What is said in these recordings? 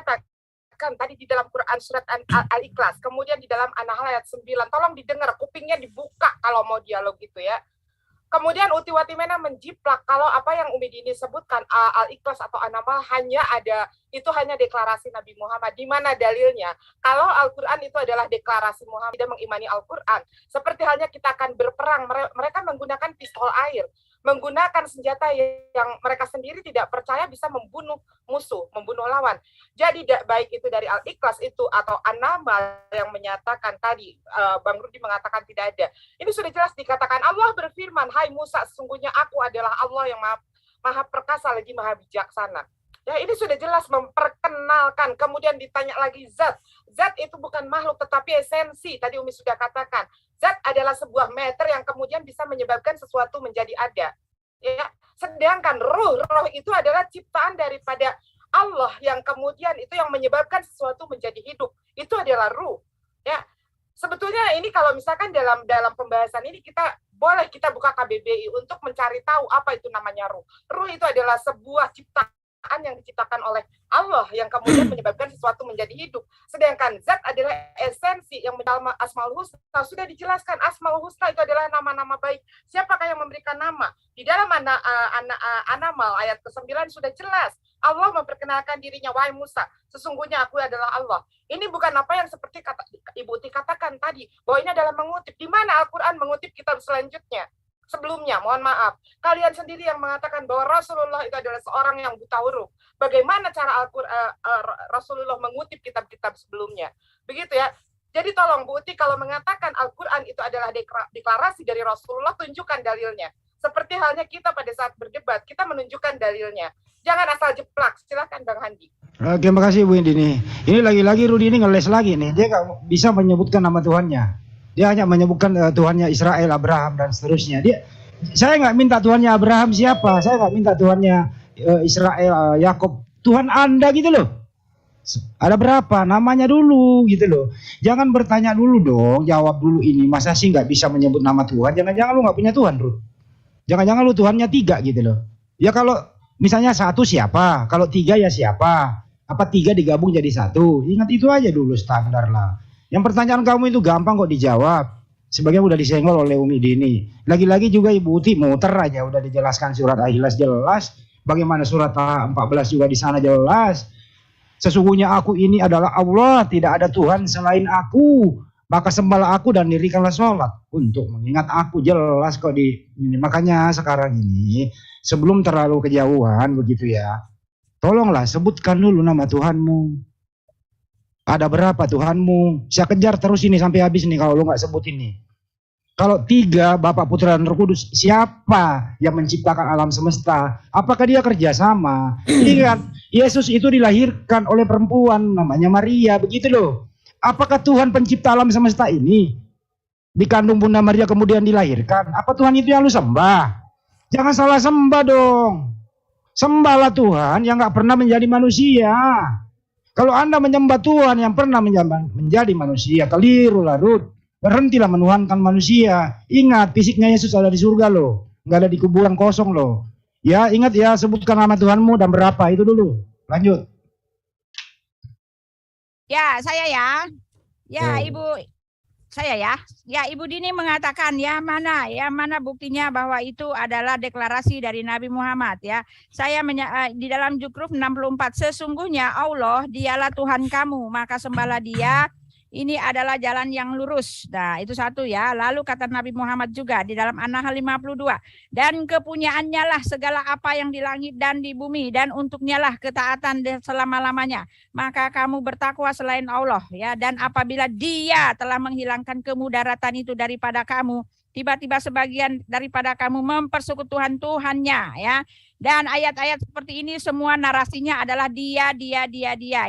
katakan tadi di dalam Quran surat Al-Ikhlas, kemudian di dalam An-Nahl ayat 9, tolong didengar, kupingnya dibuka kalau mau dialog gitu ya. Kemudian Uti Watimena menjiplak kalau apa yang Umi Dini sebutkan Al-Ikhlas atau An-Nahl itu hanya deklarasi Nabi Muhammad. Di mana dalilnya? Kalau Al-Quran itu adalah deklarasi Muhammad, tidak mengimani Al-Quran. Seperti halnya kita akan berperang, mereka menggunakan pistol air, menggunakan senjata yang mereka sendiri tidak percaya bisa membunuh musuh, membunuh lawan. Jadi baik itu dari Al-Ikhlas itu atau An-Nahl yang menyatakan tadi, Bang Rudi mengatakan tidak ada. Ini sudah jelas dikatakan, Allah berfirman, hai Musa, sesungguhnya aku adalah Allah yang maha perkasa lagi maha bijaksana. Ya, ini sudah jelas memperkenalkan. Kemudian ditanya lagi zat. Zat itu bukan makhluk tetapi esensi. Tadi Umi sudah katakan. Zat adalah sebuah matter yang kemudian bisa menyebabkan sesuatu menjadi ada. Ya, sedangkan ruh itu adalah ciptaan daripada Allah yang kemudian itu yang menyebabkan sesuatu menjadi hidup. Itu adalah ruh. Ya. Sebetulnya ini kalau misalkan dalam pembahasan ini kita buka KBBI untuk mencari tahu apa itu namanya ruh. Ruh itu adalah sebuah ciptaan yang diciptakan oleh Allah yang kemudian menyebabkan sesuatu menjadi hidup. Sedangkan zat adalah esensi yang mendalam Asmaul Husna. Sudah dijelaskan Asmaul Husna itu adalah nama-nama baik. Siapakah yang memberikan nama? Di dalam An-Nahl ayat ke-9 sudah jelas. Allah memperkenalkan dirinya, wahai Musa, sesungguhnya aku adalah Allah. Ini bukan apa yang seperti Ibu Uti katakan tadi, bahwa ini adalah mengutip. Di mana Al-Quran mengutip kitab selanjutnya? Sebelumnya, mohon maaf, kalian sendiri yang mengatakan bahwa Rasulullah itu adalah seorang yang buta huruf. Bagaimana cara Rasulullah mengutip kitab-kitab sebelumnya? Begitu ya. Jadi tolong Bu Uti, kalau mengatakan Al-Quran itu adalah deklarasi dari Rasulullah, tunjukkan dalilnya. Seperti halnya kita pada saat berdebat, kita menunjukkan dalilnya. Jangan asal jeplak. Silakan Bang Handi. Oke, terima kasih Bu Indi. Ini lagi-lagi Rudi ini ngeles lagi nih. Dia nggak bisa menyebutkan nama Tuhannya. Dia hanya menyebutkan Tuhannya Israel, Abraham dan seterusnya. Saya nggak minta Tuhannya Abraham siapa. Saya nggak minta Tuhannya Israel, Yakob. Tuhan Anda gitu loh. Ada berapa? Namanya dulu gitu loh. Jangan bertanya dulu dong. Jawab dulu ini. Masa sih nggak bisa menyebut nama Tuhan? Jangan-jangan lu nggak punya Tuhan, Ruth. Jangan-jangan lu Tuhannya 3 gitu loh. Ya kalau misalnya 1 siapa? Kalau 3 ya siapa? Apa 3 digabung jadi 1? Ingat itu aja dulu standar lah. Yang pertanyaan kamu itu gampang kok dijawab. Sebagian udah disenggol oleh Umi Dini. Lagi-lagi juga Ibu Uti muter aja. Udah dijelaskan surat Al-Ikhlas jelas. Bagaimana surat 14 juga di sana jelas. Sesungguhnya aku ini adalah Allah. Tidak ada Tuhan selain aku. Maka sembahlah aku dan dirikanlah sholat untuk mengingat aku. Jelas kok di ini. Makanya sekarang ini sebelum terlalu kejauhan begitu ya, tolonglah sebutkan dulu nama Tuhanmu. Ada berapa Tuhanmu? Saya kejar terus ini sampai habis nih kalau lu nggak sebut ini. Kalau 3 Bapa, Putra dan Roh Kudus, siapa yang menciptakan alam semesta? Apakah dia kerjasama? Ingat, Yesus itu dilahirkan oleh perempuan namanya Maria, begitu loh. Apakah Tuhan pencipta alam semesta ini dikandung Bunda Maria kemudian dilahirkan? Apa Tuhan itu yang lu sembah? Jangan salah sembah dong. Sembahlah Tuhan yang gak pernah menjadi manusia. Kalau Anda menyembah Tuhan yang pernah menjadi manusia, keliru lah Ruth. Berhentilah menuhankan manusia. Ingat, fisiknya Yesus ada di surga loh. Gak ada di kuburan kosong loh. Ya, ingat ya, sebutkan nama Tuhanmu dan berapa, itu dulu. Lanjut. Ya, saya ya. Ya, Ibu saya ya. Ya, Ibu Dini mengatakan ya mana buktinya bahwa itu adalah deklarasi dari Nabi Muhammad ya. Saya di dalam Zukruf 64, sesungguhnya Allah dialah Tuhan kamu, maka sembahlah Dia. Ini adalah jalan yang lurus. Nah, itu satu ya. Lalu kata Nabi Muhammad juga di dalam An-Nahl 52. Dan kepunyaannya lah segala apa yang di langit dan di bumi. Dan untuknya lah ketaatan selama-lamanya. Maka kamu bertakwa selain Allah. Ya. Dan apabila Dia telah menghilangkan kemudaratan itu daripada kamu, tiba-tiba sebagian daripada kamu mempersekutukan Tuhannya ya. Dan ayat-ayat seperti ini semua narasinya adalah dia.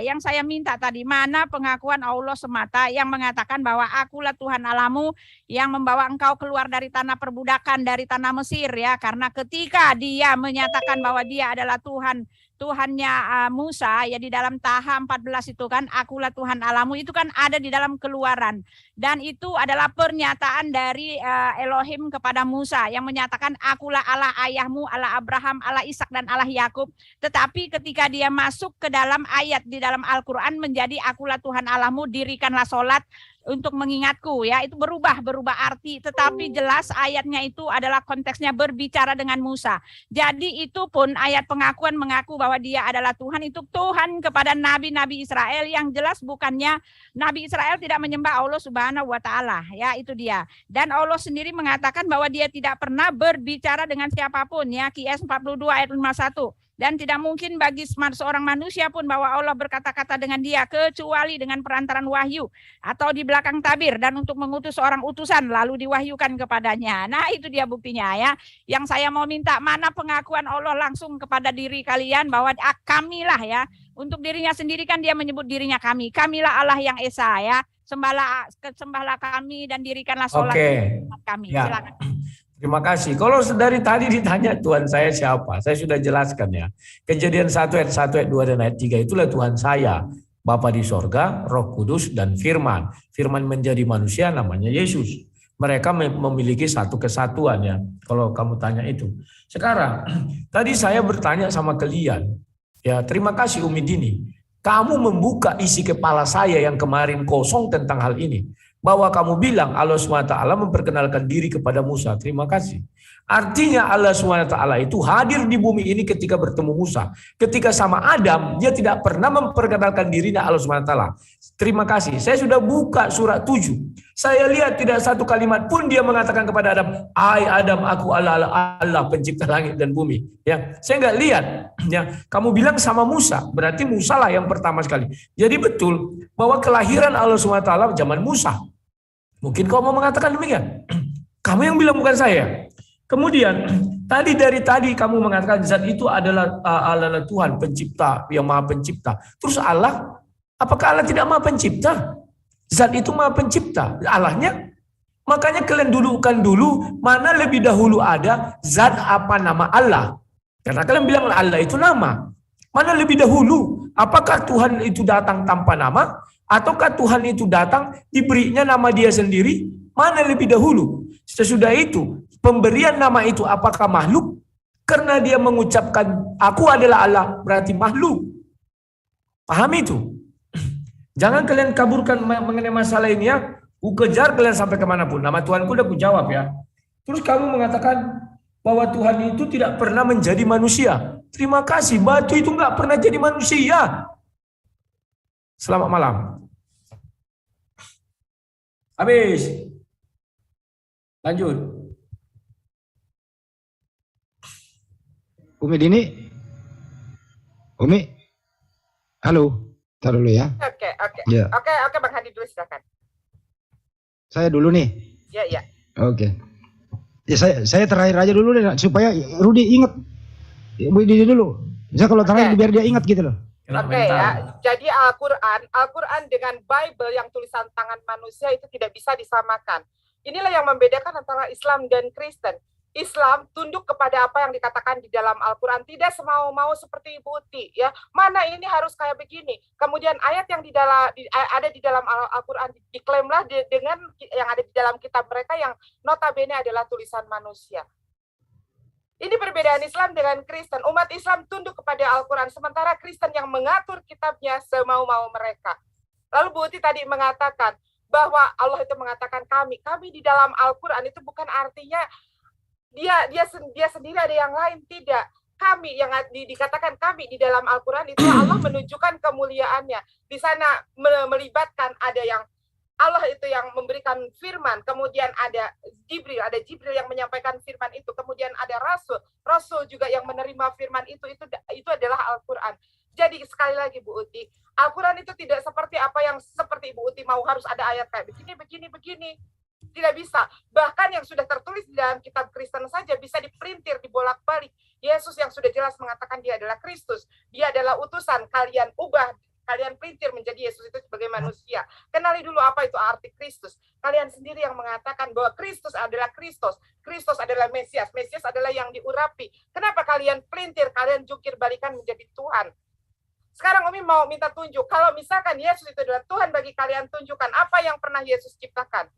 Yang saya minta tadi, mana pengakuan Allah semata yang mengatakan bahwa akulah Tuhan Allahmu yang membawa engkau keluar dari tanah perbudakan, dari tanah Mesir ya. Karena ketika Dia menyatakan bahwa Dia adalah Tuhan Tuhannya Musa ya di dalam Taha 14 itu kan, akulah Tuhan Allahmu, itu kan ada di dalam Keluaran, dan itu adalah pernyataan dari Elohim kepada Musa yang menyatakan akulah Allah ayahmu, Allah Abraham, Allah Ishak dan Allah Yakub. Tetapi ketika dia masuk ke dalam ayat di dalam Al-Quran menjadi akulah Tuhan Allahmu, dirikanlah sholat untuk mengingatku, ya itu berubah arti, tetapi jelas ayatnya itu adalah konteksnya berbicara dengan Musa. Jadi itu pun ayat pengakuan mengaku bahwa dia adalah Tuhan, itu Tuhan kepada nabi-nabi Israel, yang jelas bukannya nabi Israel tidak menyembah Allah Subhanahu wa taala, ya itu dia. Dan Allah sendiri mengatakan bahwa dia tidak pernah berbicara dengan siapapun, ya QS 42 ayat 51. Dan tidak mungkin bagi seorang manusia pun bahwa Allah berkata-kata dengan dia kecuali dengan perantaran wahyu atau di belakang tabir, dan untuk mengutus seorang utusan lalu diwahyukan kepadanya. Nah itu dia buktinya, ya. Yang saya mau minta, mana pengakuan Allah langsung kepada diri kalian bahwa kamilah, ya. Untuk dirinya sendiri kan dia menyebut dirinya kami. Kamilah Allah yang Esa, ya. Sembahlah kami dan dirikanlah sholat kami. Ya. Silakan. Terima kasih. Kalau dari tadi ditanya Tuhan saya siapa, saya sudah jelaskan, ya. Kejadian 1 ayat 1, ayat 2 dan ayat 3 itulah Tuhan saya. Bapa di sorga, Roh Kudus dan Firman. Firman menjadi manusia namanya Yesus. Mereka memiliki satu kesatuan, ya. Kalau kamu tanya itu. Sekarang tadi saya bertanya sama kalian, ya terima kasih Umi Dini. Kamu membuka isi kepala saya yang kemarin kosong tentang hal ini. Bahwa kamu bilang Allah SWT memperkenalkan diri kepada Musa. Terima kasih. Artinya Allah SWT itu hadir di bumi ini ketika bertemu Musa. Ketika sama Adam, dia tidak pernah memperkenalkan dirinya Allah SWT. Terima kasih. Saya sudah buka surat 7. Saya lihat tidak satu kalimat pun dia mengatakan kepada Adam, "Hai Adam, aku Allah pencipta langit dan bumi." Ya, saya nggak lihat. Ya, kamu bilang sama Musa, berarti Musa lah yang pertama sekali. Jadi betul bahwa kelahiran Allah SWT zaman Musa. Mungkin kau mau mengatakan demikian. Kamu yang bilang, bukan saya. Kemudian dari tadi kamu mengatakan zat itu adalah Allah Tuhan pencipta yang maha pencipta. Terus Allah, apakah Allah tidak maha pencipta? Zat itu maha pencipta. Allahnya, makanya kalian dulukan dulu mana lebih dahulu ada zat apa nama Allah. Karena kalian bilang Allah itu nama. Mana lebih dahulu? Apakah Tuhan itu datang tanpa nama? Ataukah Tuhan itu datang diberinya nama dia sendiri? Mana lebih dahulu? Sesudah itu, pemberian nama itu apakah makhluk? Karena dia mengucapkan aku adalah Allah, berarti makhluk. Paham itu? Jangan kalian kaburkan mengenai masalah ini, ya. Ku kejar kalian sampai kemanapun. Nama Tuhanku udah ku jawab, ya. Terus kamu mengatakan bahwa Tuhan itu tidak pernah menjadi manusia. Terima kasih, batu itu nggak pernah jadi manusia. Selamat malam. Habis. Lanjut. Umi Dini. Umi. Halo. Taruh dulu ya. Oke. Ya. Oke, Bang Hadi dulu silakan. Saya dulu nih. Ya. Oke. Ya saya terakhir aja dulu deh supaya Rudi ingat. Ibu Dini dulu. Saya kalau terakhir biar dia ingat gitu loh. Oke, ya. Jadi Al-Quran dengan Bible yang tulisan tangan manusia itu tidak bisa disamakan. Inilah yang membedakan antara Islam dan Kristen. Islam tunduk kepada apa yang dikatakan di dalam Al-Quran, tidak semau-mau seperti Ibu Uti, ya. Mana ini harus kayak begini. Kemudian ayat yang ada di dalam Al-Quran diklaimlah dengan yang ada di dalam kitab mereka yang notabene adalah tulisan manusia. Ini perbedaan Islam dengan Kristen. Umat Islam tunduk kepada Al-Quran, sementara Kristen yang mengatur kitabnya semau-mau mereka. Lalu Bu Uti tadi mengatakan bahwa Allah itu mengatakan kami di dalam Al-Quran itu bukan artinya dia sendiri ada yang lain, tidak. Kami yang dikatakan kami di dalam Al-Quran itu Allah menunjukkan kemuliaannya. Di sana melibatkan ada yang Allah itu yang memberikan firman, kemudian ada Jibril yang menyampaikan firman itu, kemudian ada Rasul juga yang menerima firman itu adalah Al-Quran. Jadi sekali lagi Bu Uti, Al-Quran itu tidak seperti apa yang seperti Ibu Uti mau harus ada ayat kayak begini. Tidak bisa. Bahkan yang sudah tertulis di dalam kitab Kristen saja bisa diprintir, dibolak-balik. Yesus yang sudah jelas mengatakan dia adalah Kristus, dia adalah utusan, kalian ubah kalian pelintir menjadi Yesus itu sebagai manusia. Kenali dulu apa itu arti Kristus. Kalian sendiri yang mengatakan bahwa Kristus adalah Kristus. Kristus adalah Mesias. Mesias adalah yang diurapi. Kenapa kalian pelintir, kalian jungkir balikan menjadi Tuhan? Sekarang Umi mau minta tunjuk. Kalau misalkan Yesus itu adalah Tuhan bagi kalian, tunjukkan apa yang pernah Yesus ciptakan.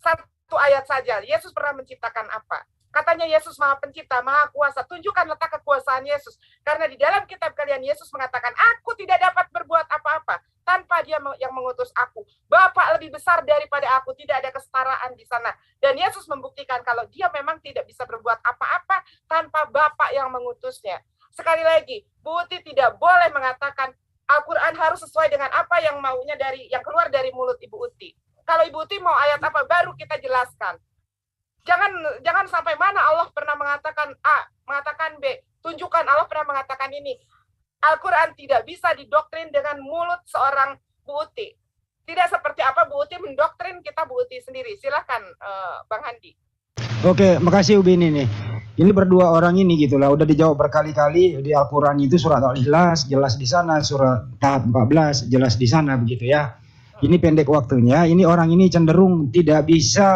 Satu ayat saja. Yesus pernah menciptakan apa? Katanya Yesus Maha Pencipta, Maha Kuasa. Tunjukkan letak kekuasaan Yesus. Karena di dalam kitab kalian Yesus mengatakan, aku tidak dapat berbuat apa-apa tanpa Dia yang mengutus aku. Bapa lebih besar daripada aku, tidak ada kesetaraan di sana. Dan Yesus membuktikan kalau Dia memang tidak bisa berbuat apa-apa tanpa Bapa yang mengutusnya. Sekali lagi, Bu Uti tidak boleh mengatakan Al-Quran harus sesuai dengan apa yang maunya yang keluar dari mulut Ibu Uti. Kalau Ibu Uti mau ayat apa, baru kita jelaskan. Jangan sampai mana Allah pernah mengatakan A, mengatakan B. Tunjukkan Allah pernah mengatakan ini. Al-Quran tidak bisa didoktrin dengan mulut seorang Bu Uti. Tidak seperti apa Bu Uti mendoktrin kita Bu Uti sendiri. Silakan Bang Handi. Oke, makasih Ubin ini. Ini berdua orang ini gitulah, udah dijawab berkali-kali di Al-Quran itu surat Al-Ikhlas, jelas di sana, surat tahap 14, jelas di sana begitu ya. Ini pendek waktunya, ini orang ini cenderung tidak bisa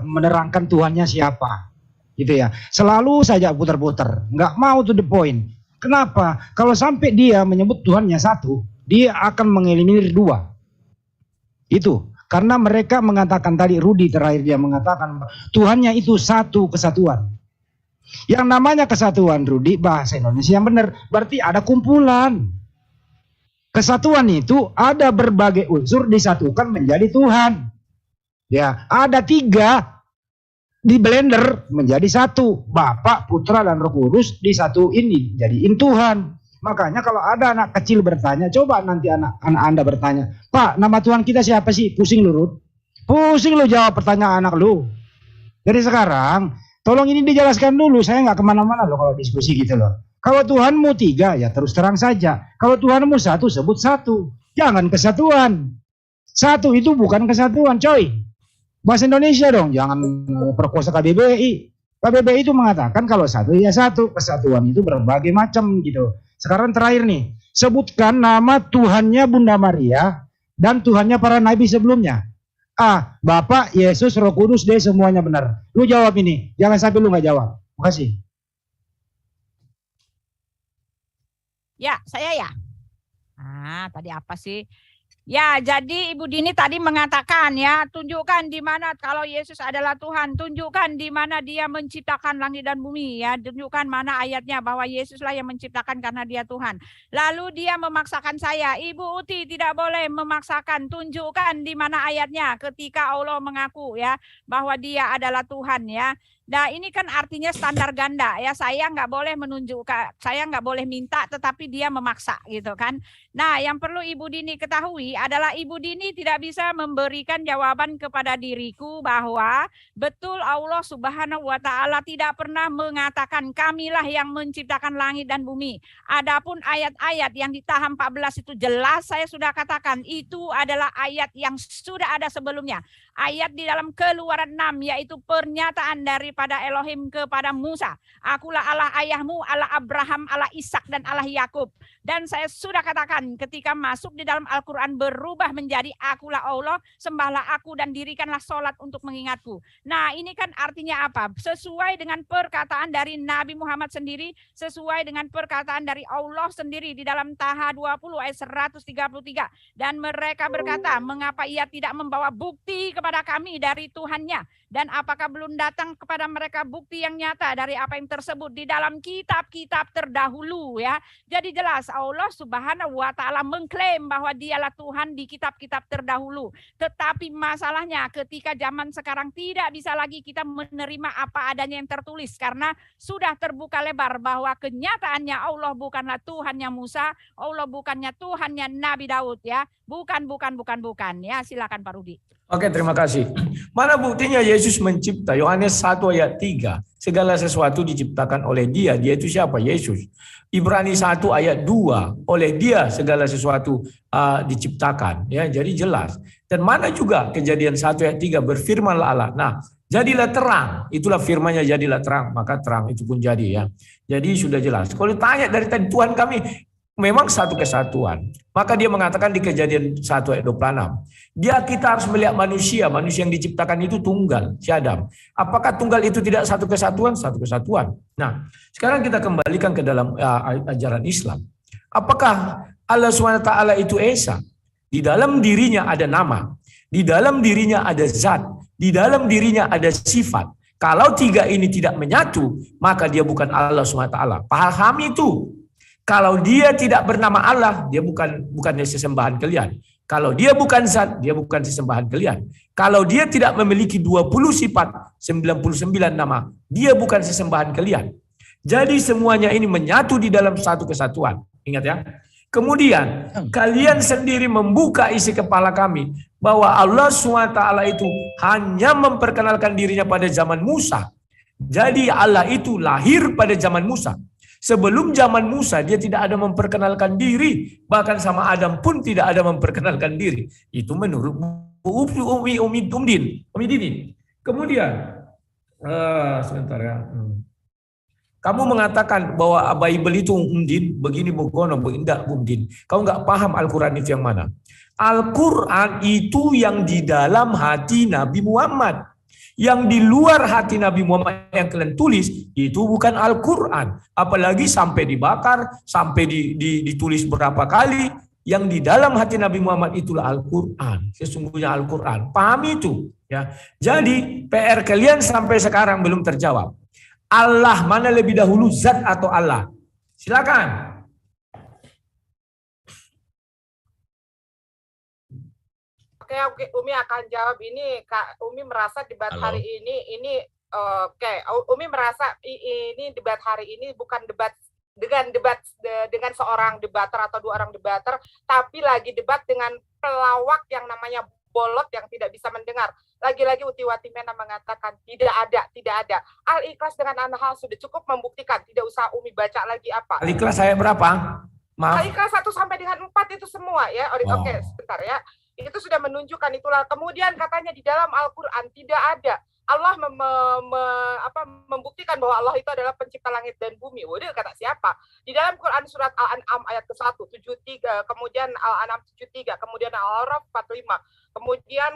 menerangkan Tuhannya siapa. Gitu ya. Selalu saja putar-putar, nggak mau to the point. Kenapa? Kalau sampai dia menyebut Tuhannya satu, dia akan mengeliminir dua. Itu. Karena mereka mengatakan tadi, Rudi terakhir dia mengatakan Tuhannya itu satu kesatuan. Yang namanya kesatuan, Rudi, bahasa Indonesia yang benar, berarti ada kumpulan. Kesatuan itu ada berbagai unsur disatukan menjadi Tuhan. Ya, ada 3 di blender menjadi satu. Bapa, Putra, dan Roh Kudus disatuin jadiin Tuhan. Makanya kalau ada anak kecil bertanya, coba nanti anak Anda bertanya, Pak, nama Tuhan kita siapa sih? Pusing lu, Rud. Pusing lu jawab pertanyaan anak lu. Jadi sekarang, tolong ini dijelaskan dulu. Saya nggak kemana-mana loh kalau diskusi gitu loh. Kalau Tuhanmu 3, ya terus terang saja. Kalau Tuhanmu 1, sebut 1. Jangan kesatuan. 1 itu bukan kesatuan, coy. Bahasa Indonesia dong, jangan perkosa KBBI. KBBI itu mengatakan kalau 1 ya 1. Kesatuan itu berbagai macam gitu. Sekarang terakhir nih, sebutkan nama Tuhannya Bunda Maria dan Tuhannya para nabi sebelumnya. A, Bapak, Yesus, Roh Kudus, D, semuanya benar. Lu jawab ini, jangan sampai lu nggak jawab. Makasih. Ya, saya ya. Tadi apa sih? Ya, jadi Ibu Dini tadi mengatakan ya, tunjukkan di mana kalau Yesus adalah Tuhan, tunjukkan di mana Dia menciptakan langit dan bumi ya, tunjukkan mana ayatnya bahwa Yesuslah yang menciptakan karena Dia Tuhan. Lalu dia memaksakan saya, Ibu Uti tidak boleh memaksakan, tunjukkan di mana ayatnya ketika Allah mengaku ya bahwa Dia adalah Tuhan ya. Nah ini kan artinya standar ganda ya, saya nggak boleh menunjukkan, saya nggak boleh minta tetapi dia memaksa gitu kan. Nah yang perlu Ibu Dini ketahui adalah Ibu Dini tidak bisa memberikan jawaban kepada diriku bahwa betul Allah Subhanahu wa Ta'ala tidak pernah mengatakan kamilah yang menciptakan langit dan bumi. Adapun ayat-ayat yang di tahap 14 itu jelas saya sudah katakan itu adalah ayat yang sudah ada sebelumnya. Ayat di dalam Keluaran 6 yaitu pernyataan daripada Elohim kepada Musa. Akulah Allah ayahmu, Allah Abraham, Allah Ishak dan Allah Yakub. Dan saya sudah katakan ketika masuk di dalam Al-Quran berubah menjadi akulah Allah, sembahlah aku dan dirikanlah sholat untuk mengingatku. Nah ini kan artinya apa? Sesuai dengan perkataan dari Nabi Muhammad sendiri, sesuai dengan perkataan dari Allah sendiri di dalam Taha 20 ayat 133. Dan mereka berkata, mengapa ia tidak membawa bukti kepada kami dari Tuhannya? Dan apakah belum datang kepada mereka bukti yang nyata dari apa yang tersebut di dalam kitab-kitab terdahulu ya. Jadi jelas Allah Subhanahu wa Ta'ala mengklaim bahwa Dialah Tuhan di kitab-kitab terdahulu. Tetapi masalahnya ketika zaman sekarang tidak bisa lagi kita menerima apa adanya yang tertulis karena sudah terbuka lebar bahwa kenyataannya Allah bukanlah Tuhannya Musa, Allah bukannya Tuhannya Nabi Daud ya. Bukan ya. Silakan Pak Rudi. Oke, terima kasih. Mana buktinya Yesus mencipta? Yohanes 1 ayat 3. Segala sesuatu diciptakan oleh Dia. Dia itu siapa? Yesus. Ibrani 1 ayat 2. Oleh Dia segala sesuatu diciptakan. Ya, jadi jelas. Dan mana juga Kejadian 1 ayat 3 berfirmanlah Allah. Nah, jadilah terang. Itulah firman-Nya, jadilah terang. Maka terang itu pun jadi ya. Jadi sudah jelas. Kalau ditanya dari tadi Tuhan kami, memang satu kesatuan. Maka dia mengatakan di Kejadian 1 ayat 26. Kita harus melihat manusia yang diciptakan itu tunggal, si Adam. Apakah tunggal itu tidak satu kesatuan? Satu kesatuan. Nah, sekarang kita kembalikan ke dalam ajaran Islam. Apakah Allah SWT itu Esa? Di dalam dirinya ada nama, di dalam dirinya ada zat, di dalam dirinya ada sifat. Kalau tiga ini tidak menyatu, maka dia bukan Allah SWT. Paham itu. Kalau dia tidak bernama Allah, dia bukan sesembahan kalian. Kalau dia bukan zat, dia bukan sesembahan kalian. Kalau dia tidak memiliki 20 sifat, 99 nama, dia bukan sesembahan kalian. Jadi semuanya ini menyatu di dalam satu kesatuan. Ingat ya. Kemudian kalian sendiri membuka isi kepala kami bahwa Allah SWT itu hanya memperkenalkan dirinya pada zaman Musa. Jadi Allah itu lahir pada zaman Musa. Sebelum zaman Musa dia tidak ada memperkenalkan diri, bahkan sama Adam pun tidak ada memperkenalkan diri. Itu menurut Umi Dini. Kemudian sebentar ya. Kamu mengatakan bahwa Bible itu Umdin, begini begono, enggak Umdin. Kau enggak paham Al-Quran itu yang mana? Al-Quran itu yang di dalam hati Nabi Muhammad. Yang di luar hati Nabi Muhammad yang kalian tulis itu bukan Al-Quran. Apalagi sampai dibakar, sampai ditulis berapa kali. Yang di dalam hati Nabi Muhammad itulah Al-Quran. Sesungguhnya Al-Quran. Pahami itu. Ya. Jadi PR kalian sampai sekarang belum terjawab. Allah mana lebih dahulu, zat atau Allah? Silakan. Oke, Umi akan jawab ini. Kak Umi merasa debat hari ini Umi merasa ini debat hari ini bukan debat dengan seorang debater atau dua orang debater, tapi lagi debat dengan pelawak yang namanya bolot yang tidak bisa mendengar. Lagi-lagi Uti Watimena mengatakan tidak ada. Al-Ikhlas dengan An-Nahl sudah cukup membuktikan, tidak usah Umi baca lagi apa. Al-Ikhlas saya berapa? Maaf. Al-Ikhlas 1 sampai dengan 4 itu semua ya. Oke, sebentar ya. Itu sudah menunjukkan itulah. Kemudian katanya di dalam Al-Quran tidak ada. Allah membuktikan bahwa Allah itu adalah pencipta langit dan bumi. Waduh, kata siapa? Di dalam Quran surat Al-An'am ayat ke-1, 73, kemudian Al-An'am 73, kemudian Al-Araf 45, kemudian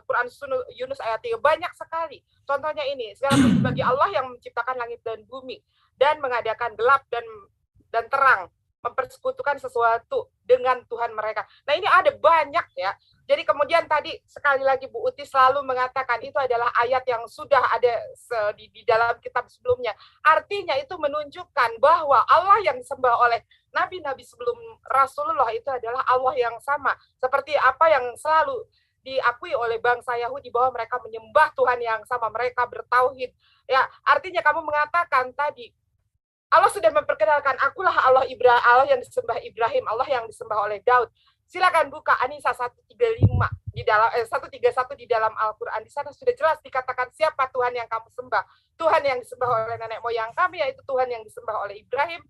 Quran Yunus ayat 3. Banyak sekali. Contohnya ini, segala puji bagi Allah yang menciptakan langit dan bumi dan mengadakan gelap dan terang, mempersekutukan sesuatu dengan Tuhan mereka. Nah, ini ada banyak ya. Jadi kemudian tadi sekali lagi Bu Uti selalu mengatakan itu adalah ayat yang sudah ada di dalam kitab sebelumnya. Artinya itu menunjukkan bahwa Allah yang disembah oleh nabi-nabi sebelum Rasulullah itu adalah Allah yang sama. Seperti apa yang selalu diakui oleh bangsa Yahudi bahwa mereka menyembah Tuhan yang sama, mereka bertauhid. Ya, artinya kamu mengatakan tadi Allah sudah memperkenalkan, akulah Allah yang disembah Ibrahim, Allah yang disembah oleh Daud. Silakan buka An-Nisa 135 di dalam 131 di dalam Al-Qur'an. Di sana sudah jelas dikatakan siapa Tuhan yang kamu sembah. Tuhan yang disembah oleh nenek moyang kami, yaitu Tuhan yang disembah oleh Ibrahim,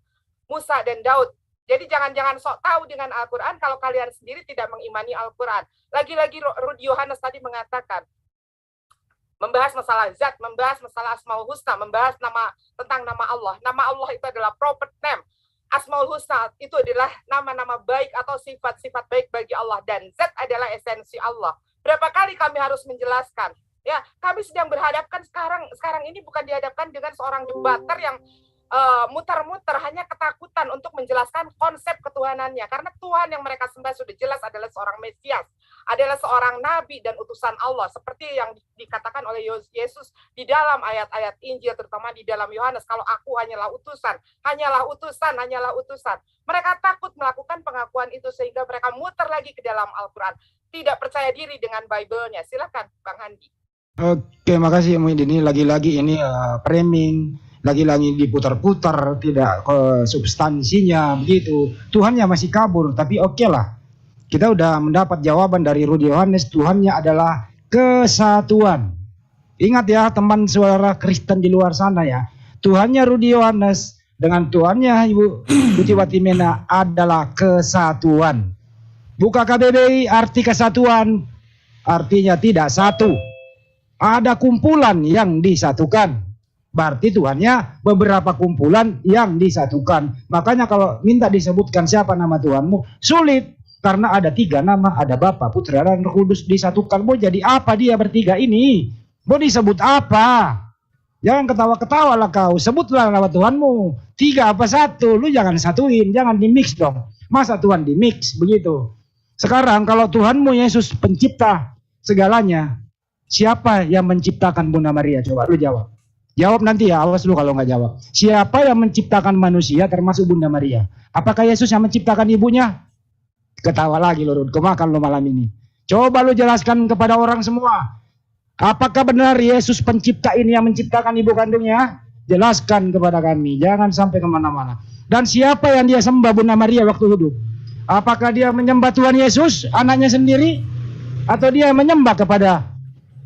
Musa dan Daud. Jadi jangan sok tahu dengan Al-Qur'an kalau kalian sendiri tidak mengimani Al-Qur'an. Lagi-lagi Rudi Yohanes tadi mengatakan membahas masalah zat, membahas masalah Asmaul Husna, membahas tentang nama Allah. Nama Allah itu adalah proper name. Asmaul Husna itu adalah nama-nama baik atau sifat-sifat baik bagi Allah, dan zat adalah esensi Allah. Berapa kali kami harus menjelaskan? Ya, kami sedang berhadapkan sekarang ini bukan dihadapkan dengan seorang debater yang muter-muter hanya ketakutan untuk menjelaskan konsep ketuhanannya, karena Tuhan yang mereka sembah sudah jelas adalah seorang Mesias, adalah seorang nabi dan utusan Allah, seperti yang dikatakan oleh Yesus di dalam ayat-ayat Injil, terutama di dalam Yohanes, kalau aku hanyalah utusan. Mereka takut melakukan pengakuan itu sehingga mereka muter lagi ke dalam Al-Quran, tidak percaya diri dengan Bible-nya. Silakan Bang Handi. Oke, makasih Muhyiddin. Ini lagi-lagi ini framing, lagi-lagi diputar-putar, tidak substansinya begitu. Tuhannya masih kabur, tapi oke lah. Kita udah mendapat jawaban dari Rudi Yohanes, Tuhannya adalah kesatuan. Ingat ya teman suara Kristen di luar sana ya. Tuhannya Rudi Yohanes dengan Tuhannya Ibu Uti Watimena adalah kesatuan. Buka KBBI, arti kesatuan artinya tidak satu. Ada kumpulan yang disatukan. Berarti Tuhannya beberapa kumpulan yang disatukan. Makanya kalau minta disebutkan siapa nama Tuhanmu, sulit. Karena ada 3 nama, ada Bapa, Putra, dan Roh Kudus disatukan. Mau jadi apa dia bertiga ini? Mau disebut apa? Jangan ketawa-ketawa lah kau. Sebutlah nama Tuhanmu. 3 apa 1? Lu jangan satuin, jangan di-mix dong. Masa Tuhan di-mix begitu? Sekarang kalau Tuhanmu Yesus pencipta segalanya, siapa yang menciptakan Bunda Maria? Coba lu jawab. Jawab nanti ya, awas lu kalau nggak jawab. Siapa yang menciptakan manusia termasuk Bunda Maria? Apakah Yesus yang menciptakan ibunya? Ketawa lagi lu, kemakan lu malam ini. Coba lu jelaskan kepada orang semua. Apakah benar Yesus pencipta ini yang menciptakan ibu kandungnya? Jelaskan kepada kami, jangan sampai kemana-mana. Dan siapa yang dia sembah Bunda Maria waktu hidup? Apakah dia menyembah Tuhan Yesus, anaknya sendiri? Atau dia menyembah kepada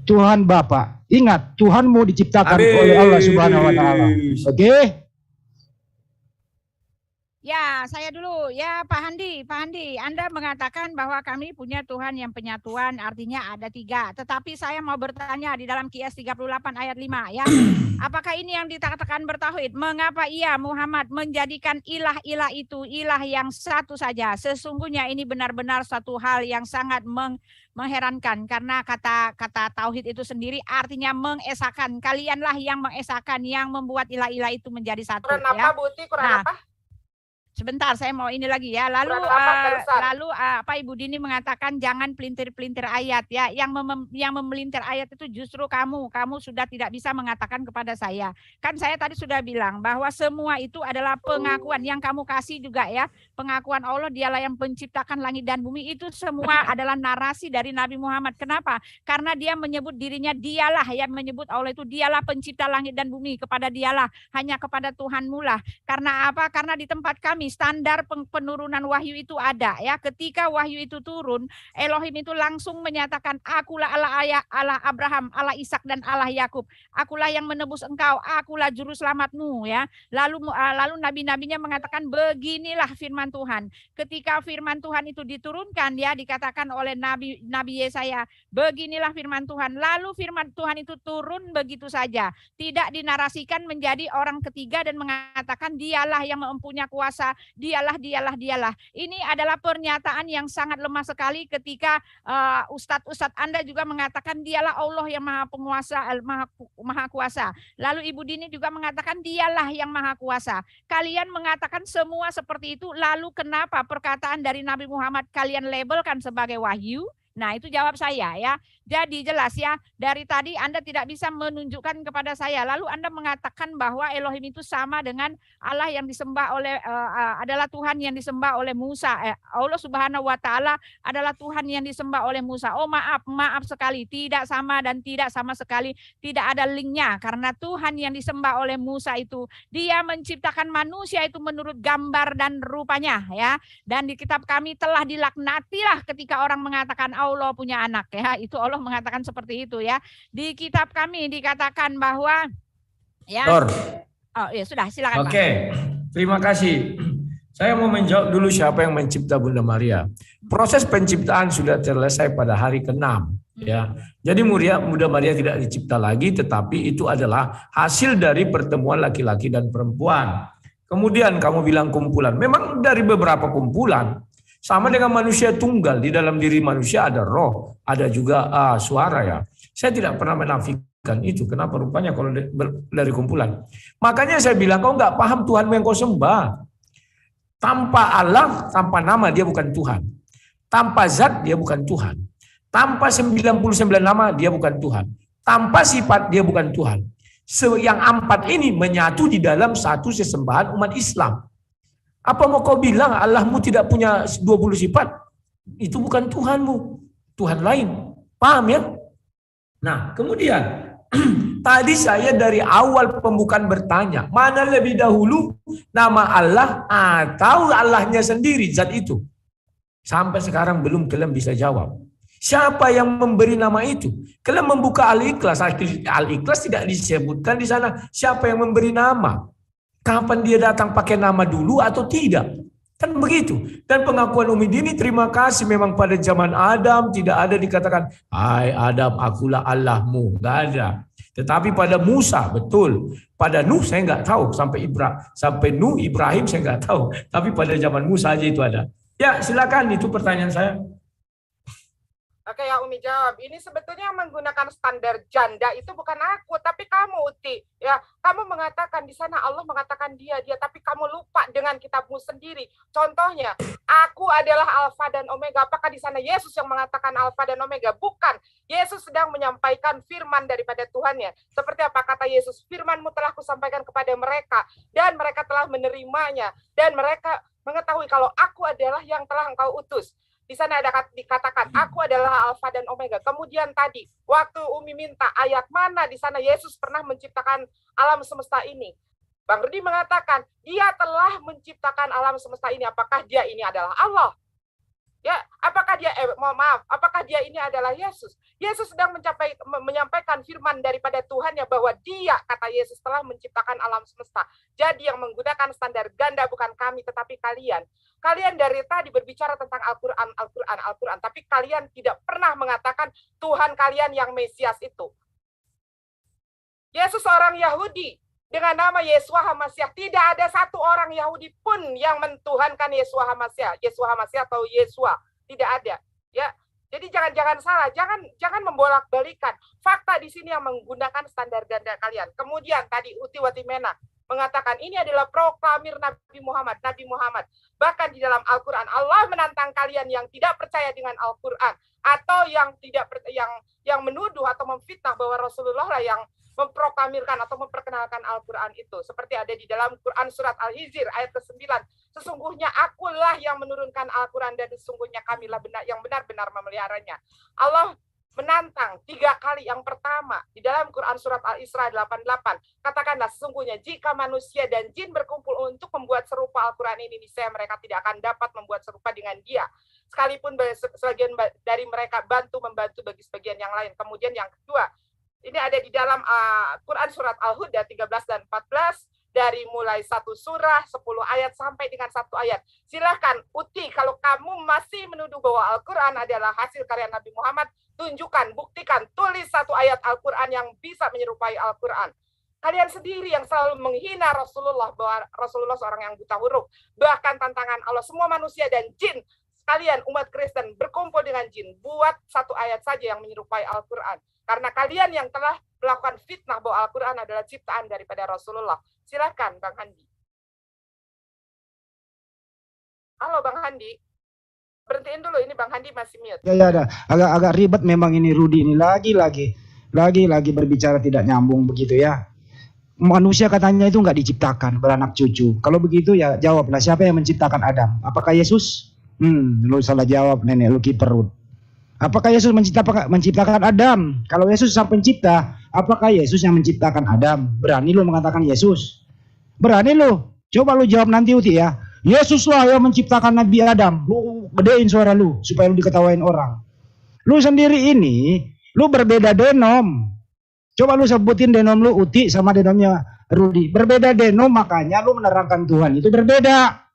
Tuhan Bapa? Ingat, Tuhanmu diciptakan oleh Allah Subhanahu wa Ta'ala. Oke? Ya, saya dulu. Ya, Pak Handi, Anda mengatakan bahwa kami punya Tuhan yang penyatuan, artinya ada 3. Tetapi saya mau bertanya di dalam Qiyas 38 ayat 5 ya. Apakah ini yang dikatakan bertauhid? Mengapa ia Muhammad menjadikan ilah-ilah itu ilah yang satu saja? Sesungguhnya ini benar-benar satu hal yang sangat mengherankan, karena kata tauhid itu sendiri artinya mengesahkan. Kalianlah yang mengesahkan, yang membuat ilah-ilah itu menjadi satu. Kurang ya. apa, Buti? Kurang apa? Sebentar, saya mau ini lagi ya. Lalu apa Ibu Dini mengatakan jangan pelintir-pelintir ayat ya. Yang memelintir ayat itu justru kamu. Kamu sudah tidak bisa mengatakan kepada saya. Kan saya tadi sudah bilang bahwa semua itu adalah pengakuan yang kamu kasih juga ya. Pengakuan Allah, dialah yang menciptakan langit dan bumi, itu semua adalah narasi dari Nabi Muhammad. Kenapa? Karena dia menyebut dirinya, dialah yang menyebut Allah itu, dialah pencipta langit dan bumi. Kepada dialah, hanya kepada Tuhanmu lah. Karena apa? Karena di tempat kami standar penurunan wahyu itu ada ya. Ketika wahyu itu turun, Elohim itu langsung menyatakan, akulah Allah Abraham, Allah Ishak dan Allah Yakub. Akulah yang menebus engkau, akulah juru selamatmu ya. Lalu nabi-nabinya mengatakan beginilah firman Tuhan. Ketika firman Tuhan itu diturunkan ya, dikatakan oleh Nabi Yesaya, beginilah firman Tuhan. Lalu firman Tuhan itu turun begitu saja. Tidak dinarasikan menjadi orang ketiga dan mengatakan dialah yang mempunyai kuasa, dialah. Ini adalah pernyataan yang sangat lemah sekali ketika ustadz Anda juga mengatakan dialah Allah yang maha penguasa, maha kuasa. Lalu Ibu Dini juga mengatakan dialah yang maha kuasa. Kalian mengatakan semua seperti itu, lalu kenapa perkataan dari Nabi Muhammad kalian labelkan sebagai wahyu? Nah, itu jawab saya ya. Jadi jelas ya, dari tadi Anda tidak bisa menunjukkan kepada saya. Lalu Anda mengatakan bahwa Elohim itu sama dengan Allah yang disembah oleh adalah Tuhan yang disembah oleh Musa. Allah Subhanahu wa Ta'ala adalah Tuhan yang disembah oleh Musa. Oh maaf sekali, tidak sama dan tidak sama sekali, tidak ada linknya. Karena Tuhan yang disembah oleh Musa itu, dia menciptakan manusia itu menurut gambar dan rupanya ya. Dan di kitab kami telah dilaknatilah ketika orang mengatakan Allah punya anak ya. Itu Allah mengatakan seperti itu ya. Di kitab kami dikatakan bahwa ya. Oh ya sudah, silakan. Oke. Terima kasih. Saya mau menjawab dulu siapa yang mencipta Bunda Maria. Proses penciptaan sudah selesai pada hari ke-6 ya. Jadi Bunda Maria tidak dicipta lagi, tetapi itu adalah hasil dari pertemuan laki-laki dan perempuan. Kemudian kamu bilang kumpulan. Memang dari beberapa kumpulan. Sama dengan manusia tunggal, di dalam diri manusia ada roh, ada juga suara ya. Saya tidak pernah menafikan itu. Kenapa rupanya kalau dari kumpulan? Makanya saya bilang kau nggak paham Tuhanmu yang kau sembah. Tanpa Allah, tanpa nama dia bukan Tuhan. Tanpa zat dia bukan Tuhan. Tanpa 99 nama dia bukan Tuhan. Tanpa sifat dia bukan Tuhan. Yang 4 ini menyatu di dalam satu sesembahan umat Islam. Apa mau kau bilang Allahmu tidak punya 20 sifat? Itu bukan Tuhanmu, Tuhan lain. Paham ya? Nah, kemudian tadi saya dari awal pembukaan bertanya, mana lebih dahulu nama Allah atau Allahnya sendiri zat itu? Sampai sekarang belum kalian bisa jawab. Siapa yang memberi nama itu? Kalian membuka Al-Ikhlas. Al-Ikhlas tidak disebutkan di sana siapa yang memberi nama. Kapan dia datang pakai nama dulu atau tidak? Kan begitu. Dan pengakuan Umi Dini, terima kasih, memang pada zaman Adam tidak ada dikatakan, hai Adam, akulah Allahmu. Nggak ada. Tetapi pada Musa betul, pada Nuh saya nggak tahu, sampai Nuh Ibrahim saya nggak tahu, tapi pada zaman Musa aja itu ada. Ya silakan, itu pertanyaan saya. Oke, ya Umi jawab. Ini sebetulnya menggunakan standar janda itu bukan aku, tapi kamu, Uti. Ya, kamu mengatakan di sana Allah mengatakan dia, tapi kamu lupa dengan kitabmu sendiri. Contohnya, aku adalah Alfa dan Omega. Apakah di sana Yesus yang mengatakan Alfa dan Omega? Bukan. Yesus sedang menyampaikan firman daripada Tuhannya. Seperti apa kata Yesus? Firman-Mu telah kusampaikan kepada mereka, dan mereka telah menerimanya, dan mereka mengetahui kalau aku adalah yang telah engkau utus. Di sana ada dikatakan, aku adalah Alfa dan Omega. Kemudian tadi, waktu Umi minta ayat mana di sana Yesus pernah menciptakan alam semesta ini. Bang Rudi mengatakan, dia telah menciptakan alam semesta ini. Apakah dia ini adalah Allah? Ya, apakah dia, apakah dia ini adalah Yesus? Yesus sedang menyampaikan firman daripada Tuhannya bahwa dia, kata Yesus, telah menciptakan alam semesta. Jadi yang menggunakan standar ganda bukan kami, tetapi kalian. Kalian dari tadi berbicara tentang Al-Quran, tapi kalian tidak pernah mengatakan Tuhan kalian yang Mesias itu. Yesus seorang Yahudi dengan nama Yeshua HaMashiach. Tidak ada satu orang Yahudi pun yang mentuhankan Yeshua HaMashiach atau Yeshua. Tidak ada. Ya, jadi jangan salah, jangan membolak-balikan. Fakta di sini yang menggunakan standar ganda kalian. Kemudian tadi Uti Watimena mengatakan ini adalah proklamir Nabi Muhammad. Bahkan di dalam Al-Quran Allah menantang kalian yang tidak percaya dengan Al-Quran atau yang yang menuduh atau memfitnah bahwa Rasulullah lah yang memproklamirkan atau memperkenalkan Al-Quran itu. Seperti ada di dalam Quran surat Al-Hijr ayat ke-9. Sesungguhnya akulah yang menurunkan Al-Quran dan sesungguhnya kamilah yang benar-benar memeliharanya. Allah menantang 3 kali. Yang pertama, di dalam Quran surat Al-Isra 88. Katakanlah sesungguhnya jika manusia dan jin berkumpul untuk membuat serupa Al-Quran ini, niscaya mereka tidak akan dapat membuat serupa dengan dia. Sekalipun sebagian dari mereka membantu bagi sebagian yang lain. Kemudian yang kedua, ini ada di dalam Quran surat Al-Huda 13 dan 14, dari mulai 1 surah, 10 ayat sampai dengan 1 ayat. Silahkan Uti, kalau kamu masih menuduh bahwa Al-Quran adalah hasil karya Nabi Muhammad, tunjukkan, buktikan, tulis 1 ayat Al-Quran yang bisa menyerupai Al-Quran. Kalian sendiri yang selalu menghina Rasulullah, bahwa Rasulullah seorang yang buta huruf. Bahkan tantangan Allah, semua manusia dan jin, kalian umat Kristen berkumpul dengan jin, buat 1 ayat saja yang menyerupai Al-Quran. Karena kalian yang telah melakukan fitnah bahwa Al-Quran adalah ciptaan daripada Rasulullah. Silahkan Bang Handi. Halo Bang Handi. Berhentiin dulu, ini Bang Handi masih mute. Ya, ada. Agak ribet memang ini Rudi ini. Lagi berbicara tidak nyambung begitu ya. Manusia katanya itu nggak diciptakan, beranak cucu. Kalau begitu ya jawablah, siapa yang menciptakan Adam? Apakah Yesus? Lu salah jawab nenek, lu kiper. Apakah Yesus menciptakan Adam? Kalau Yesus sang pencipta, apakah Yesus yang menciptakan Adam? Berani lu mengatakan Yesus? Berani lu? Coba lu jawab nanti Uti ya. Yesus lah yang menciptakan Nabi Adam. Lu gedein suara lu supaya lu diketawain orang. Lu sendiri ini, lu berbeda denom. Coba lu sebutin denom lu Uti sama denomnya Rudi. Berbeda denom, makanya lu menerangkan Tuhan itu berbeda.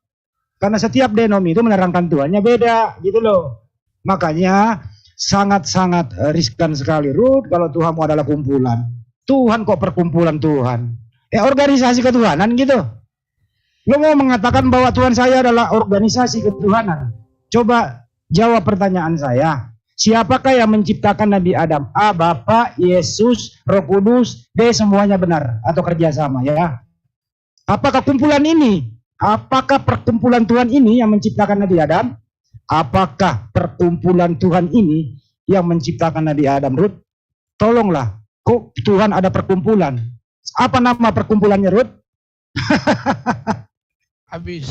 Karena setiap denom itu menerangkan Tuhannya beda, gitu loh. Makanya sangat-sangat riskan sekali Rud kalau Tuhanmu adalah kumpulan. Tuhan kok perkumpulan Tuhan? Organisasi ketuhanan gitu. Lo mau mengatakan bahwa Tuhan saya adalah organisasi ketuhanan? Coba jawab pertanyaan saya. Siapakah yang menciptakan Nabi Adam? A. Bapa, Yesus, Roh Kudus, D. Semuanya benar atau kerjasama ya? Apakah kumpulan ini? Apakah perkumpulan Tuhan ini yang menciptakan Nabi Adam? Apakah perkumpulan Tuhan ini yang menciptakan Nabi Adam, Ruth? Tolonglah, kok Tuhan ada perkumpulan? Apa nama perkumpulannya, Ruth? Habis.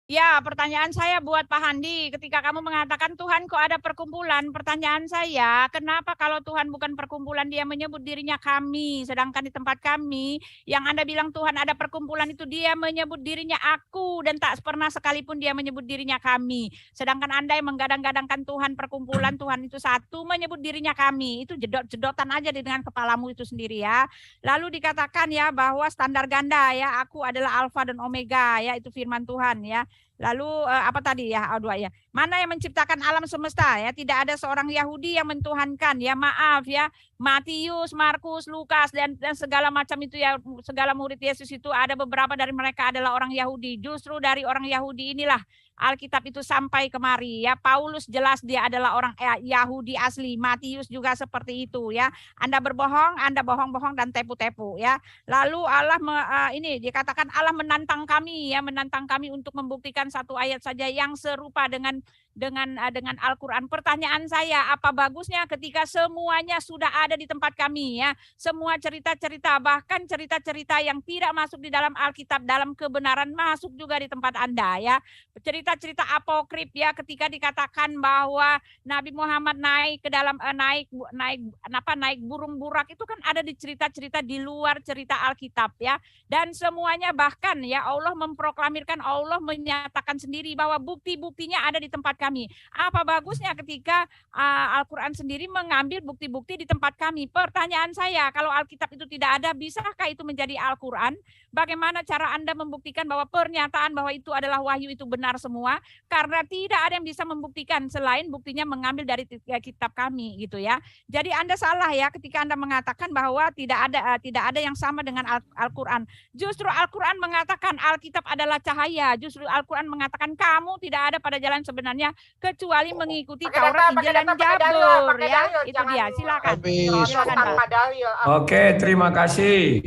Ya, pertanyaan saya buat Pak Handi, ketika kamu mengatakan Tuhan kok ada perkumpulan, pertanyaan saya, kenapa kalau Tuhan bukan perkumpulan dia menyebut dirinya kami, sedangkan di tempat kami yang Anda bilang Tuhan ada perkumpulan itu dia menyebut dirinya aku dan tak pernah sekalipun dia menyebut dirinya kami. Sedangkan Anda yang menggadang-gadangkan Tuhan perkumpulan, Tuhan itu satu, menyebut dirinya kami. Itu jedot-jedotan aja dengan kepalamu itu sendiri ya. Lalu dikatakan ya bahwa standar ganda ya, aku adalah Alfa dan Omega ya, itu firman Tuhan ya. Lalu apa tadi ya? Dua ya. Mana yang menciptakan alam semesta ya? Tidak ada seorang Yahudi yang mentuhankan ya. Maaf ya. Matius, Markus, Lukas dan segala macam itu ya, segala murid Yesus itu ada beberapa dari mereka adalah orang Yahudi. Justru dari orang Yahudi inilah Alkitab itu sampai kemari ya. Paulus jelas dia adalah orang Yahudi asli. Matius juga seperti itu ya. Anda berbohong, Anda bohong-bohong dan tepu-tepu ya. Lalu Allah ini dikatakan Allah menantang kami ya, menantang kami untuk membuktikan satu ayat saja yang serupa dengan Al-Quran. Pertanyaan saya, apa bagusnya ketika semuanya sudah ada di tempat kami ya, semua cerita-cerita, bahkan cerita-cerita yang tidak masuk di dalam Alkitab dalam kebenaran masuk juga di tempat Anda ya. Cerita-cerita apokrif ya, ketika dikatakan bahwa Nabi Muhammad naik ke dalam naik burung burak, itu kan ada di cerita-cerita di luar cerita Alkitab ya. Dan semuanya bahkan ya Allah memproklamirkan, Allah menyatakan sendiri bahwa bukti-buktinya ada di tempat kami. Apa bagusnya ketika Al-Quran sendiri mengambil bukti-bukti di tempat kami? Pertanyaan saya, kalau Alkitab itu tidak ada, bisakah itu menjadi Al-Quran? Bagaimana cara Anda membuktikan bahwa pernyataan bahwa itu adalah wahyu itu benar semua? Karena tidak ada yang bisa membuktikan selain buktinya mengambil dari kitab kami gitu ya. Jadi Anda salah ya ketika Anda mengatakan bahwa tidak ada yang sama dengan Al-Quran. Justru Al-Quran mengatakan Alkitab adalah cahaya. Justru Al-Quran mengatakan kamu tidak ada pada jalan sebenarnya kecuali mengikuti Taurat, Injil dan Zabur ya. Itu dia. Silakan. Oke, terima kasih.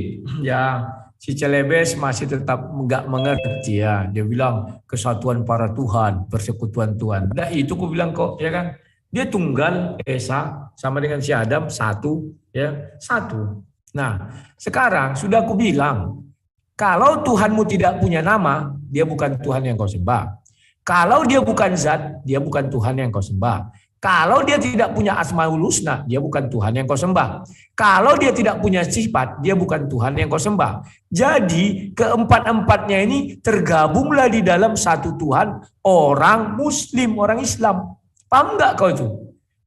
Ya, si Celebes masih tetap enggak mengerti ya. Dia bilang kesatuan para Tuhan, persekutuan Tuhan. Nah, itu aku bilang kok ya kan. Dia tunggal Esa sama dengan si Adam satu ya, satu. Nah, sekarang sudah aku bilang kalau Tuhanmu tidak punya nama, dia bukan Tuhan yang kau sembah. Kalau dia bukan zat, dia bukan Tuhan yang kau sembah. Kalau dia tidak punya Asmaul Husna, dia bukan Tuhan yang kau sembah. Kalau dia tidak punya sifat, dia bukan Tuhan yang kau sembah. Jadi keempat-empatnya ini tergabunglah di dalam satu Tuhan, orang Muslim, orang Islam. Paham enggak kau itu?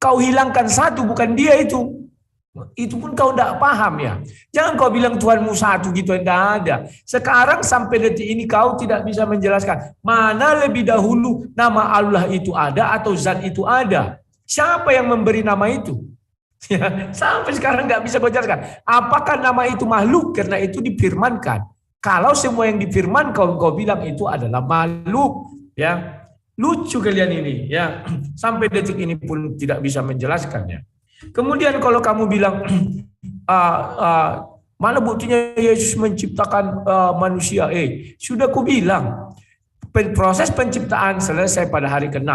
Kau hilangkan satu, bukan dia itu. Itu pun kau tidak paham ya. Jangan kau bilang Tuhanmu satu gitu, tidak ada. Sekarang sampai detik ini kau tidak bisa menjelaskan mana lebih dahulu nama Allah itu ada atau zat itu ada. Siapa yang memberi nama itu? Ya, sampai sekarang nggak bisa kau jelaskan. Apakah nama itu makhluk karena itu difirmankan? Kalau semua yang difirman kau bilang itu adalah makhluk, ya lucu kalian ini, ya sampai detik ini pun tidak bisa menjelaskannya. Kemudian kalau kamu bilang mana buktinya Yesus menciptakan manusia? Sudah ku bilang proses penciptaan selesai pada hari ke-6,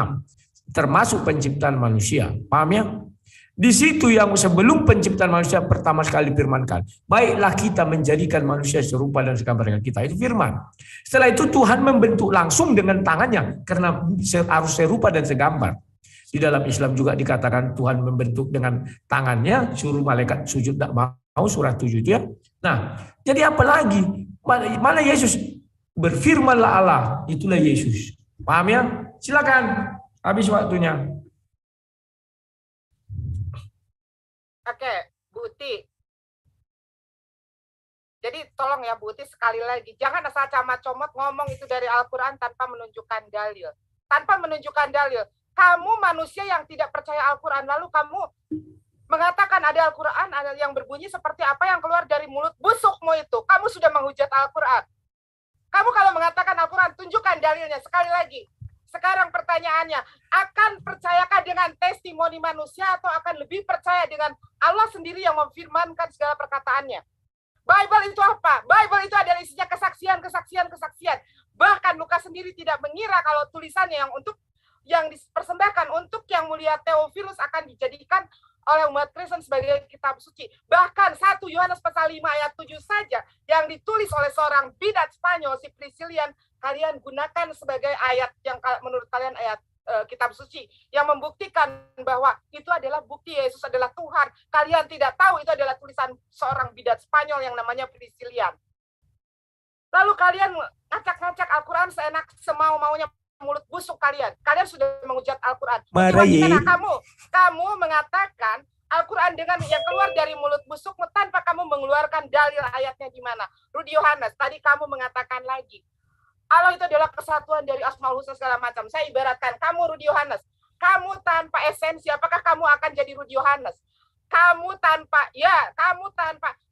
termasuk penciptaan manusia. Paham ya? Di situ yang sebelum penciptaan manusia pertama sekali firmankan, baiklah kita menjadikan manusia serupa dan segambar dengan kita. Itu firman. Setelah itu Tuhan membentuk langsung dengan tangannya karena harus serupa dan segambar. Di dalam Islam juga dikatakan Tuhan membentuk dengan tangannya, suruh malaikat sujud tidak mau, surah 7 itu ya. Nah, jadi apa lagi? Mana Yesus? Berfirmanlah Allah, itulah Yesus. Paham ya? Silakan, habis waktunya. Oke, Bu Uti. Jadi tolong ya Bu Uti sekali lagi, jangan asal comot ngomong itu dari Al-Quran tanpa menunjukkan dalil. Tanpa menunjukkan dalil. Kamu manusia yang tidak percaya Al-Quran, lalu kamu mengatakan ada Al-Quran yang berbunyi seperti apa yang keluar dari mulut busukmu itu. Kamu sudah menghujat Al-Quran. Kamu kalau mengatakan Al-Quran, tunjukkan dalilnya. Sekali lagi, sekarang pertanyaannya, akan percayakah dengan testimoni manusia atau akan lebih percaya dengan Allah sendiri yang memfirmankan segala perkataannya? Bible itu apa? Bible itu adalah isinya kesaksian. Bahkan Lukas sendiri tidak mengira kalau tulisannya yang dipersembahkan untuk yang mulia Theophilus akan dijadikan oleh umat Kristen sebagai kitab suci. Bahkan 1 Yohanes pasal 5 ayat 7 saja yang ditulis oleh seorang bidat Spanyol, si Priscillian, kalian gunakan sebagai ayat yang menurut kalian ayat kitab suci yang membuktikan bahwa itu adalah bukti Yesus adalah Tuhan. Kalian tidak tahu itu adalah tulisan seorang bidat Spanyol yang namanya Priscillian. Lalu kalian ngacak-ngacak Al-Quran seenak semau-maunya, mulut busuk kalian. Kalian sudah menghujat Al-Quran. Bagaimana kamu mengatakan Al-Quran dengan yang keluar dari mulut busukmu tanpa kamu mengeluarkan dalil ayatnya di mana? Rudi Yohanes, tadi kamu mengatakan lagi, Allah itu adalah kesatuan dari Asmaul Husna segala macam. Saya ibaratkan, kamu Rudi Yohanes, kamu tanpa esensi, apakah kamu akan jadi Rudi Yohanes? Kamu tanpa,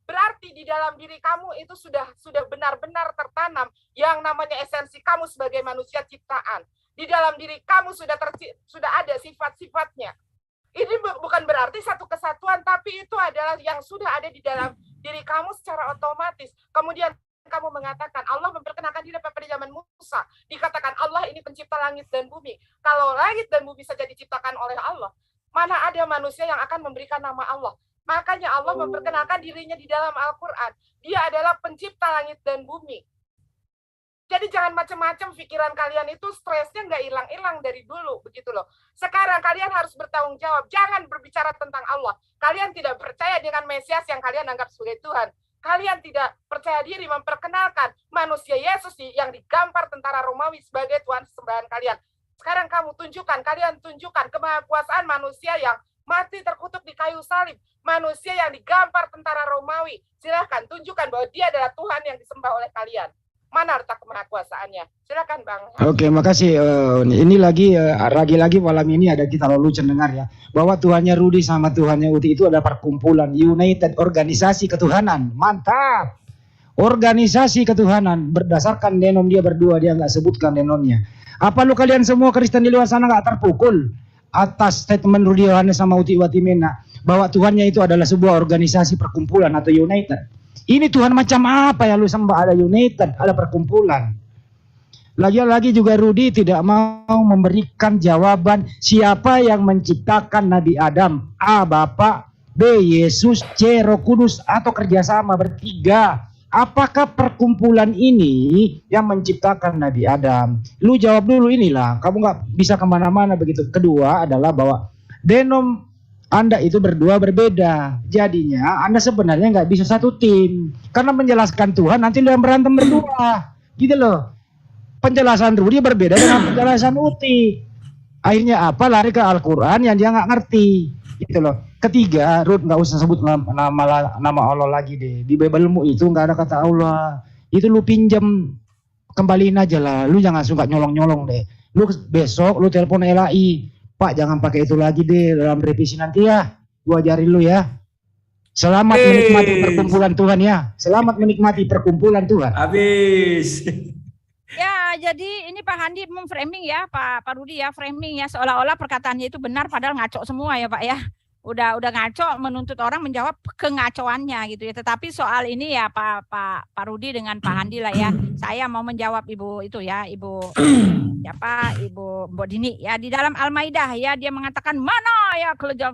berarti di dalam diri kamu itu sudah benar-benar tertanam yang namanya esensi kamu sebagai manusia ciptaan. Di dalam diri kamu sudah ada sifat-sifatnya. Ini bukan berarti satu kesatuan, tapi itu adalah yang sudah ada di dalam diri kamu secara otomatis. Kemudian kamu mengatakan Allah memperkenalkan diri pada zaman Musa. Dikatakan Allah ini pencipta langit dan bumi. Kalau langit dan bumi saja diciptakan oleh Allah, mana ada manusia yang akan memberikan nama Allah? Makanya Allah memperkenalkan dirinya di dalam Al-Quran. Dia adalah pencipta langit dan bumi. Jadi jangan macam-macam pikiran kalian itu stresnya nggak hilang-hilang dari dulu, begitu loh. Sekarang kalian harus bertanggung jawab. Jangan berbicara tentang Allah. Kalian tidak percaya dengan Mesias yang kalian anggap sebagai Tuhan. Kalian tidak percaya diri memperkenalkan manusia Yesus yang digambar tentara Romawi sebagai Tuhan sembahan kalian. Sekarang kalian tunjukkan kemahakuasaan manusia yang mati terkutuk di kayu salib. Manusia yang digambar tentara Romawi. Silahkan tunjukkan bahwa dia adalah Tuhan yang disembah oleh kalian. Mana letak kemahakuasaannya? Silakan Bang. Oke, makasih. Ini lagi malam ini ada kita lalu dengar ya, bahwa Tuhannya Rudi sama Tuhannya Uti itu adalah perkumpulan United Organisasi Ketuhanan. Mantap. Organisasi ketuhanan berdasarkan denom dia berdua, dia nggak sebutkan denomnya. Apa lu kalian semua Kristen di luar sana nggak terpukul atas statement Rudi Yohanes sama Uti Watimena bahwa Tuhannya itu adalah sebuah organisasi perkumpulan atau United? Ini Tuhan macam apa yang lu sembah? Ada United, ada perkumpulan. Lagi-lagi juga Rudi tidak mau memberikan jawaban siapa yang menciptakan Nabi Adam. A. Bapa, B. Yesus, C. Roh Kudus, atau kerjasama bertiga. Apakah perkumpulan ini yang menciptakan Nabi Adam? Lu jawab dulu inilah. Kamu nggak bisa kemana-mana begitu. Kedua adalah bahwa denom Anda itu berdua berbeda. Jadinya Anda sebenarnya nggak bisa satu tim. Karena menjelaskan Tuhan nanti lu yang berantem berdua. Gitu loh. Penjelasan Rudi berbeda dengan penjelasan Uti. Akhirnya apa? Lari ke Al-Quran yang dia nggak ngerti. Gitu loh. Ketiga, Rud nggak usah sebut nama Allah lagi deh. Di Bibelmu itu nggak ada kata Allah. Itu lu pinjam, kembaliin aja lah. Lu jangan suka nyolong-nyolong deh. Lu besok lu telepon LAI. Pak, jangan pakai itu lagi deh dalam revisi nanti ya. Gua ajarin lu ya. Selamat menikmati perkumpulan Tuhan ya. Selamat menikmati perkumpulan Tuhan. Habis. Ya, jadi ini Pak Handi memframing ya, Pak Rudi ya, framing ya, seolah-olah perkataannya itu benar padahal ngaco semua ya Pak ya. Udah ngaco, menuntut orang menjawab kengacoannya gitu ya. Tetapi soal ini ya Pak Rudi dengan Pak Handi lah ya. Saya mau menjawab Ibu itu ya, Ibu Mbok Dini ya, di dalam Al-Maidah ya, dia mengatakan mana ya kelejar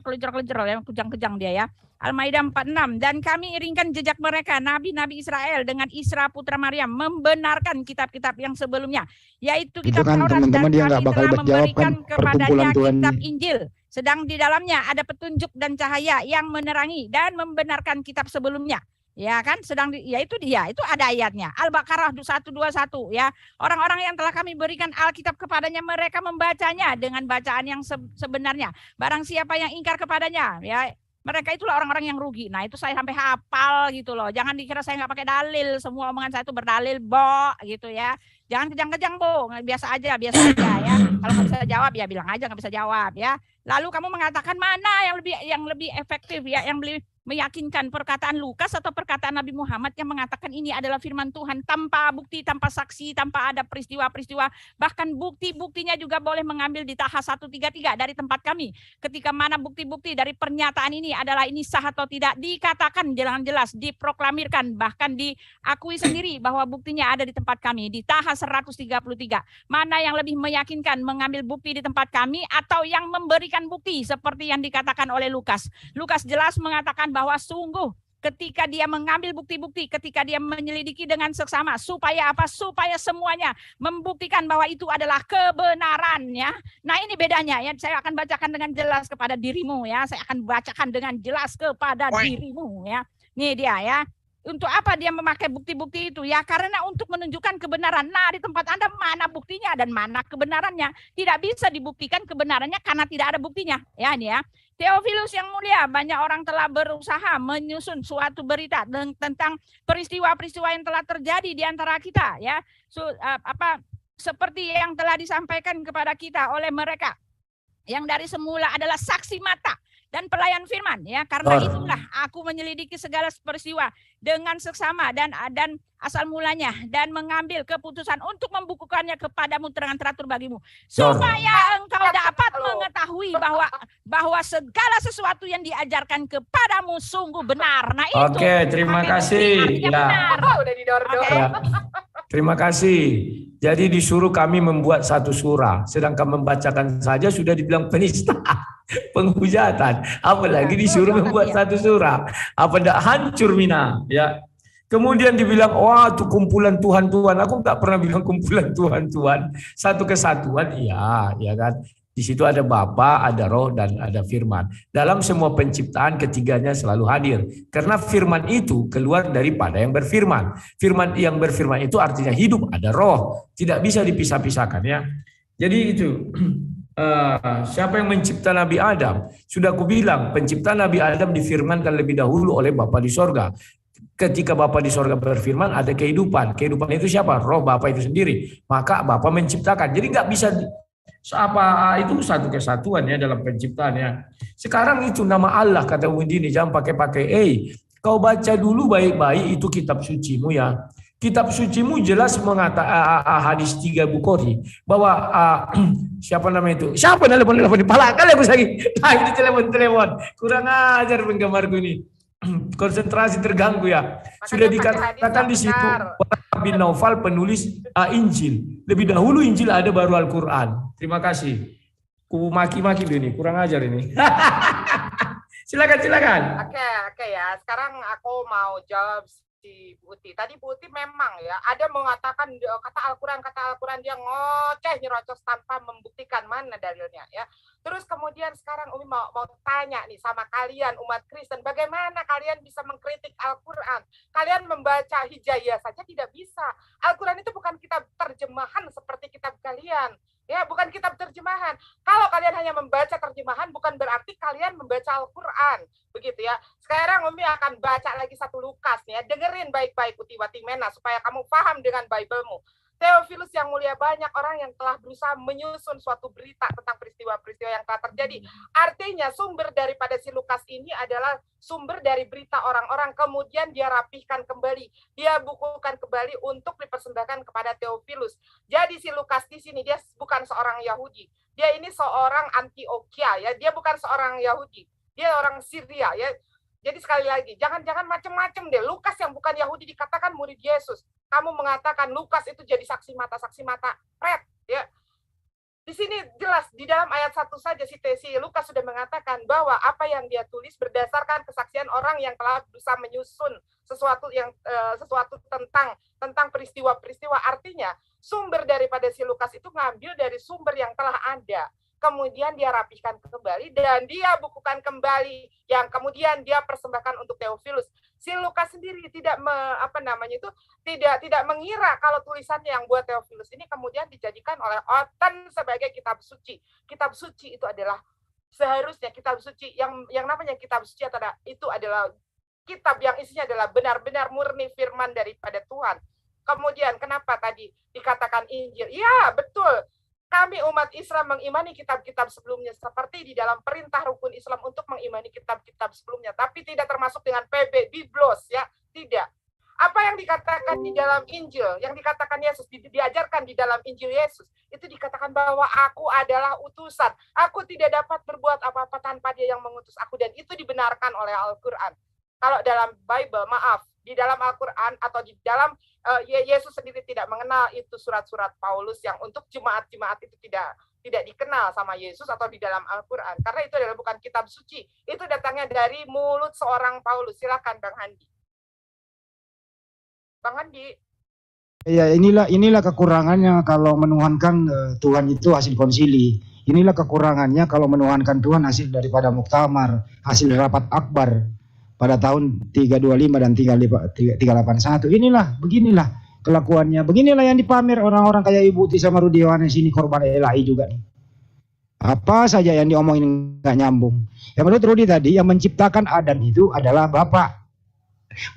ya, kejang-kejang dia ya. Al-Maidah 46, dan kami iringkan jejak mereka, nabi-nabi Israel dengan Isra putra Maryam, membenarkan kitab-kitab yang sebelumnya, yaitu kitab kan, Taurat, dan dia kami bakal telah memberikan kepadanya Tuhan. kitab Injil, sedang di dalamnya ada petunjuk dan cahaya yang menerangi dan membenarkan kitab sebelumnya. Ya kan, itu ada ayatnya. Al-Baqarah 121 ya. Orang-orang yang telah kami berikan Alkitab kepadanya, mereka membacanya dengan bacaan yang sebenarnya. Barang siapa yang ingkar kepadanya, ya mereka itulah orang-orang yang rugi. Nah itu saya sampai hafal gitu loh. Jangan dikira saya nggak pakai dalil. Semua omongan saya itu berdalil, Bo, gitu ya. Jangan kejang-kejang, Bo. Biasa aja ya. Kalau nggak bisa jawab ya bilang aja nggak bisa jawab ya. Lalu kamu mengatakan mana yang lebih efektif ya, yang lebih meyakinkan, perkataan Lukas atau perkataan Nabi Muhammad yang mengatakan ini adalah firman Tuhan tanpa bukti, tanpa saksi, tanpa ada peristiwa-peristiwa, bahkan bukti-buktinya juga boleh mengambil di Taha 133 dari tempat kami. Ketika mana bukti-bukti dari pernyataan ini adalah ini sah atau tidak, dikatakan jelas-jelas, diproklamirkan, bahkan diakui sendiri bahwa buktinya ada di tempat kami di Taha 133. Mana yang lebih meyakinkan, mengambil bukti di tempat kami atau yang memberikan bukti seperti yang dikatakan oleh Lukas? Lukas jelas mengatakan bahwa sungguh ketika dia mengambil bukti-bukti, ketika dia menyelidiki dengan seksama, supaya apa? Supaya semuanya membuktikan bahwa itu adalah kebenaran ya. Nah ini bedanya ya, saya akan bacakan dengan jelas kepada dirimu ya, saya akan bacakan dengan jelas kepada dirimu ya. Nih dia ya. Untuk apa dia memakai bukti-bukti itu? Ya karena untuk menunjukkan kebenaran. Nah di tempat Anda mana buktinya dan mana kebenarannya? Tidak bisa dibuktikan kebenarannya karena tidak ada buktinya. Ya ini ya. Theophilus yang mulia, banyak orang telah berusaha menyusun suatu berita tentang peristiwa-peristiwa yang telah terjadi di antara kita, ya. Seperti yang telah disampaikan kepada kita oleh mereka yang dari semula adalah saksi mata dan pelayan firman, ya. Karena itulah aku menyelidiki segala peristiwa dengan seksama dan asal mulanya dan mengambil keputusan untuk membukukannya kepadamu dengan teratur bagimu, supaya engkau dapat mengetahui bahwa segala sesuatu yang diajarkan kepadamu sungguh benar. Nah itu. Oke, terima kasih. Ya. Udah didor-dor. Ya. Terima kasih. Jadi disuruh kami membuat satu surah, sedangkan membacakan saja sudah dibilang penista, penghujatan. Apalagi disuruh membuat satu surah. Apa tidak hancur Mina? Ya. Kemudian dibilang, wah itu kumpulan Tuhan-Tuhan. Aku nggak pernah bilang kumpulan Tuhan-Tuhan. Satu kesatuan, iya, ya kan. Di situ ada Bapa, ada Roh, dan ada Firman. Dalam semua penciptaan ketiganya selalu hadir. Karena Firman itu keluar daripada yang berfirman. Firman yang berfirman itu artinya hidup, ada Roh. Tidak bisa dipisah-pisahkan, ya. Jadi itu. Siapa yang mencipta Nabi Adam? Sudah aku bilang, penciptaan Nabi Adam difirmankan lebih dahulu oleh Bapa di sorga. Ketika Bapa di sorga berfirman, ada kehidupan. Kehidupan itu siapa? Roh Bapa itu sendiri. Maka Bapa menciptakan. Jadi nggak bisa itu satu kesatuan ya dalam penciptaannya. Sekarang itu nama Allah, kata Windini, jangan pakai-pakai. Kau baca dulu baik-baik itu kitab sucimu ya. Kitab sucimu jelas mengatakan hadis 3 Bukhari bahwa siapa nama itu? Siapa telepon di pala kali aku lagi. Itu telepon. Kurang ajar penggemarku ini. Konsentrasi terganggu ya. Sudah dikatakan di situ bin Naufal penulis Injil. Lebih dahulu Injil ada baru Al-Quran. Terima kasih. Ku maki-maki ini, kurang ajar ini. Silakan. Oke ya. Sekarang aku mau jawab si Putih. Tadi Putih memang ya ada mengatakan kata Al-Quran dia ngoceh nyerocos tanpa membuktikan mana dalilnya ya. Terus kemudian sekarang Umi mau tanya nih sama kalian umat Kristen, bagaimana kalian bisa mengkritik Al-Quran? Kalian membaca hijayah saja tidak bisa. Al-Quran itu bukan kitab terjemahan seperti kitab kalian. Ya, bukan kitab terjemahan. Kalau kalian hanya membaca terjemahan, bukan berarti kalian membaca Al-Quran. Begitu ya. Sekarang Umi akan baca lagi satu Lukas nih ya. Dengerin baik-baik Putih Watimena supaya kamu paham dengan Bible-mu. Theophilus yang mulia, banyak orang yang telah berusaha menyusun suatu berita tentang peristiwa-peristiwa yang telah terjadi. Artinya sumber daripada si Lukas ini adalah sumber dari berita orang-orang, kemudian dia rapihkan kembali, dia bukukan kembali untuk dipersembahkan kepada Theophilus. Jadi si Lukas di sini dia bukan seorang Yahudi, dia ini seorang Antioquia ya, dia bukan seorang Yahudi, dia orang Syria ya. Jadi sekali lagi, jangan macam-macam deh. Lukas yang bukan Yahudi dikatakan murid Yesus. Kamu mengatakan Lukas itu jadi saksi mata red ya. Di sini jelas di dalam ayat 1 saja si Lukas sudah mengatakan bahwa apa yang dia tulis berdasarkan kesaksian orang yang telah berusaha menyusun sesuatu tentang peristiwa-peristiwa. Artinya sumber daripada si Lukas itu ngambil dari sumber yang telah ada. Kemudian dia rapihkan kembali dan dia bukukan kembali yang kemudian dia persembahkan untuk Theophilus. Si Lukas sendiri tidak tidak mengira kalau tulisannya yang buat Theophilus ini kemudian dijadikan oleh Otten sebagai kitab suci. Kitab suci itu adalah seharusnya kitab suci yang namanya kitab suci itu adalah kitab yang isinya adalah benar-benar murni firman daripada Tuhan. Kemudian kenapa tadi dikatakan Injil? Ya, betul. Kami umat Islam mengimani kitab-kitab sebelumnya seperti di dalam perintah rukun Islam untuk mengimani kitab-kitab sebelumnya, tapi tidak termasuk dengan PB, Biblos ya, tidak. Apa yang dikatakan di dalam Injil, yang dikatakan Yesus, diajarkan di dalam Injil Yesus, itu dikatakan bahwa aku adalah utusan, aku tidak dapat berbuat apa-apa tanpa Dia yang mengutus aku, dan itu dibenarkan oleh Al-Quran. Kalau dalam Bible, maaf, di dalam Al-Quran atau di dalam Yesus sendiri tidak mengenal itu surat-surat Paulus yang untuk jemaat-jemaat itu tidak dikenal sama Yesus atau di dalam Al-Quran. Karena itu adalah bukan kitab suci. Itu datangnya dari mulut seorang Paulus. Silakan Bang Handi. Bang Handi. Ya, inilah kekurangannya kalau menuhankan Tuhan itu hasil konsili. Inilah kekurangannya kalau menuhankan Tuhan hasil daripada muktamar, hasil rapat akbar pada tahun 325 dan 381. Beginilah kelakuannya. Beginilah yang dipamer orang-orang kayak Ibu Tis sama Rudi Yohanes ini, korban LAI juga nih. Apa saja yang diomongin nggak nyambung. Yang menurut Rudi tadi, yang menciptakan Adam itu adalah Bapa.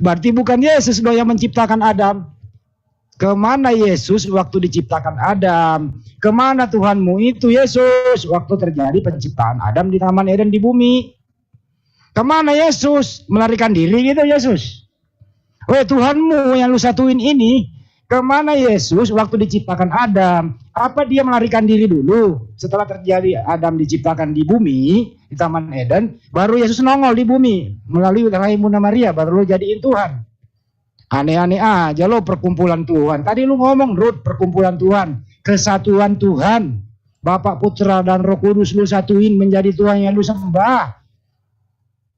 Berarti bukan Yesus loh yang menciptakan Adam. Kemana Yesus waktu diciptakan Adam? Kemana Tuhanmu itu Yesus waktu terjadi penciptaan Adam di Taman Eden di bumi? Kemana Yesus? Melarikan diri gitu Yesus. Oh Tuhanmu yang lu satuin ini, kemana Yesus waktu diciptakan Adam? Apa dia melarikan diri dulu? Setelah terjadi Adam diciptakan di bumi, di Taman Eden, baru Yesus nongol di bumi. Melalui rahim Bunda Maria, baru lu jadiin Tuhan. Aneh-aneh aja lo perkumpulan Tuhan. Tadi lu ngomong Ruth, perkumpulan Tuhan, kesatuan Tuhan. Bapak, Putra, dan Roh Kudus lu satuin menjadi Tuhan yang lu sembah.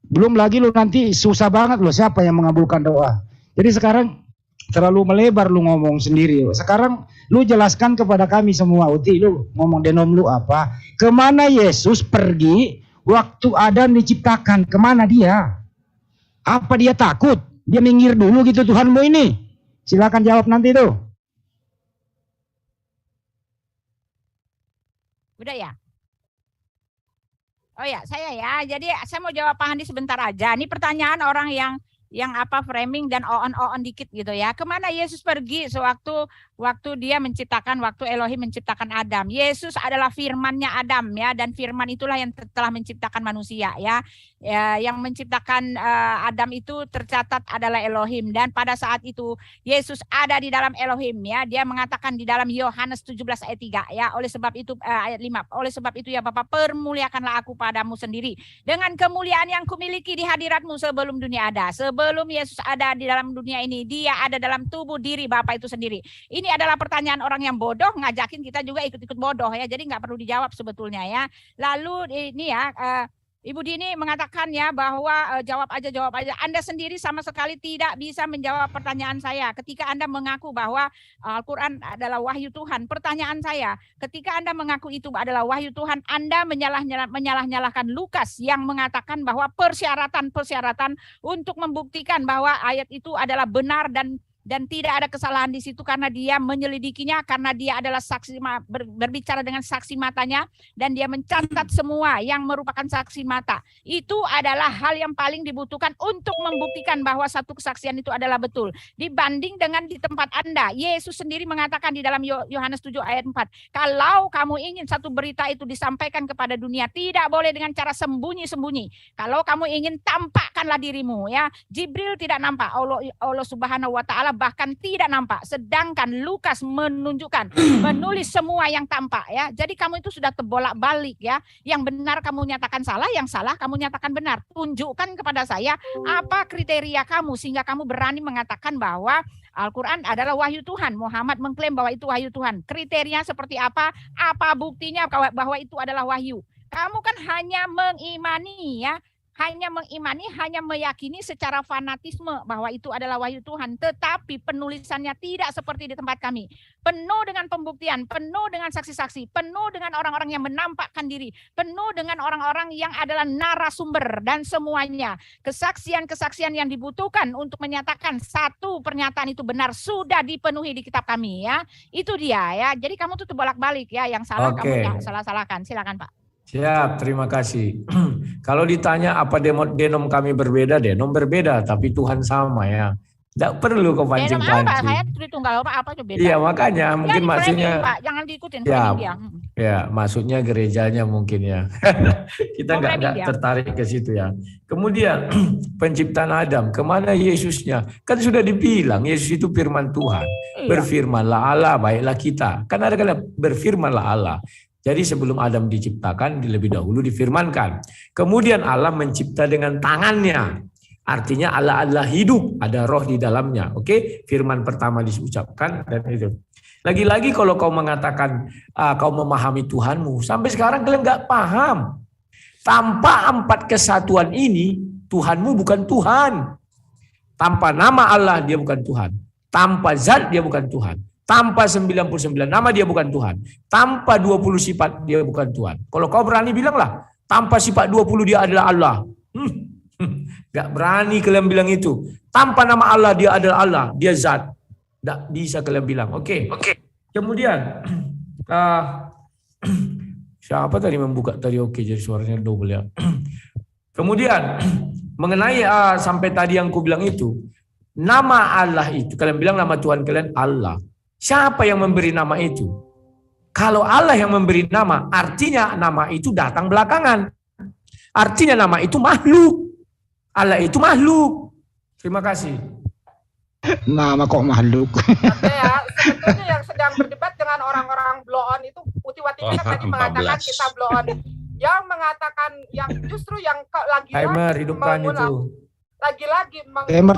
Belum lagi lu nanti susah banget lo siapa yang mengabulkan doa. Jadi sekarang terlalu melebar lu ngomong sendiri. Sekarang lu jelaskan kepada kami semua, Uti, lu ngomong denom lu apa? Kemana Yesus pergi waktu Adam diciptakan? Kemana dia? Apa dia takut? Dia minggir dulu gitu Tuhanmu ini. Silakan jawab nanti tuh. Udah ya? Oh ya, saya ya. Jadi saya mau jawab Pak Handi sebentar aja. Ini pertanyaan orang yang apa framing dan on dikit gitu ya. Kemana Yesus pergi sewaktu dia menciptakan, waktu Elohim menciptakan Adam. Yesus adalah firman-Nya Adam ya, dan firman itulah yang telah menciptakan manusia ya. Yang menciptakan Adam itu tercatat adalah Elohim, dan pada saat itu Yesus ada di dalam Elohim ya. Dia mengatakan di dalam Yohanes 17 ayat 3 ya. Oleh sebab itu ayat 5. Oleh sebab itu ya Bapa, permuliakanlah aku padamu sendiri dengan kemuliaan yang kumiliki di hadiratmu sebelum dunia ada. Sebelum Yesus ada di dalam dunia ini, dia ada dalam tubuh diri Bapa itu sendiri. Ini adalah pertanyaan orang yang bodoh, ngajakin kita juga ikut-ikut bodoh ya. Jadi nggak perlu dijawab sebetulnya ya. Lalu ini ya, Ibu Dini mengatakan ya bahwa jawab aja. Anda sendiri sama sekali tidak bisa menjawab pertanyaan saya. Ketika Anda mengaku bahwa Al-Quran adalah wahyu Tuhan, pertanyaan saya, ketika Anda mengaku itu adalah wahyu Tuhan, Anda menyalah-nyalahkan Lukas yang mengatakan bahwa persyaratan untuk membuktikan bahwa ayat itu adalah benar dan tidak ada kesalahan di situ karena dia menyelidikinya, karena dia adalah saksi, berbicara dengan saksi matanya, dan dia mencatat semua yang merupakan saksi mata. Itu adalah hal yang paling dibutuhkan untuk membuktikan bahwa satu kesaksian itu adalah betul. Dibanding dengan di tempat Anda, Yesus sendiri mengatakan di dalam Yohanes 7 ayat 4, kalau kamu ingin satu berita itu disampaikan kepada dunia, tidak boleh dengan cara sembunyi-sembunyi. Kalau kamu ingin, tampakkanlah dirimu ya. Jibril tidak nampak, Allah Subhanahu wa Ta'ala bahkan tidak nampak, sedangkan Lukas menulis semua yang tampak ya. Jadi kamu itu sudah terbolak-balik ya. Yang benar kamu nyatakan salah, yang salah kamu nyatakan benar. Tunjukkan kepada saya apa kriteria kamu sehingga kamu berani mengatakan bahwa Al-Quran adalah wahyu Tuhan. Muhammad mengklaim bahwa itu wahyu Tuhan. Kriterianya seperti apa? Apa buktinya bahwa itu adalah wahyu? Kamu kan hanya mengimani ya. Hanya meyakini secara fanatisme bahwa itu adalah wahyu Tuhan. Tetapi penulisannya tidak seperti di tempat kami. Penuh dengan pembuktian, penuh dengan saksi-saksi, penuh dengan orang-orang yang menampakkan diri, penuh dengan orang-orang yang adalah narasumber, dan semuanya. Kesaksian-kesaksian yang dibutuhkan untuk menyatakan satu pernyataan itu benar sudah dipenuhi di kitab kami ya. Itu dia ya. Jadi kamu tuh bolak-balik ya. Yang salah kamu ya salah-salahkan. Silakan Pak. Siap, terima kasih. Kalau ditanya apa denom kami berbeda, denom berbeda, tapi Tuhan sama ya. Tidak perlu kau pancing-pancing. Denom apa? Saya Tritunggal apa itu beda. Iya, makanya mungkin maksudnya. Pak, jangan diikutin dia. Ya, maksudnya gerejanya mungkin ya. Kita nggak tertarik ke situ ya. Kemudian penciptaan Adam, kemana Yesusnya? Kan sudah dibilang Yesus itu firman Tuhan. Iya. Berfirmanlah Allah, baiklah kita. Kan ada kata berfirmanlah Allah. Jadi sebelum Adam diciptakan, lebih dahulu difirmankan. Kemudian Allah mencipta dengan tangannya. Artinya Allah adalah hidup, ada roh di dalamnya. Oke, firman pertama diucapkan dan itu. Lagi-lagi kalau kau mengatakan kau memahami Tuhanmu, sampai sekarang kalian nggak paham. Tanpa 4 kesatuan ini, Tuhanmu bukan Tuhan. Tanpa nama Allah, dia bukan Tuhan. Tanpa zat, dia bukan Tuhan. Tanpa 99 nama dia bukan Tuhan. Tanpa 20 sifat dia bukan Tuhan. Kalau kau berani bilanglah, tanpa sifat 20 dia adalah Allah. Gak berani kalian bilang itu. Tanpa nama Allah dia adalah Allah, dia zat. Gak bisa kalian bilang. Oke. Kemudian Siapa tadi membuka tadi? Oke, jadi suaranya double ya. Kemudian mengenai sampai tadi yang ku bilang itu, nama Allah itu, kalian bilang nama Tuhan kalian Allah. Siapa yang memberi nama itu? Kalau Allah yang memberi nama, artinya nama itu datang belakangan. Artinya nama itu makhluk. Allah itu makhluk. Terima kasih. Nama kok makhluk? Oke ya, sebetulnya yang sedang berdebat dengan orang-orang blow on itu Utiwati tadi mengatakan kita blow on. Yang mengatakan yang justru yang lagi-lagi timer hidupkan itu. Lagi-lagi Temer,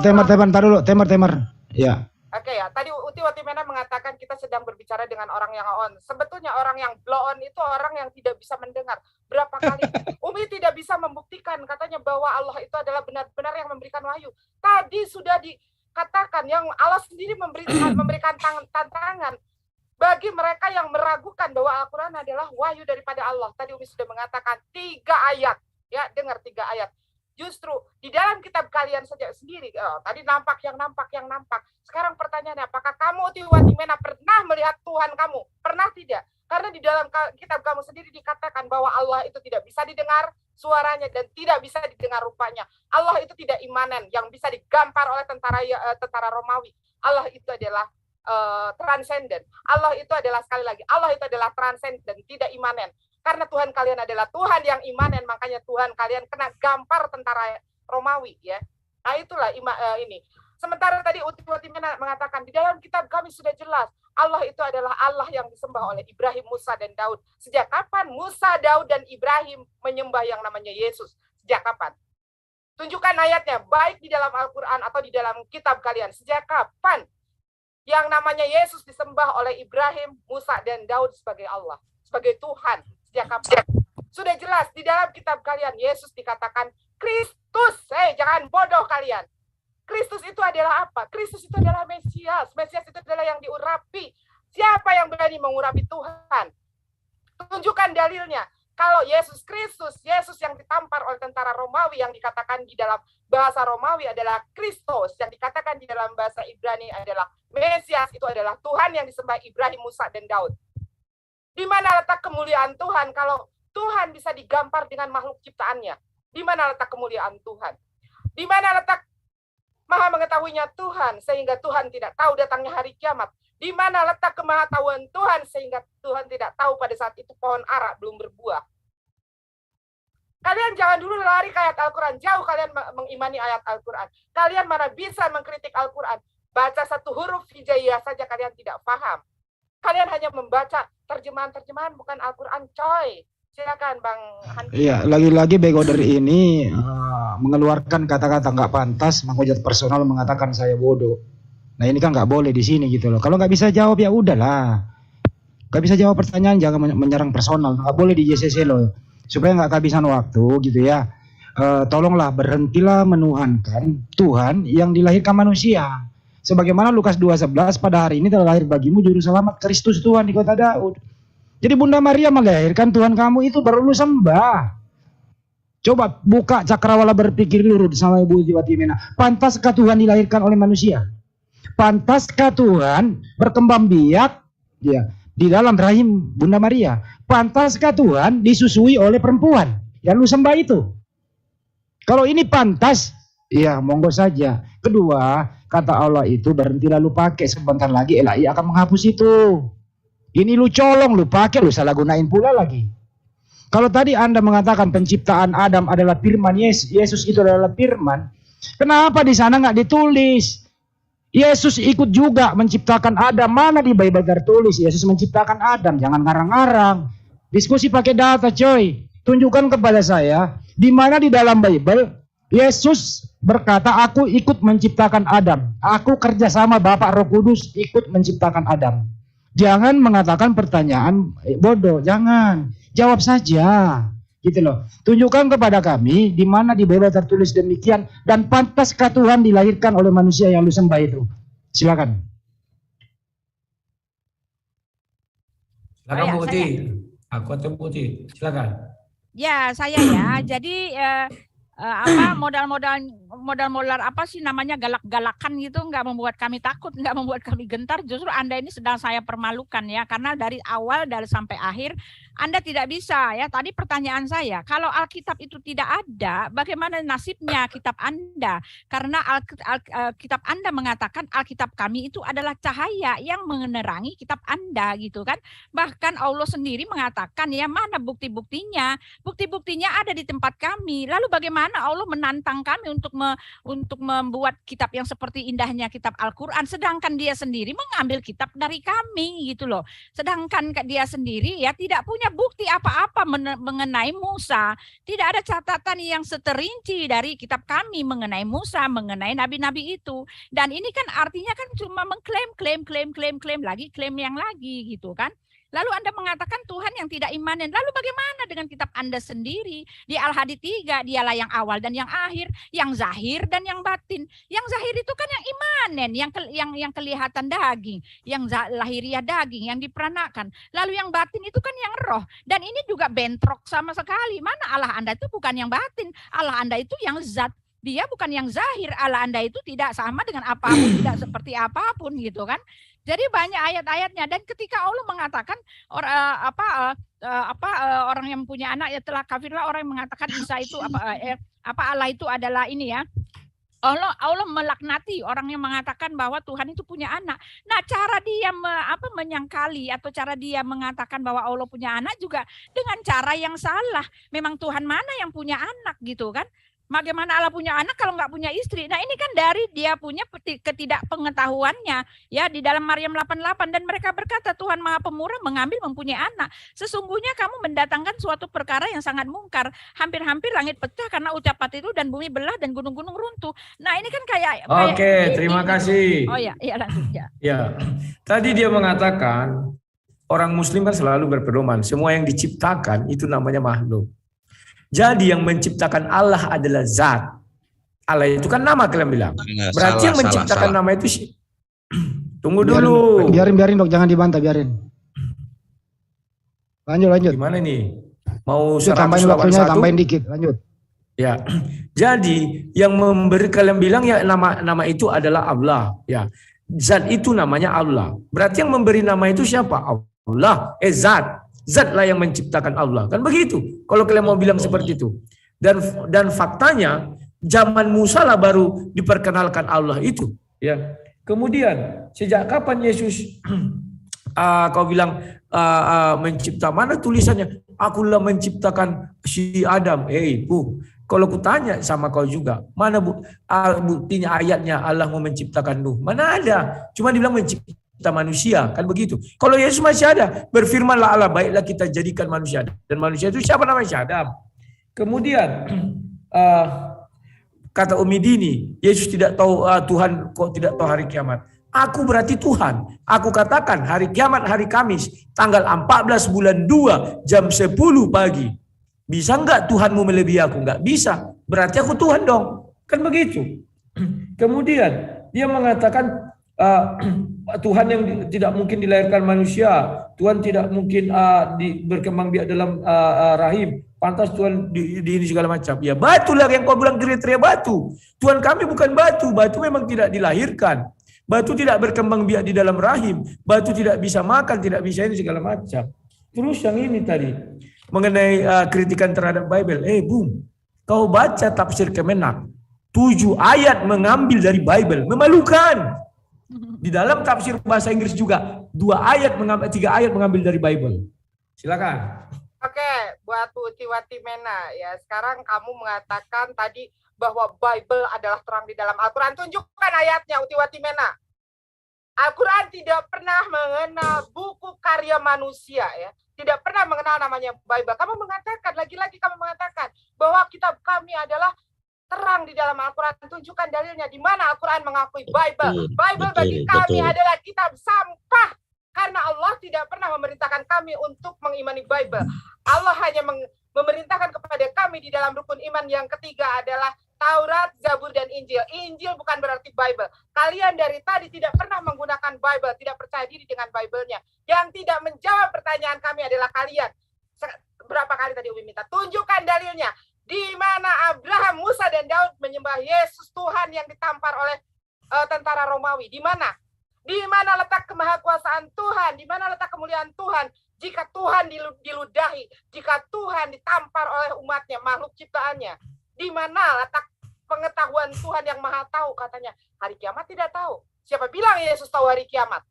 tar dulu, temer. Ya. Oke ya, tadi Utiwati mengatakan kita sedang berbicara dengan orang yang on. Sebetulnya orang yang blow on itu orang yang tidak bisa mendengar. Berapa kali Umi tidak bisa membuktikan katanya bahwa Allah itu adalah benar-benar yang memberikan wahyu. Tadi sudah dikatakan yang Allah sendiri memberikan tantangan bagi mereka yang meragukan bahwa Al-Quran adalah wahyu daripada Allah. Tadi Umi sudah mengatakan 3 ayat. Ya, dengar 3 ayat. Justru di dalam kitab kalian saja sendiri, tadi nampak. Sekarang pertanyaannya, apakah kamu Utiwati Mena pernah melihat Tuhan kamu? Pernah tidak? Karena di dalam kitab kamu sendiri dikatakan bahwa Allah itu tidak bisa didengar suaranya dan tidak bisa didengar rupanya. Allah itu tidak imanen yang bisa digampar oleh tentara Romawi. Allah itu adalah transenden. Allah itu adalah, sekali lagi, Allah itu adalah transenden, tidak imanen. Karena Tuhan kalian adalah Tuhan yang imanen, makanya Tuhan kalian kena gampar tentara Romawi, ya. Nah, itulah ini. Sementara tadi Utiwati mengatakan di dalam kitab kami sudah jelas Allah itu adalah Allah yang disembah oleh Ibrahim, Musa, dan Daud. Sejak kapan Musa, Daud, dan Ibrahim menyembah yang namanya Yesus? Sejak kapan? Tunjukkan ayatnya, baik di dalam Al-Quran atau di dalam kitab kalian. Sejak kapan yang namanya Yesus disembah oleh Ibrahim, Musa, dan Daud sebagai Allah, sebagai Tuhan? Sejak kapan? Sudah jelas di dalam kitab kalian Yesus dikatakan Kristus. Jangan bodoh kalian. Kristus itu adalah apa? Kristus itu adalah Mesias. Mesias itu adalah yang diurapi. Siapa yang berani mengurapi Tuhan? Tunjukkan dalilnya. Kalau Yesus Kristus, Yesus yang ditampar oleh tentara Romawi yang dikatakan di dalam bahasa Romawi adalah Kristus, yang dikatakan di dalam bahasa Ibrani adalah Mesias, itu adalah Tuhan yang disembah Ibrahim, Musa, dan Daud. Di mana letak kemuliaan Tuhan kalau Tuhan bisa digampar dengan makhluk ciptaannya? Di mana letak kemuliaan Tuhan? Di mana letak maha mengetahuinya Tuhan sehingga Tuhan tidak tahu datangnya hari kiamat? Di mana letak kemahatauan Tuhan sehingga Tuhan tidak tahu pada saat itu pohon ara belum berbuah? Kalian jangan dulu lari ke ayat Al-Quran. Jauh kalian mengimani ayat Al-Quran. Kalian mana bisa mengkritik Al-Quran? Baca satu huruf hijaiyah saja kalian tidak paham. Kalian hanya membaca terjemahan-terjemahan, bukan Al-Quran, coy. Silakan Bang Handi. Iya, lagi-lagi begoder ini mengeluarkan kata-kata nggak pantas, menghujat personal, mengatakan saya bodoh. Nah ini kan nggak boleh di sini gitu loh. Kalau nggak bisa jawab ya udahlah. Nggak bisa jawab pertanyaan jangan menyerang personal. Nggak boleh di JCC loh. Supaya nggak kehabisan waktu gitu ya. Tolonglah berhentilah menuhankan Tuhan yang dilahirkan manusia. Sebagaimana Lukas 2:11, pada hari ini telah lahir bagimu juru selamat Kristus Tuhan di kota Daud. Jadi Bunda Maria melahirkan Tuhan kamu itu baru lu sembah. Coba buka cakrawala berpikir dulu sama Ibu Utiwati Mena. Pantaskah Tuhan dilahirkan oleh manusia? Pantaskah Tuhan berkembang biak ya, di dalam rahim Bunda Maria? Pantaskah Tuhan disusui oleh perempuan yang lu sembah itu? Kalau ini pantas, ya monggo saja. Kedua, kata Allah itu berhentilah lu pakai, sebentar lagi LAI akan menghapus itu. Ini lu colong, lu pakai, lu salah gunain pula lagi. Kalau tadi Anda mengatakan penciptaan Adam adalah firman Yesus itu adalah firman, kenapa di sana nggak ditulis? Yesus ikut juga menciptakan Adam. Mana di Bible tertulis Yesus menciptakan Adam? Jangan ngarang-ngarang. Diskusi pakai data, coy. Tunjukkan kepada saya di mana di dalam Bible Yesus berkata, aku ikut menciptakan Adam. Aku kerjasama Bapak Roh Kudus ikut menciptakan Adam. Jangan mengatakan pertanyaan bodoh, jangan. Jawab saja. Gitu loh. Tunjukkan kepada kami di mana di Bible tertulis demikian dan pantaskah Tuhan dilahirkan oleh manusia yang lu sembah itu. Silakan. Silakan Bu Uti. Aku atau Bu Uti. Silakan. Ya, saya ya. Jadi modal apa sih namanya galak-galakan gitu nggak membuat kami takut, nggak membuat kami gentar. Justru Anda ini sedang saya permalukan ya, karena dari awal dari sampai akhir Anda tidak bisa ya. Tadi pertanyaan saya, kalau Alkitab itu tidak ada, bagaimana nasibnya kitab Anda? Karena kitab Anda mengatakan Alkitab kami itu adalah cahaya yang menerangi kitab Anda gitu kan. Bahkan Allah sendiri mengatakan ya mana bukti-buktinya? Bukti-buktinya ada di tempat kami. Lalu bagaimana Allah menantang kami untuk membuat kitab yang seperti indahnya kitab Al-Quran, sedangkan dia sendiri mengambil kitab dari kami gitu loh. Sedangkan dia sendiri ya tidak punya bukti apa-apa mengenai Musa. Tidak ada catatan yang seterinci dari kitab kami mengenai Musa, mengenai nabi-nabi itu. Dan ini kan artinya kan cuma klaim lagi, klaim yang lagi gitu kan. Lalu Anda mengatakan Tuhan yang tidak imanen. Lalu bagaimana dengan kitab Anda sendiri? Di Al-Hadi 3, dialah yang awal dan yang akhir, yang zahir dan yang batin. Yang zahir itu kan yang imanen, yang kelihatan daging, yang lahiriah daging, yang diperanakan. Lalu yang batin itu kan yang roh. Dan ini juga bentrok sama sekali. Mana Allah Anda itu bukan yang batin, Allah Anda itu yang zat. Dia bukan yang zahir, Allah Anda itu tidak sama dengan apapun, tidak seperti apapun gitu kan. Jadi banyak ayat-ayatnya, dan ketika Allah mengatakan orang yang punya anak ya telah kafirlah orang yang mengatakan Isa itu Allah itu adalah ini ya. Allah melaknati orang yang mengatakan bahwa Tuhan itu punya anak. Nah, cara dia menyangkali atau cara dia mengatakan bahwa Allah punya anak juga dengan cara yang salah. Memang Tuhan mana yang punya anak gitu kan? Bagaimana Allah punya anak kalau nggak punya istri? Nah ini kan dari dia punya ketidakpengetahuannya. Ya di dalam Maryam 88 dan mereka berkata Tuhan Maha Pemurah mengambil mempunyai anak. Sesungguhnya kamu mendatangkan suatu perkara yang sangat mungkar. Hampir-hampir langit pecah karena ucapan itu dan bumi belah dan gunung-gunung runtuh. Nah ini kan kayak. Oke, terima kasih. Oh ya, lanjut ya. Ya, tadi dia mengatakan orang Muslim kan selalu berpedoman. Semua yang diciptakan itu namanya makhluk. Jadi yang menciptakan Allah adalah zat. Allah itu kan nama kalian bilang. Berarti yang menciptakan nama itu tunggu dulu. Biarin dok, jangan dibantah, biarin. Lanjut. Gimana nih? Mau tambahin waktunya, tambahin dikit, lanjut. Ya. Jadi yang memberi kalian bilang ya nama itu adalah Allah, ya. Zat itu namanya Allah. Berarti yang memberi nama itu siapa? Allah. Zat. Zatlah yang menciptakan Allah. Kan begitu. Kalau kalian mau bilang seperti itu. Dan faktanya zaman Musa lah baru diperkenalkan Allah itu. Ya. Kemudian sejak kapan Yesus kau bilang mencipta? Mana tulisannya? Akulah menciptakan si Adam. Bu, kalau ku tanya sama kau juga, mana buktinya ayatnya Allah mau menciptakan Nuh? Mana ada? Cuma dibilang mencipta manusia, kan begitu. Kalau Yesus masih ada, berfirmanlah Allah, baiklah kita jadikan manusia. Dan manusia itu siapa namanya? Adam. Kemudian kata Umi Dini, Yesus tidak tahu Tuhan kok tidak tahu hari kiamat. Aku berarti Tuhan. Aku katakan hari kiamat hari Kamis, tanggal 14 bulan 2 jam 10 pagi. Bisa enggak Tuhanmu melebihi aku? Enggak bisa. Berarti aku Tuhan dong. Kan begitu. Kemudian dia mengatakan Tuhan yang tidak mungkin dilahirkan manusia, Tuhan tidak mungkin berkembang biak dalam rahim, pantas Tuhan di ini segala macam. Ya batulah yang kau bilang kriteria batu. Tuhan kami bukan batu, batu memang tidak dilahirkan, batu tidak berkembang biak di dalam rahim, batu tidak bisa makan, tidak bisa ini segala macam. Terus yang ini tadi mengenai kritikan terhadap Bible, Bung, kau baca tafsir Kemenak, 7 ayat mengambil dari Bible, memalukan. Di dalam tafsir bahasa Inggris juga 3 ayat mengambil dari Bible. Silakan. Oke, buat Utiwati Mena ya. Sekarang kamu mengatakan tadi bahwa Bible adalah terang di dalam Al-Quran. Tunjukkan ayatnya, Utiwati Mena. Al-Quran tidak pernah mengenal buku karya manusia ya. Tidak pernah mengenal namanya Bible. Kamu mengatakan, lagi-lagi kamu mengatakan bahwa kitab kami adalah terang di dalam Al-Quran. Tunjukkan dalilnya di mana Al-Quran mengakui Bible. Bible bagi kami adalah kitab sampah. Karena Allah tidak pernah memerintahkan kami untuk mengimani Bible. Allah hanya memerintahkan kepada kami di dalam rukun iman yang ketiga adalah Taurat, Zabur, dan Injil. Injil bukan berarti Bible. Kalian dari tadi tidak pernah menggunakan Bible, tidak percaya diri dengan Bible-nya. Yang tidak menjawab pertanyaan kami adalah kalian. Berapa kali tadi Umi minta? Tunjukkan dalilnya. Di mana Abraham, Musa, dan Daud menyembah Yesus Tuhan yang ditampar oleh tentara Romawi. Di mana? Di mana letak kemahakuasaan Tuhan? Di mana letak kemuliaan Tuhan? Jika Tuhan diludahi, jika Tuhan ditampar oleh umatnya, makhluk ciptaannya, di mana letak pengetahuan Tuhan yang maha tahu? Katanya, hari kiamat tidak tahu. Siapa bilang Yesus tahu hari kiamat?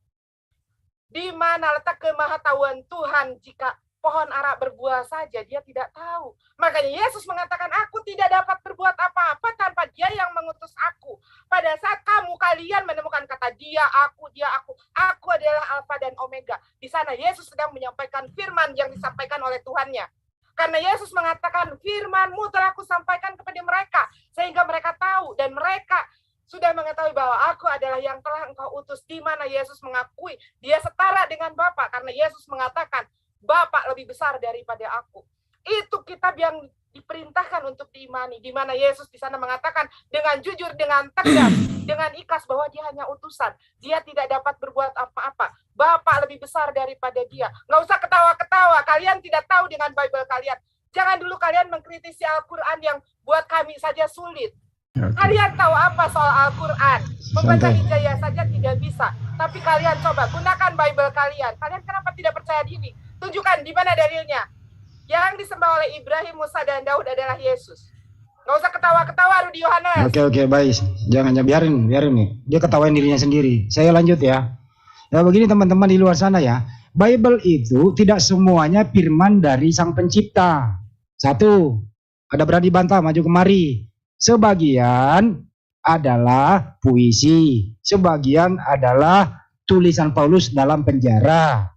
Di mana letak kemahatauan Tuhan jika pohon ara berbuah saja dia tidak tahu. Makanya Yesus mengatakan, aku tidak dapat berbuat apa-apa tanpa dia yang mengutus aku. Pada saat kalian menemukan kata dia, aku adalah Alfa dan Omega. Di sana Yesus sedang menyampaikan firman yang disampaikan oleh Tuhannya. Karena Yesus mengatakan, firman-Mu telah aku sampaikan kepada mereka, sehingga mereka tahu, dan mereka sudah mengetahui bahwa aku adalah yang telah Engkau utus. Di mana Yesus mengakui dia setara dengan Bapa, karena Yesus mengatakan, Bapa lebih besar daripada aku. Itu kitab yang diperintahkan untuk diimani, di mana Yesus di sana mengatakan dengan jujur, dengan tegas, dengan ikhlas bahwa dia hanya utusan. Dia tidak dapat berbuat apa-apa. Bapa lebih besar daripada dia. Nggak usah ketawa-ketawa. Kalian tidak tahu dengan Bible kalian. Jangan dulu kalian mengkritisi Al-Quran yang buat kami saja sulit. Kalian tahu apa soal Al-Quran? Membaca hijayah saja tidak bisa. Tapi kalian coba gunakan Bible kalian. Kalian kenapa tidak percaya diri? Tunjukkan di mana dalilnya. Yang disembah oleh Ibrahim, Musa, dan Daud adalah Yesus. Nggak usah ketawa-ketawa, Rudi Yohanes. Oke, baik. Jangan biarin nih. Dia ketawain dirinya sendiri. Saya lanjut ya. Ya begini teman-teman di luar sana ya. Bible itu tidak semuanya firman dari Sang Pencipta. Satu, ada berani bantah maju kemari. Sebagian adalah puisi. Sebagian adalah tulisan Paulus dalam penjara.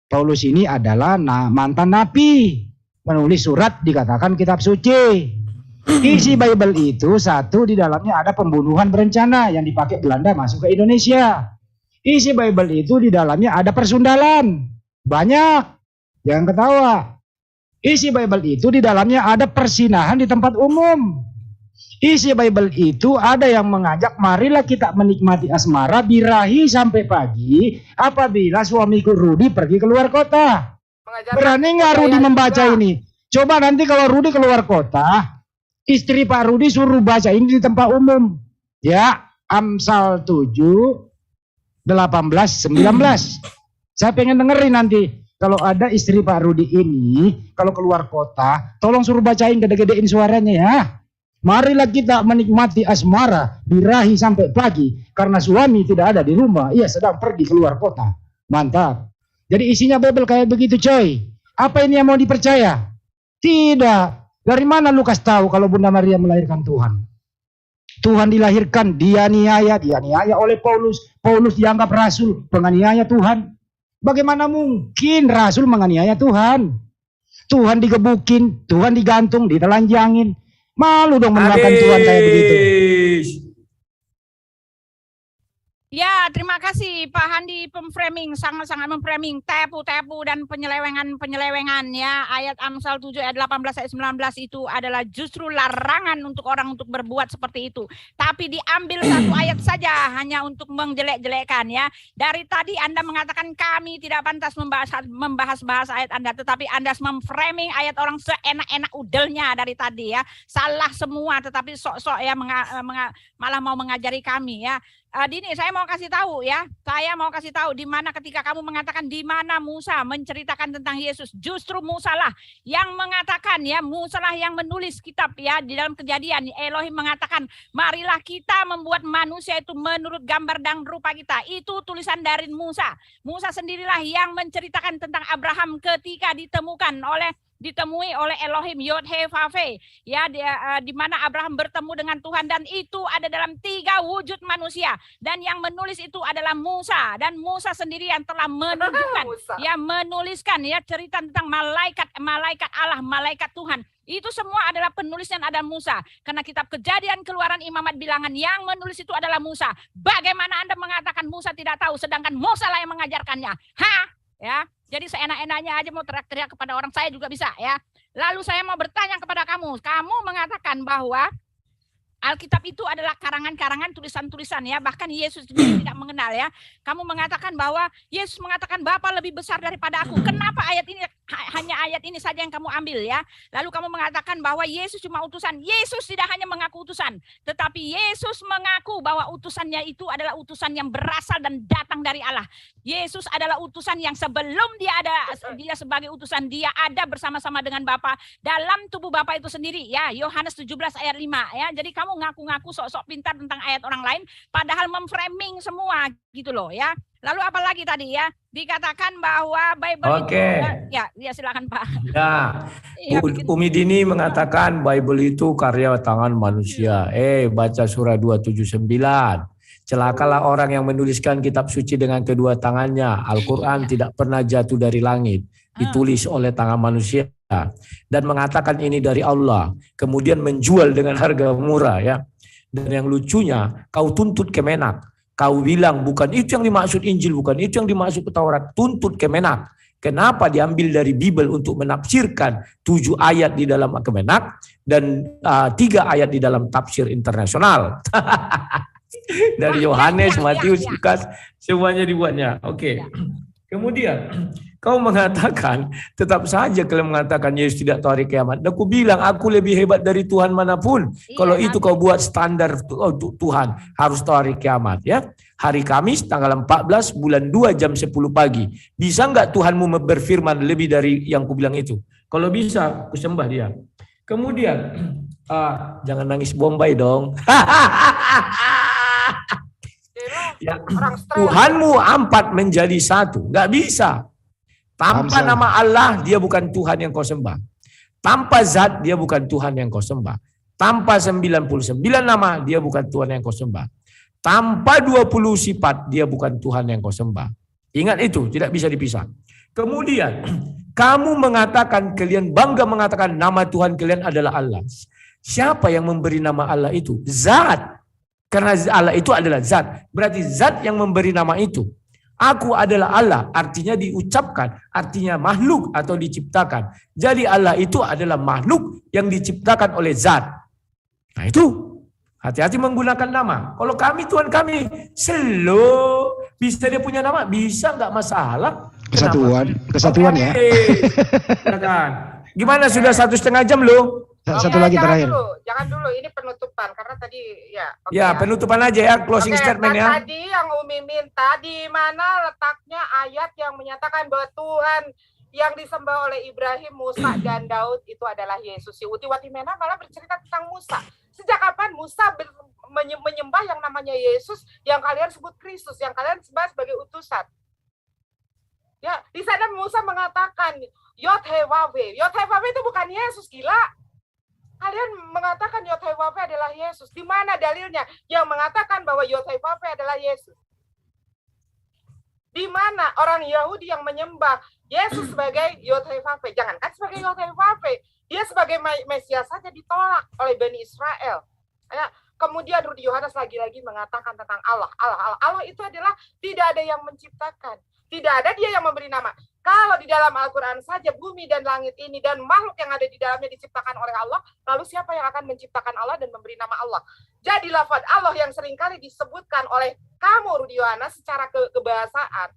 Paulus ini adalah mantan nabi, menulis surat dikatakan kitab suci. Isi Bible itu satu, di dalamnya ada pembunuhan berencana yang dipakai Belanda masuk ke Indonesia. Isi Bible itu di dalamnya ada persundalan, banyak, jangan ketawa. Isi Bible itu di dalamnya ada persinahan di tempat umum. Isi Bible itu ada yang mengajak, marilah kita menikmati asmara birahi sampai pagi apabila suamiku Rudi pergi keluar kota. Berani nggak Rudi membaca ini? Coba nanti kalau Rudi keluar kota, istri Pak Rudi suruh baca ini di tempat umum. Ya, Amsal 7, 18, 19. Saya pengen dengerin nanti. Kalau ada istri Pak Rudi ini, kalau keluar kota, tolong suruh bacain, gede-gedein suaranya ya. Marilah kita menikmati asmara birahi sampai pagi karena suami tidak ada di rumah, ia sedang pergi keluar kota. Mantap. Jadi isinya Bible kayak begitu coy. Apa ini yang mau dipercaya? Tidak. Dari mana Lukas tahu kalau Bunda Maria melahirkan Tuhan? Tuhan dilahirkan, dianiaya oleh Paulus. Paulus dianggap rasul, penganiaya Tuhan. Bagaimana mungkin rasul menganiaya Tuhan? Tuhan digebukin, Tuhan digantung, ditelanjangin. Malu dong menerapkan Tuhan kayak begitu. Ya, terima kasih Pak Handi pemframing, sangat-sangat memframing tepu-tepu dan penyelewengan ya. Ayat Amsal 7 ayat 18 ayat 19 itu adalah justru larangan untuk orang untuk berbuat seperti itu. Tapi diambil satu ayat saja hanya untuk menjelek-jelekkan ya. Dari tadi Anda mengatakan kami tidak pantas membahas ayat Anda, tetapi Anda memframing ayat orang seenak-enak udelnya dari tadi ya. Salah semua tetapi sok-sok ya malah mau mengajari kami ya. Dini, saya mau kasih tahu ya. Saya mau kasih tahu di mana ketika kamu mengatakan di mana Musa menceritakan tentang Yesus, justru Musa lah yang mengatakan ya, Musa lah yang menulis kitab ya di dalam Kejadian. Elohim mengatakan, marilah kita membuat manusia itu menurut gambar dan rupa kita. Itu tulisan dari Musa. Musa sendirilah yang menceritakan tentang Abraham ketika ditemui oleh Elohim Yod-He-Vav-He ya di mana Abraham bertemu dengan Tuhan dan itu ada dalam 3 wujud manusia dan yang menulis itu adalah Musa dan Musa sendiri yang telah menunjukkan menuliskan ya cerita tentang malaikat Allah, malaikat Tuhan. Itu semua adalah penulisnya ada Musa. Karena kitab Kejadian, Keluaran, Imamat, Bilangan yang menulis itu adalah Musa. Bagaimana Anda mengatakan Musa tidak tahu sedangkan Musa lah yang mengajarkannya? Ya. Jadi seenak-enaknya aja mau teriak-teriak kepada orang, saya juga bisa ya. Lalu saya mau bertanya kepada kamu. Kamu mengatakan bahwa Alkitab itu adalah karangan-karangan, tulisan-tulisan ya. Bahkan Yesus sendiri tidak mengenal ya. Kamu mengatakan bahwa Yesus mengatakan Bapa lebih besar daripada aku. Kenapa ayat ini hanya ayat ini saja yang kamu ambil ya. Lalu kamu mengatakan bahwa Yesus cuma utusan. Yesus tidak hanya mengaku utusan, tetapi Yesus mengaku bahwa utusannya itu adalah utusan yang berasal dan datang dari Allah. Yesus adalah utusan yang sebelum dia sebagai utusan, dia ada bersama-sama dengan Bapa dalam tubuh Bapa itu sendiri ya. Yohanes 17 ayat 5 ya. Jadi kamu ngaku-ngaku sok-sok pintar tentang ayat orang lain padahal memframing semua gitu loh ya. Lalu apa lagi tadi ya? Dikatakan bahwa Bible itu ya silakan Pak. Ya, Umi Dini mengatakan Bible itu karya tangan manusia. Baca surah 279. Celakalah orang yang menuliskan kitab suci dengan kedua tangannya. Al-Quran tidak pernah jatuh dari langit, ditulis oleh tangan manusia. Dan mengatakan ini dari Allah, kemudian menjual dengan harga murah ya. Dan yang lucunya, kau tuntut Kemenak. Kau bilang bukan itu yang dimaksud Injil, bukan itu yang dimaksud Taurat, tuntut Kemenak. Kenapa diambil dari Bible untuk menafsirkan 7 ayat di dalam Kemenak dan 3 ayat di dalam tafsir internasional? Dari Yohanes, Matius, Lukas, semuanya dibuatnya. Oke. Kemudian kau mengatakan, tetap saja kalian mengatakan Yesus tidak tahu hari kiamat. Dan aku bilang, aku lebih hebat dari Tuhan manapun. Kalau itu kau buat standar untuk Tuhan, harus tahu hari kiamat ya. Hari Kamis tanggal 14 bulan 2 jam 10 pagi. Bisa enggak Tuhanmu berfirman lebih dari yang aku bilang itu? Kalau bisa, aku sembah dia. Kemudian, jangan nangis Bombay dong. Ya, Tuhanmu 4 menjadi 1. Enggak bisa. Tanpa nama Allah, dia bukan Tuhan yang kau sembah. Tanpa zat, dia bukan Tuhan yang kau sembah. Tanpa 99 nama, dia bukan Tuhan yang kau sembah. Tanpa 20 sifat, dia bukan Tuhan yang kau sembah. Ingat itu, tidak bisa dipisah. Kemudian, kamu mengatakan, kalian bangga mengatakan nama Tuhan kalian adalah Allah. Siapa yang memberi nama Allah itu? Zat. Karena Allah itu adalah zat. Berarti zat yang memberi nama itu. Aku adalah Allah, artinya diucapkan, artinya makhluk atau diciptakan. Jadi Allah itu adalah makhluk yang diciptakan oleh zat. Nah itu, hati-hati menggunakan nama. Kalau kami, Tuhan kami, bisa dia punya nama, bisa nggak masalah. Kesatuan ya. Gimana sudah 1,5 jam loh? Satu lagi terakhir. Jangan dulu, ini penutupan karena tadi ya. Ya, penutupan aja ya, closing statement ya. Tadi yang Umi minta, di mana letaknya ayat yang menyatakan bahwa Tuhan yang disembah oleh Ibrahim, Musa dan Daud itu adalah Yesus. Si Uti Watimena malah bercerita tentang Musa. Sejak kapan Musa menyembah yang namanya Yesus, yang kalian sebut Kristus, yang kalian sebut sebagai utusan? Ya, di sana Musa mengatakan Yod-Heh-Wah-Weh. Yod-Heh-Wah-Weh itu bukan Yesus, gila. Kalian mengatakan Yod-Heh-Wah-Weh adalah Yesus. Di mana dalilnya yang mengatakan bahwa Yod-Heh-Wah-Weh adalah Yesus? Di mana orang Yahudi yang menyembah Yesus sebagai Yod-Heh-Wah-Weh? Jangankan sebagai Yod-Heh-Wah-Weh, dia sebagai Mesias saja ditolak oleh Bani Israel. Ya, kemudian Rudi Yohanes lagi-lagi mengatakan tentang Allah. Allah itu adalah tidak ada yang menciptakan. Tidak ada dia yang memberi nama. Kalau di dalam Al-Quran saja bumi dan langit ini dan makhluk yang ada di dalamnya diciptakan oleh Allah, lalu siapa yang akan menciptakan Allah dan memberi nama Allah? Jadi lafaz Allah yang seringkali disebutkan oleh kamu, Rudi Yohanes, secara kebahasaan,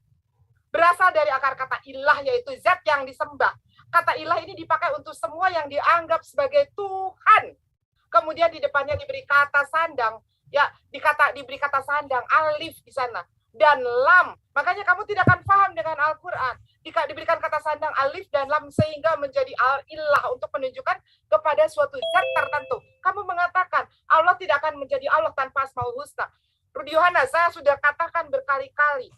berasal dari akar kata ilah, yaitu zat yang disembah. Kata ilah ini dipakai untuk semua yang dianggap sebagai Tuhan. Kemudian di depannya diberi kata sandang, ya diberi kata sandang, alif di sana. Dan lam, makanya kamu tidak akan paham dengan Al-Quran. Diberikan kata sandang alif dan lam sehingga menjadi al-ilah untuk menunjukkan kepada suatu zat tertentu. Kamu mengatakan Allah tidak akan menjadi Allah tanpa Asmaul Husna. Rudi Yohanes, saya sudah katakan berkali-kali.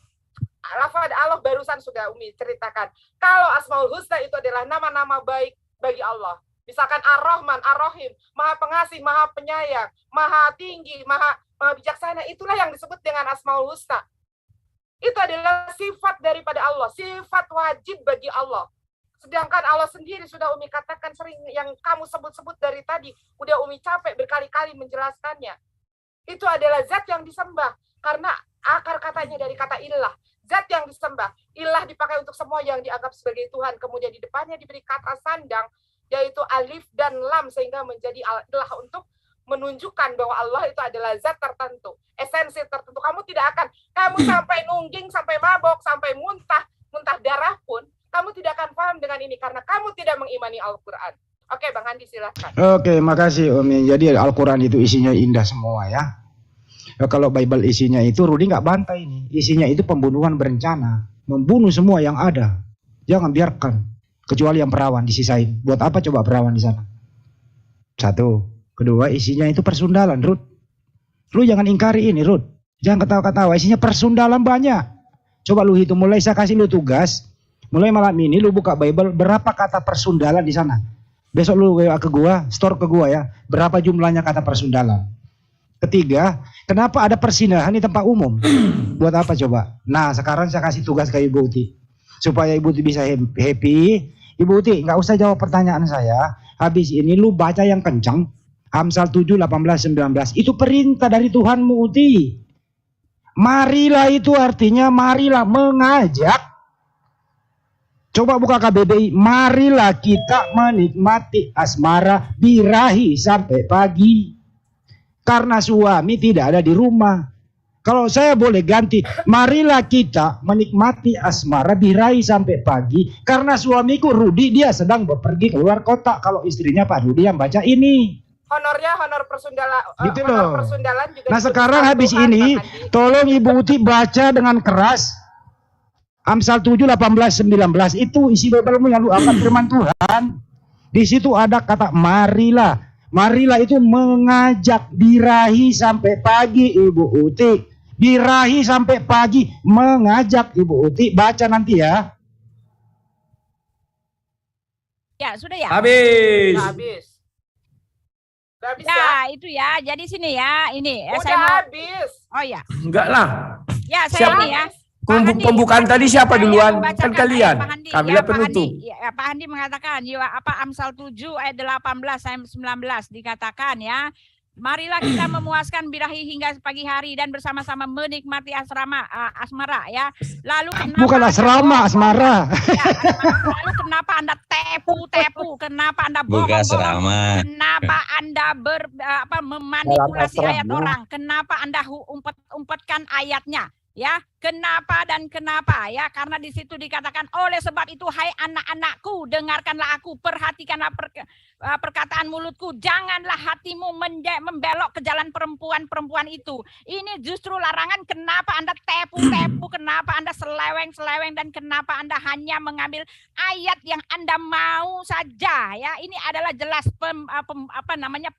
Lafaz Allah barusan sudah Umi ceritakan. Kalau Asmaul Husna itu adalah nama-nama baik bagi Allah. Misalkan Ar-Rahman, Ar-Rahim, Maha Pengasih, Maha Penyayang, Maha Tinggi, Maha Bijaksana, itulah yang disebut dengan Asmaul Husna. Itu adalah sifat daripada Allah, sifat wajib bagi Allah. Sedangkan Allah sendiri sudah Umi katakan sering, yang kamu sebut-sebut dari tadi, udah Umi capek berkali-kali menjelaskannya. Itu adalah zat yang disembah, karena akar katanya dari kata ilah. Zat yang disembah, ilah dipakai untuk semua yang dianggap sebagai Tuhan. Kemudian di depannya diberi kata sandang, yaitu alif dan lam, sehingga menjadi ilah untuk menunjukkan bahwa Allah itu adalah zat tertentu, esensi tertentu. Kamu tidak akan, kamu sampai nungging, sampai mabok, sampai muntah darah pun, kamu tidak akan paham dengan ini karena kamu tidak mengimani Al-Quran. Oke, Bang Andi silahkan. Oke, makasih Om. Jadi Al-Quran itu isinya indah semua ya. Kalau Bible isinya itu, Rudi nggak bantai ini. Isinya itu pembunuhan berencana, membunuh semua yang ada. Jangan biarkan, kecuali yang perawan disisain. Buat apa coba perawan di sana? Satu. Kedua, isinya itu persundalan, Rud. Lu jangan ingkari ini, Rud. Jangan ketawa-ketawa, isinya persundalan banyak. Coba lu hitung, mulai saya kasih lu tugas. Mulai malam ini lu buka Bible, berapa kata persundalan di sana? Besok lu WA ke gua, store ke gua ya. Berapa jumlahnya kata persundalan? Ketiga, kenapa ada persinahan di tempat umum? Buat apa coba? Nah, sekarang saya kasih tugas ke Ibu Uti. Supaya Ibu Uti bisa happy. Ibu Uti, nggak usah jawab pertanyaan saya. Habis ini lu baca yang kencang. Amsal 7, 18, 19. Itu perintah dari Tuhanmu, Uti. Marilah itu artinya marilah mengajak. Coba buka KBBI, marilah kita menikmati asmara birahi sampai pagi. Karena suami tidak ada di rumah. Kalau saya boleh ganti, marilah kita menikmati asmara birahi sampai pagi. Karena suamiku Rudi dia sedang bepergi keluar kota. Kalau istrinya Pak Rudi yang baca ini. Honornya honor persundalan. Gitu loh. Persundalan juga. Nah sekarang habis ini, tolong Ibu Uti baca dengan keras. Amsal 7, 18, 19 itu isi Bible-mu yang lu angkat firman Tuhan. Di situ ada kata marilah. Marilah itu mengajak birahi sampai pagi, Ibu Uti. Birahi sampai pagi mengajak, Ibu Uti. Baca nanti ya. Ya, sudah ya? Habis. Habis. Udah habis ya? Ya, itu ya. Jadi sini ya, ini. Udah saya mau, habis. oh ya. Enggak lah. Ya, saya Siapa? ini ya. Pak Handi, Pembukaan tadi siapa saya duluan? membacakan Kan kalian. ayat Pak Handi. Kamilah Pak penutup. Handi, ya, Pak Handi mengatakan, ya, Amsal 7 ayat 18 sampai 19 dikatakan ya. Marilah kita memuaskan birahi hingga pagi hari dan bersama-sama menikmati asmara ya. Lalu kenapa Bukan asrama, asmara. Ya, lalu kenapa Anda tepu-tepu? Kenapa Anda bohong-bohong? Kenapa Anda memanipulasi ayat orang? Kenapa Anda umpetkan ayatnya? Ya, kenapa dan kenapa ya? Karena di situ dikatakan oleh sebab itu hai anak-anakku dengarkanlah aku, perhatikanlah perkataan mulutku, janganlah hatimu membelok ke jalan perempuan-perempuan itu. Ini justru larangan. Kenapa Anda tepu-tepu? Kenapa Anda seleweng-seleweng dan kenapa Anda hanya mengambil ayat yang Anda mau saja ya? Ini adalah jelas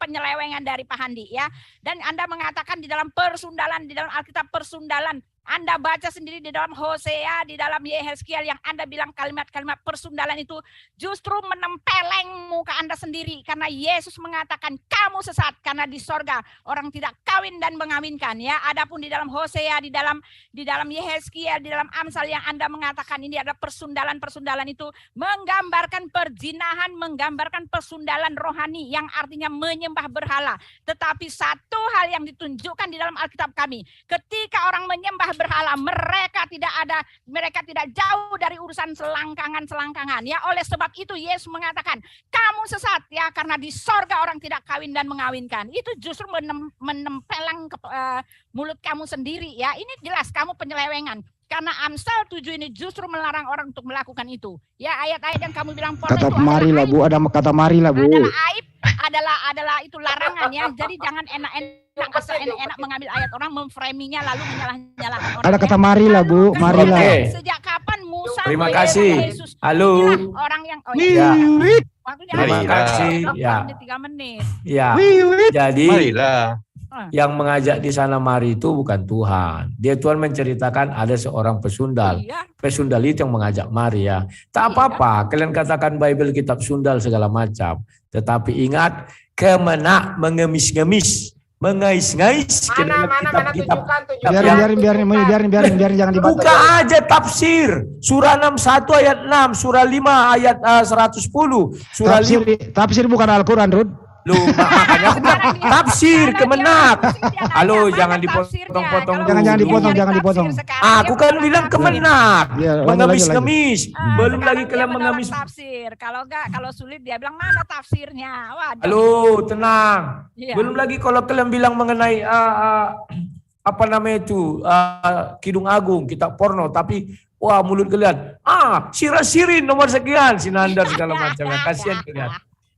penyelewengan dari Pak Handi ya. Dan Anda mengatakan di dalam persundalan, di dalam Alkitab persundalan, Anda baca sendiri di dalam Hosea, di dalam Yehezkiel yang Anda bilang kalimat-kalimat persundalan itu justru menempeleng muka Anda sendiri. Karena Yesus mengatakan kamu sesat karena di sorga orang tidak kawin dan mengawinkan ya. Adapun di dalam Hosea, di dalam Yehezkiel, di dalam Amsal yang Anda mengatakan ini adalah persundalan itu menggambarkan perzinahan, menggambarkan persundalan rohani yang artinya menyembah berhala. Tetapi satu hal yang ditunjukkan di dalam Alkitab kami, ketika orang menyembah berhala, mereka tidak jauh dari urusan selangkangan ya. Oleh sebab itu Yesus mengatakan kamu sesat ya, karena di sorga orang tidak kawin dan mengawinkan. Itu justru menempelang ke mulut kamu sendiri ya. Ini jelas kamu penyelewengan. Karena Amsal 7 ini justru melarang orang untuk melakukan itu. Ya, ayat-ayat yang kamu bilang Kata marilah Bu, ada kata marilah Bu. Adalah aib, adalah itu larangan ya. Jadi jangan enak-enak mengambil ayat orang, memframingnya lalu menyalah-nyalahkan orang. Ada kata marilah Bu, marilah. Sejak kapan Musa? Terima kasih. Halo. Orang yang Terima kasih. Ya. 3 menit. Ya. Jadi marilah. Yang mengajak di sana mari itu bukan Tuhan. Tuhan menceritakan ada seorang pesundal. Iya. Pesundal itu yang mengajak mari ya. Tak apa-apa, kalian katakan Bible kitab sundal segala macam. Tetapi ingat, kemenak mengemis-ngemis, mengais-ngais ke dalam kitab-kitab. Biarin jangan dibantah. Buka aja tafsir. Surah 61 ayat 6, surah 5 ayat 110, surah tafsir bukan Al-Quran, Rud. Loh, makanya aku bilang tafsir kemenak. Halo, jangan dipotong-potong. Jangan dipotong. Aku kan bilang kemenak. Mengemis-ngemis. Belum lagi kalian mengemis. Tafsir. Kalau sulit dia bilang mana tafsirnya. Halo, tenang. Belum lagi kalau kalian bilang mengenai apa namanya itu Kidung Agung, kitab porno, tapi Wah, mulut kalian. Sirah-sirin nomor sekian, sinandar segala macam. Ya, kasihan kalian.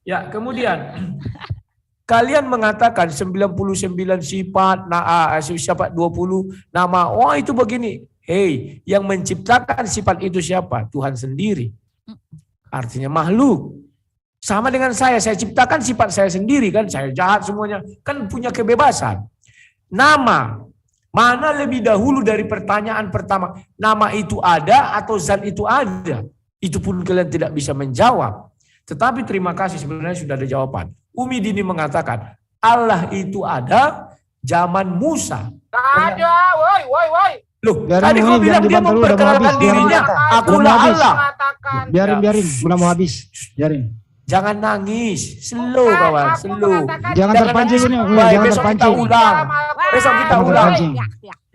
Ya, kemudian kalian mengatakan 99 sifat, sifat 20 nama. Wah, itu begini. Hei, yang menciptakan sifat itu siapa? Tuhan sendiri. Artinya makhluk. Sama dengan saya ciptakan sifat saya sendiri kan. Saya jahat semuanya. Kan punya kebebasan. Nama. Mana lebih dahulu dari pertanyaan pertama. Nama itu ada atau zat itu ada? Itu pun kalian tidak bisa menjawab. Tetapi terima kasih sebenarnya sudah ada jawaban. Umi Dini mengatakan Allah itu ada zaman Musa. Ada, woi. Loh, Biarin tadi kau Umi, bilang jangan dia debat dulu, udah mau memperkenalkan habis, dirinya, biarin. akulah Udah mau habis. Allah. Mengatakan. Biarin, udah mau habis. Biarin. Jangan nangis, slow Bukan, kawan, aku slow. mengatakan Jangan terpancing ini, Baik, jangan besok kita terpancing. ulang. Besok kita Jangan ulang. terpancing.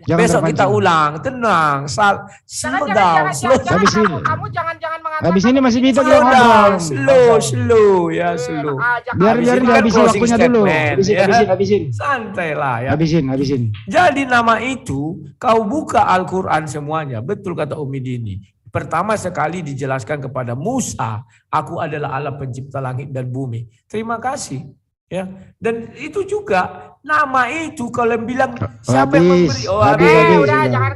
Jangan Besok kita terpancing. ulang, tenang, slow down, slow down. Habis ini. Kamu jangan mengatakan. Habis ini masih bisa Slow kita down, ngobrol. slow, ya slow. Biarin Habis ini kan habisin closing waktunya dulu. statement, ya. Habisin. Santai lah ya. Habisin. Jadi nama itu kau buka Al-Quran semuanya. Betul kata Umi Dini. Pertama sekali dijelaskan kepada Musa, aku adalah Allah pencipta langit dan bumi. Terima kasih. Ya, dan itu juga nama itu kalau bilang siapa yang memberi? Habis, Udah, sudah. jangan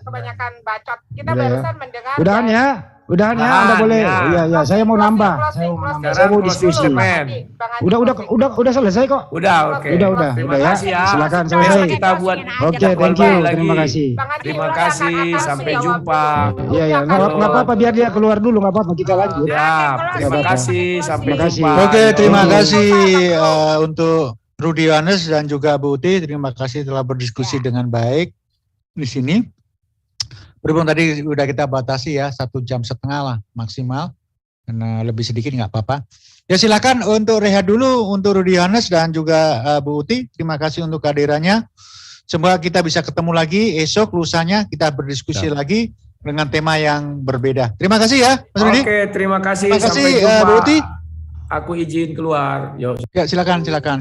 kebanyakan bacot. Kita Udah ya. barusan mendengar. Udahan ya. Anda boleh. Iya, saya mau nambah. Saya mau diskusi. Udah selesai kok. Udah, oke. Udah. Terima ya. kasih ya. Silakan Besok selesai. kita buat Oke, thank you. Terima kasih. Terima kasih, sampai jumpa. Iya, nggak apa-apa biar dia keluar dulu, nggak apa-apa kita lanjut. Ya, terima kasih, sampai Terima kasih. jumpa. Oke, terima kasih untuk Rudi Yohanes dan juga Bu Uti. Terima kasih telah berdiskusi dengan baik di sini. Berhubung tadi udah kita batasi ya 1,5 jam lah maksimal, karena lebih sedikit nggak apa-apa. Ya silakan untuk rehat dulu untuk Rudi Yohanes dan juga Bu Uti. Terima kasih untuk kehadirannya. Semoga kita bisa ketemu lagi esok, lusanya kita berdiskusi lagi dengan tema yang berbeda. Terima kasih ya, Mas Rudi. Oke, terima kasih. Terima kasih, Sampai jumpa. Bu Uti. Aku izin keluar. Yuk. Ya silakan. Jangan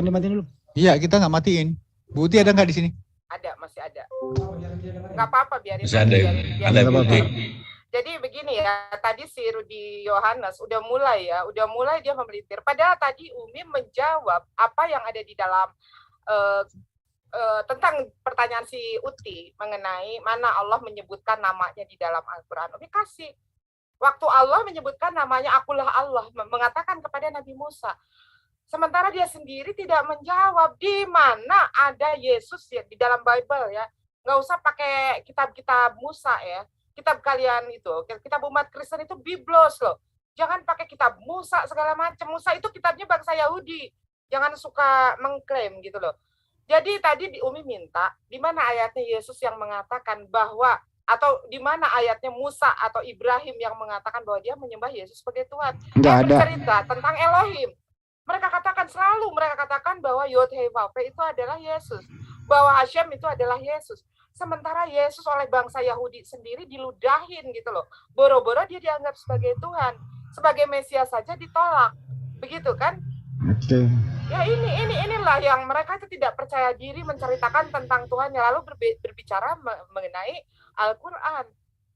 dimatiin dulu. Iya, kita nggak matiin. Bu Uti ada nggak di sini? Ada, masih ada. Nggak apa-apa, biarin. Masih ada, biarin. ada bukti. Jadi begini ya, tadi si Rudi Yohanes udah mulai dia memelintir. Padahal tadi Umi menjawab apa yang ada di dalam tentang pertanyaan si Uti mengenai mana Allah menyebutkan namanya di dalam Al-Quran. Umi kasih. Waktu Allah menyebutkan namanya akulah Allah, mengatakan kepada Nabi Musa. Sementara dia sendiri tidak menjawab di mana ada Yesus ya di dalam Bible ya. Nggak usah pakai kitab-kitab Musa ya. Kitab kalian itu, kitab umat Kristen itu Biblos loh. Jangan pakai kitab Musa segala macam. Musa itu kitabnya bangsa Yahudi. Jangan suka mengklaim gitu loh. Jadi tadi Umi minta di mana ayatnya Yesus yang mengatakan bahwa atau di mana ayatnya Musa atau Ibrahim yang mengatakan bahwa dia menyembah Yesus sebagai Tuhan. Nggak ada. Bercerita tentang Elohim. Mereka katakan bahwa Yod-Heh-Vav-He itu adalah Yesus. Bahwa Hashem itu adalah Yesus. Sementara Yesus oleh bangsa Yahudi sendiri diludahin gitu loh. Boro-boro dia dianggap sebagai Tuhan. Sebagai Mesias saja ditolak. Begitu kan? Oke. Ya inilah yang mereka itu tidak percaya diri menceritakan tentang Tuhannya. Lalu berbicara mengenai Al-Quran.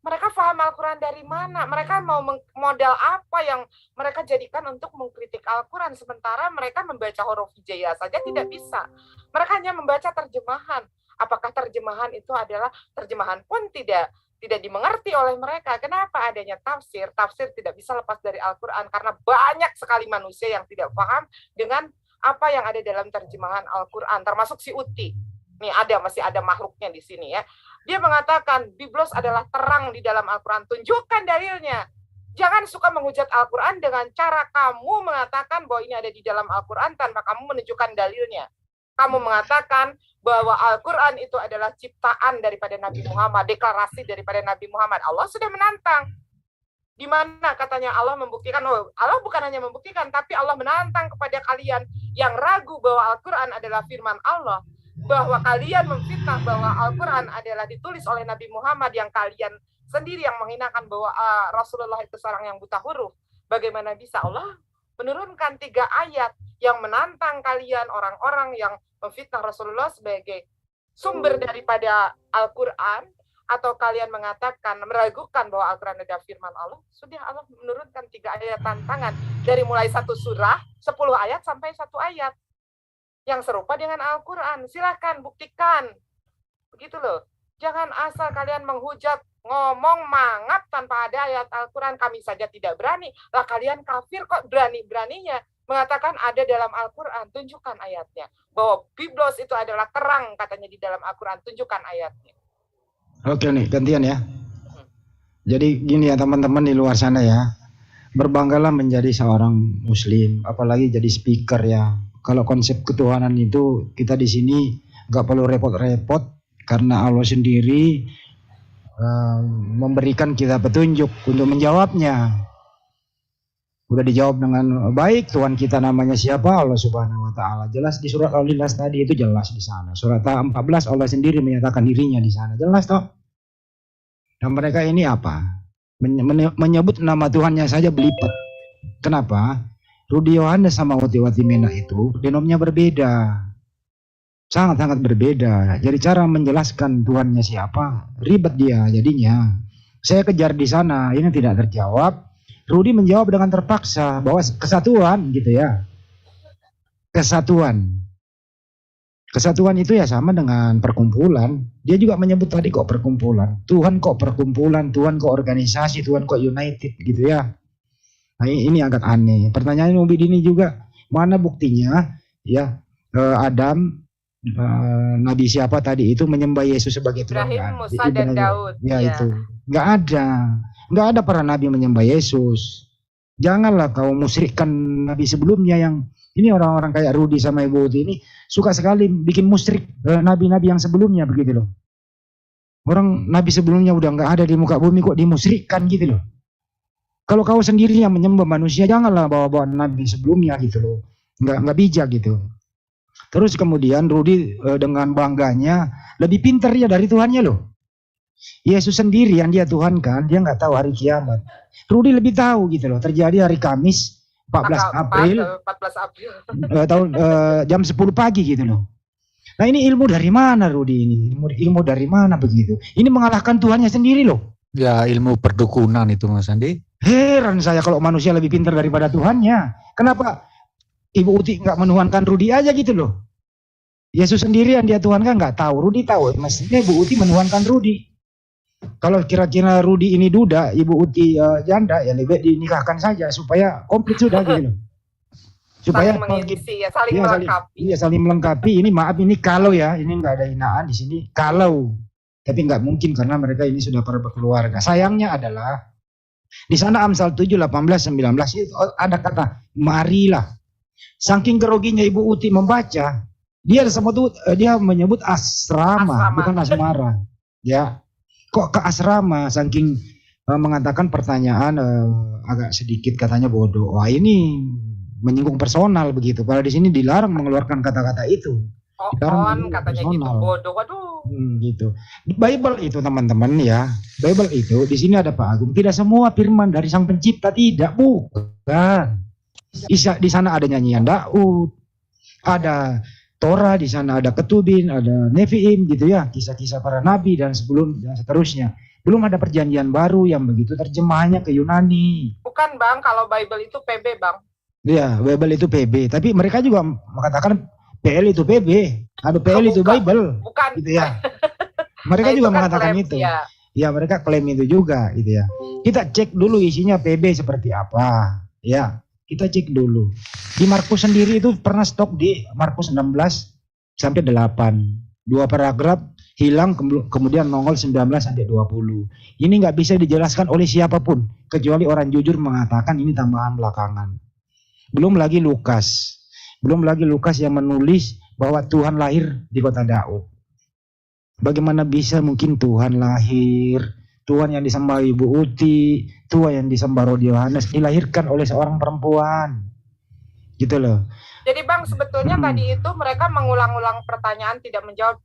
Mereka paham Al-Quran dari mana? Mereka mau modal apa yang mereka jadikan untuk mengkritik Al-Quran? Sementara mereka membaca huruf hijaiyah saja tidak bisa. Mereka hanya membaca terjemahan. Apakah terjemahan itu adalah terjemahan pun tidak dimengerti oleh mereka. Kenapa adanya tafsir? Tafsir tidak bisa lepas dari Al-Quran karena banyak sekali manusia yang tidak paham dengan apa yang ada dalam terjemahan Al-Quran, termasuk si Uti. Nih masih ada makhluknya di sini ya. Dia mengatakan Biblos adalah terang di dalam Al-Quran. Tunjukkan dalilnya. Jangan suka menghujat Al-Quran dengan cara kamu mengatakan bahwa ini ada di dalam Al-Quran tanpa kamu menunjukkan dalilnya. Kamu mengatakan bahwa Al-Quran itu adalah ciptaan daripada Nabi Muhammad, deklarasi daripada Nabi Muhammad. Allah sudah menantang. Di mana katanya Allah membuktikan, Allah bukan hanya membuktikan, tapi Allah menantang kepada kalian yang ragu bahwa Al-Quran adalah firman Allah, bahwa kalian memfitnah bahwa Al-Quran adalah ditulis oleh Nabi Muhammad, yang kalian sendiri yang menghinakan bahwa Rasulullah itu seorang yang buta huruf. Bagaimana bisa Allah menurunkan 3 ayat yang menantang kalian orang-orang yang memfitnah Rasulullah sebagai sumber daripada Al-Quran? atau kalian mengatakan, meragukan bahwa Al-Quran adalah firman Allah, sudah Allah menurunkan 3 ayat tantangan. Dari mulai 1 surah, 10 ayat sampai 1 ayat. Yang serupa dengan Al-Quran. Silakan buktikan. Begitu loh. Jangan asal kalian menghujat, ngomong mangap tanpa ada ayat Al-Quran. Kami saja tidak berani. Lah kalian kafir kok berani-beraninya mengatakan ada dalam Al-Quran. Tunjukkan ayatnya. Bahwa Biblos itu adalah terang katanya di dalam Al-Quran. Tunjukkan ayatnya. Oke nih, gantian ya. Jadi gini ya teman-teman di luar sana ya. Berbanggalah menjadi seorang muslim, apalagi jadi speaker ya. Kalau konsep ketuhanan itu kita di sini nggak perlu repot-repot karena Allah sendiri memberikan kita petunjuk untuk menjawabnya. Udah dijawab dengan baik. Tuhan kita namanya siapa? Allah Subhanahu wa taala. Jelas di surat Al-Ikhlas tadi itu jelas di sana. Surat 14 Allah sendiri menyatakan dirinya di sana. Jelas toh? Dan mereka ini apa? Menyebut nama Tuhannya saja belibet. Kenapa? Rudi Yohanes sama Wati Watimena itu denomnya berbeda. Sangat-sangat berbeda. Jadi cara menjelaskan Tuhannya siapa ribet dia jadinya. Saya kejar di sana, ini tidak terjawab. Rudi menjawab dengan terpaksa bahwa kesatuan gitu ya. Kesatuan. Kesatuan itu ya sama dengan perkumpulan. Dia juga menyebut tadi kok perkumpulan. Tuhan kok perkumpulan, Tuhan kok organisasi, Tuhan kok united gitu ya. Nah, ini agak aneh. Pertanyaan Ubi ini juga mana buktinya ya Adam Nabi siapa tadi itu menyembah Yesus sebagai Tuhan. Ibrahim, Musa dan Daud. Ya itu. Nggak ada. Nggak ada para nabi menyembah Yesus. Janganlah kau musyrikkan nabi sebelumnya yang ini orang-orang kayak Rudi sama Ibu Uti ini suka sekali bikin musyrik nabi-nabi yang sebelumnya begitu loh. Orang nabi sebelumnya udah nggak ada di muka bumi kok dimusyrikkan gitu loh. Kalau kau sendiri yang menyembah manusia janganlah bawa-bawa nabi sebelumnya gitu loh. Nggak bijak gitu. Terus kemudian Rudi dengan bangganya lebih pintar ya dari Tuhannya loh. Yesus sendiri yang dia Tuhan kan, dia nggak tahu hari kiamat. Rudi lebih tahu gitu loh. Terjadi hari Kamis 14 April tahun jam 10 pagi gitu loh. Nah ini ilmu dari mana Rudi ini? Ilmu dari mana begitu? Ini mengalahkan Tuhannya sendiri loh. Ya ilmu perdukunan itu Mas Andi. Heran saya kalau manusia lebih pintar daripada Tuhannya. Kenapa Ibu Uti nggak menuhankan Rudi aja gitu loh? Yesus sendiri yang dia tuhankan nggak tahu. Rudi tahu. Mestinya Ibu Uti menuhankan Rudi. Kalau kira-kira Rudi ini duda, Ibu Uti janda, ya lebih dinikahkan saja supaya komplit sudah gitu loh. Supaya saling mengisi ya, saling melengkapi. Iya, saling melengkapi. Ini maaf ini kalau ya, ini nggak ada hinaan di sini. Kalau, tapi nggak mungkin karena mereka ini sudah pernah berkeluarga. Sayangnya adalah di sana Amsal 7, 18, 19 itu ada kata marilah. Saking groginya Ibu Uti membaca, dia menyebut asrama. Bukan asmara. Ya. Kok ke asrama saking mengatakan pertanyaan agak sedikit katanya bodoh. Wah ini menyinggung personal begitu. Padahal di sini dilarang mengeluarkan kata-kata itu. Katanya personal. Gitu bodoh. Waduh. Gitu. Bible itu teman-teman ya. Bible itu di sini ada Pak Agung. Tidak semua firman dari Sang Pencipta, tidak, bukan. Di sana ada nyanyian Daud, ada Torah, di sana ada Ketubin, ada Neviim gitu ya, kisah-kisah para nabi dan seterusnya. Belum ada perjanjian baru yang begitu terjemahannya ke Yunani. Bukan Bang, kalau Bible itu PB Bang. Iya, Bible itu PB, tapi mereka juga mengatakan PL itu PB, ada PL itu Bible. Bukan. Gitu ya. Mereka juga mengatakan itu. Ya, mereka klaim itu juga gitu ya. Kita cek dulu isinya PB seperti apa, ya. Kita cek dulu. Di Markus sendiri itu pernah stok di Markus 16 sampai 8. 2 paragraf hilang kemudian nongol 19 sampai 20. Ini nggak bisa dijelaskan oleh siapapun kecuali orang jujur mengatakan ini tambahan belakangan. Belum lagi Lukas. Belum lagi Lukas yang menulis bahwa Tuhan lahir di kota Daud. Bagaimana bisa mungkin Tuhan lahir? Tuhan yang disembah Ibu Uti, Tuhan yang disembah Rudi Yohanes dilahirkan oleh seorang perempuan, gitu loh. Jadi Bang sebetulnya tadi itu mereka mengulang-ulang pertanyaan tidak menjawab.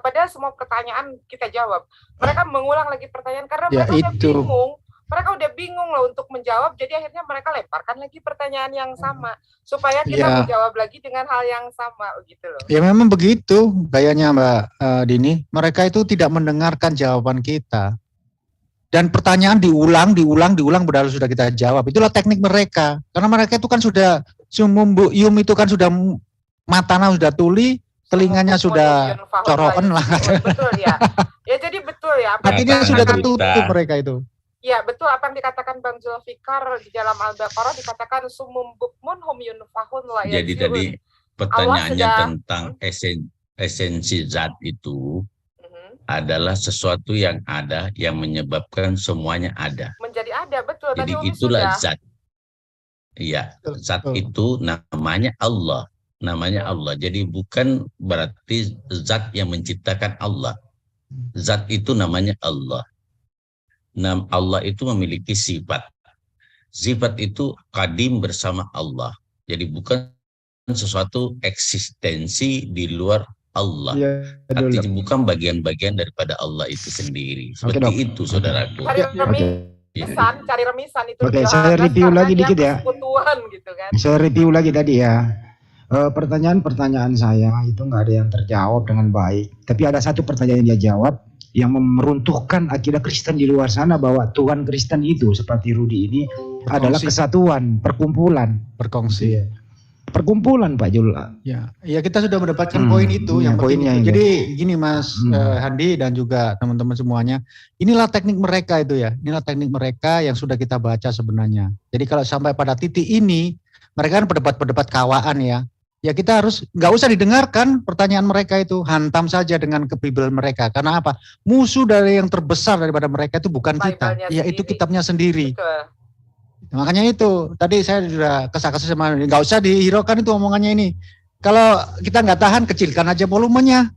Padahal semua pertanyaan kita jawab. Mereka mengulang lagi pertanyaan karena mereka udah bingung mereka udah bingung loh untuk menjawab, jadi akhirnya mereka lemparkan lagi pertanyaan yang sama supaya kita menjawab lagi dengan hal yang sama gitu loh. Ya memang begitu gayanya Mbak Dini. Mereka itu tidak mendengarkan jawaban kita. Dan pertanyaan diulang padahal sudah kita jawab. Itulah teknik mereka. Karena mereka itu kan sudah sumum itu kan sudah matanya sudah tuli, telinganya sudah corokan lah. Betul ya. Ya jadi betul ya. Artinya sudah tertutup mereka itu. Ya betul apa yang dikatakan Bang Zulfikar di dalam Al-Baqarah dikatakan sumum bukmun hum yunfahun la ya. Jadi tadi pertanyaannya tentang esensi zat itu adalah sesuatu yang ada yang menyebabkan semuanya ada. Menjadi ada, betul. Jadi itulah zat. Iya, zat itu namanya Allah. Namanya Allah. Jadi bukan berarti zat yang menciptakan Allah. Zat itu namanya Allah. Allah itu memiliki sifat. Sifat itu kadim bersama Allah. Jadi bukan sesuatu eksistensi di luar Allah. Ya, artinya bukan bagian-bagian daripada Allah itu sendiri. Seperti itu, saudaraku. Cari remisan itu. Oke, saya review lagi dikit ya. Gitu kan. Saya review lagi tadi ya. Pertanyaan-pertanyaan saya itu nggak ada yang terjawab dengan baik. Tapi ada satu pertanyaan yang dia jawab yang meruntuhkan akidah Kristen di luar sana, bahwa Tuhan Kristen itu seperti Rudi ini adalah kesatuan, perkumpulan, berkongsi. Perkumpulan Pak Jul. Ya kita sudah mendapatkan poin itu yang poinnya. Jadi gini Mas Handi dan juga teman-teman semuanya, inilah teknik mereka itu ya. Inilah teknik mereka yang sudah kita baca sebenarnya. Jadi kalau sampai pada titik ini, mereka kan berdebat kawaan ya. Ya kita harus nggak usah didengarkan pertanyaan mereka itu, hantam saja dengan ke Bible mereka. Karena apa? Musuh dari yang terbesar daripada mereka itu bukan kita, yaitu kitabnya sendiri. Betul. Makanya itu tadi saya sudah kesah-kesah sama, nggak usah dihiraukan itu omongannya ini. Kalau kita nggak tahan, kecilkan aja volumenya.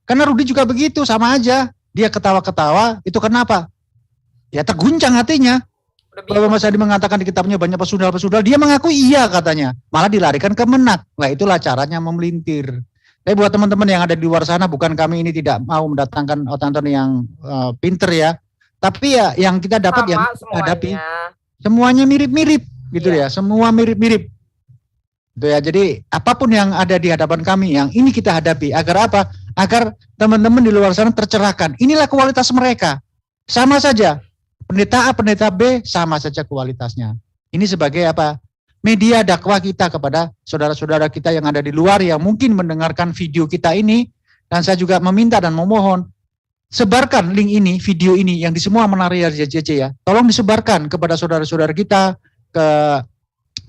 Karena Rudi juga begitu, sama aja. Dia ketawa-ketawa, itu kenapa? Ya terguncang hatinya. Kalau Mas Adi mengatakan di kitabnya banyak pesudal-pesudal, dia mengaku iya katanya, malah dilarikan ke Menak. Nah itulah caranya memelintir. Tapi buat teman-teman yang ada di luar sana, bukan kami ini tidak mau mendatangkan orang-orang yang pinter ya, tapi ya yang kita dapat yang hadapi semuanya mirip-mirip gitu ya, semua mirip-mirip. Gitu ya. Jadi apapun yang ada di hadapan kami, yang ini kita hadapi, agar apa? Agar teman-teman di luar sana tercerahkan. Inilah kualitas mereka, sama saja. Pendeta A, pendeta B sama saja kualitasnya. Ini sebagai apa? Media dakwah kita kepada saudara-saudara kita yang ada di luar yang mungkin mendengarkan video kita ini. Dan saya juga meminta dan memohon, sebarkan link ini, video ini yang di semua menari JJJ ya. Tolong disebarkan kepada saudara-saudara kita, ke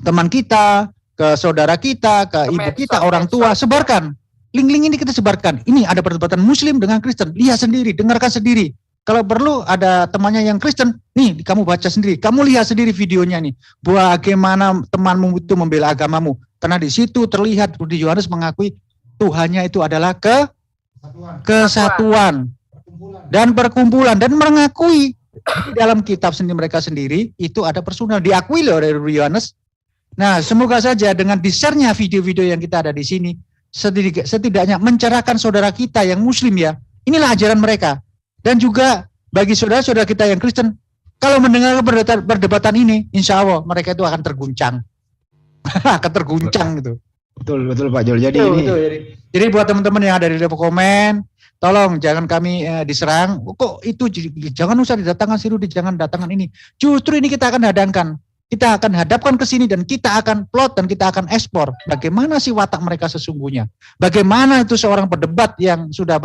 teman kita, ke saudara kita, ke ibu kita, orang tua. Sebarkan. Link-link ini kita sebarkan. Ini ada perdebatan Muslim dengan Kristen. Lihat sendiri, dengarkan sendiri. Kalau perlu ada temannya yang Kristen, nih kamu baca sendiri, kamu lihat sendiri videonya nih, bagaimana temanmu itu membela agamamu. Karena di situ terlihat Rudi Yohanes mengakui Tuhannya itu adalah kesatuan dan perkumpulan, dan mengakui di dalam kitab sendiri mereka sendiri itu ada personal, diakui loh oleh Rudi Yohanes. Nah, semoga saja dengan di-share-nya video-video yang kita ada di sini, setidaknya mencerahkan saudara kita yang Muslim ya. Inilah ajaran mereka. Dan juga bagi saudara-saudara kita yang Kristen, kalau mendengar perdebatan ini, insya Allah mereka itu akan terguncang. Akan terguncang gitu. Betul Pak Jul. Jadi buat teman-teman yang ada di kolom komen, tolong jangan kami diserang. Kok itu jangan usah didatangkan si Rudi, jangan datangkan ini. Justru ini kita akan hadangkan. Kita akan hadapkan ke sini dan kita akan plot dan kita akan ekspor. Bagaimana sih watak mereka sesungguhnya? Bagaimana itu seorang pendebat yang sudah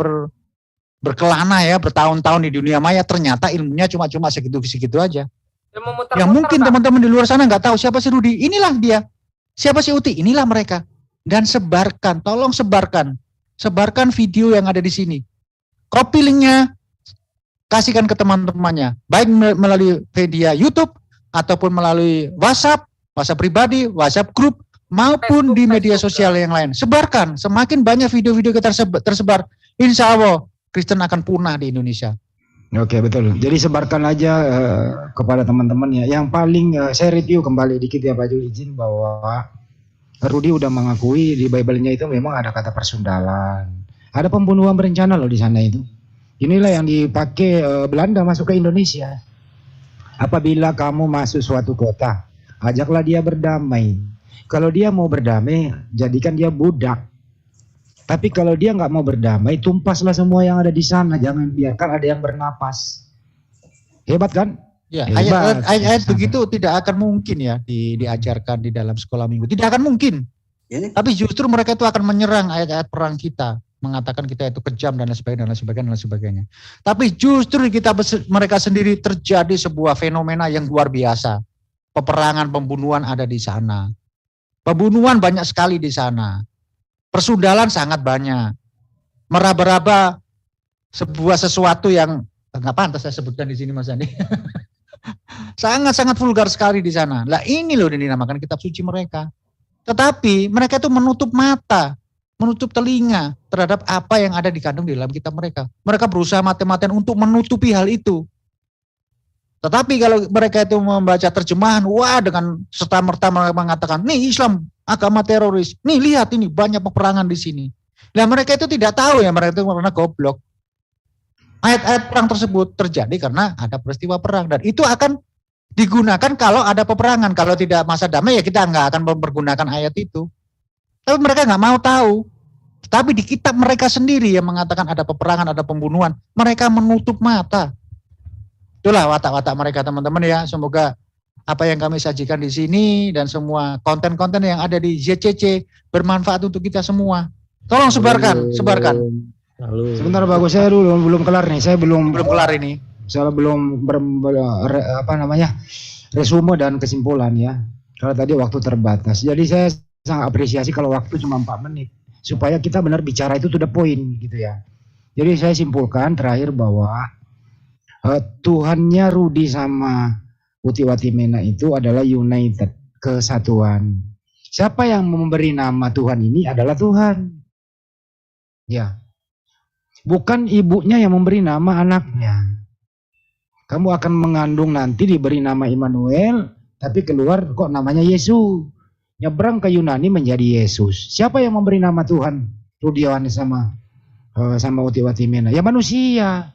berkelana ya bertahun-tahun di dunia maya, ternyata ilmunya cuma segitu-segitu aja. Yang mungkin teman-teman di luar sana nggak tahu siapa si Rudi, inilah dia. Siapa si Uti, inilah mereka. Dan sebarkan, tolong sebarkan video yang ada di sini. Copy linknya, kasihkan ke teman-temannya, baik melalui media YouTube ataupun melalui WhatsApp pribadi, WhatsApp grup, maupun di media sosial yang lain. Sebarkan, semakin banyak video-video kita tersebar, insya Allah Kristen akan punah di Indonesia. Oke, betul. Jadi sebarkan aja kepada teman-teman ya. Yang paling saya review kembali dikit ya Pak Jul, izin bahwa Rudi udah mengakui di Bible-nya itu memang ada kata persundalan. Ada pembunuhan berencana loh di sana itu. Inilah yang dipakai Belanda masuk ke Indonesia. Apabila kamu masuk suatu kota, ajaklah dia berdamai. Kalau dia mau berdamai, jadikan dia budak. Tapi kalau dia nggak mau berdamai, tumpaslah semua yang ada di sana. Jangan biarkan ada yang bernapas. Hebat kan? Ya, Hebat. ayat-ayat begitu tidak akan mungkin ya diajarkan di dalam sekolah minggu. Tidak akan mungkin. Tapi justru mereka itu akan menyerang ayat-ayat perang kita, mengatakan kita itu kejam dan lain sebagainya, dan lain sebagainya, dan lain sebagainya. Tapi justru di mereka sendiri terjadi sebuah fenomena yang luar biasa. Peperangan, pembunuhan ada di sana. Pembunuhan banyak sekali di sana. Persundalan sangat banyak. Meraba-raba sebuah sesuatu yang nggak pantas saya sebutkan di sini Mas Andi. Sangat-sangat vulgar sekali di sana. Lah ini loh dinamakan kitab suci mereka. Tetapi mereka itu menutup mata, menutup telinga terhadap apa yang ada dikandung di dalam kitab mereka. Mereka berusaha mati-matian untuk menutupi hal itu. Tetapi kalau mereka itu membaca terjemahan, wah dengan serta-merta mengatakan, nih Islam agama teroris, nih lihat ini banyak peperangan di sini. Nah mereka itu tidak tahu ya, mereka itu karena goblok. Ayat-ayat perang tersebut terjadi karena ada peristiwa perang dan itu akan digunakan kalau ada peperangan. Kalau tidak masa damai ya kita nggak akan mempergunakan ayat itu. Tapi mereka nggak mau tahu. Tapi di kitab mereka sendiri yang mengatakan ada peperangan, ada pembunuhan, mereka menutup mata. Itulah watak-watak mereka teman-teman ya. Semoga apa yang kami sajikan di sini dan semua konten-konten yang ada di ZCC bermanfaat untuk kita semua. Tolong sebarkan. Sebentar bagus, saya dulu belum kelar nih. Saya belum kelar ini. Saya belum resume dan kesimpulan ya. Kalau tadi waktu terbatas. Jadi saya sangat apresiasi kalau waktu cuma 4 menit supaya kita benar bicara itu to the point gitu ya. Jadi saya simpulkan terakhir bahwa Tuhannya Rudi sama Uti Watimena itu adalah united, kesatuan. Siapa yang memberi nama Tuhan ini adalah Tuhan. Ya. Bukan ibunya yang memberi nama anaknya. Kamu akan mengandung nanti diberi nama Immanuel, tapi keluar kok namanya Yesus. Nyebrang ke Yunani menjadi Yesus. Siapa yang memberi nama Tuhan? Rudi Yohanes sama Uti Watimena. Ya manusia.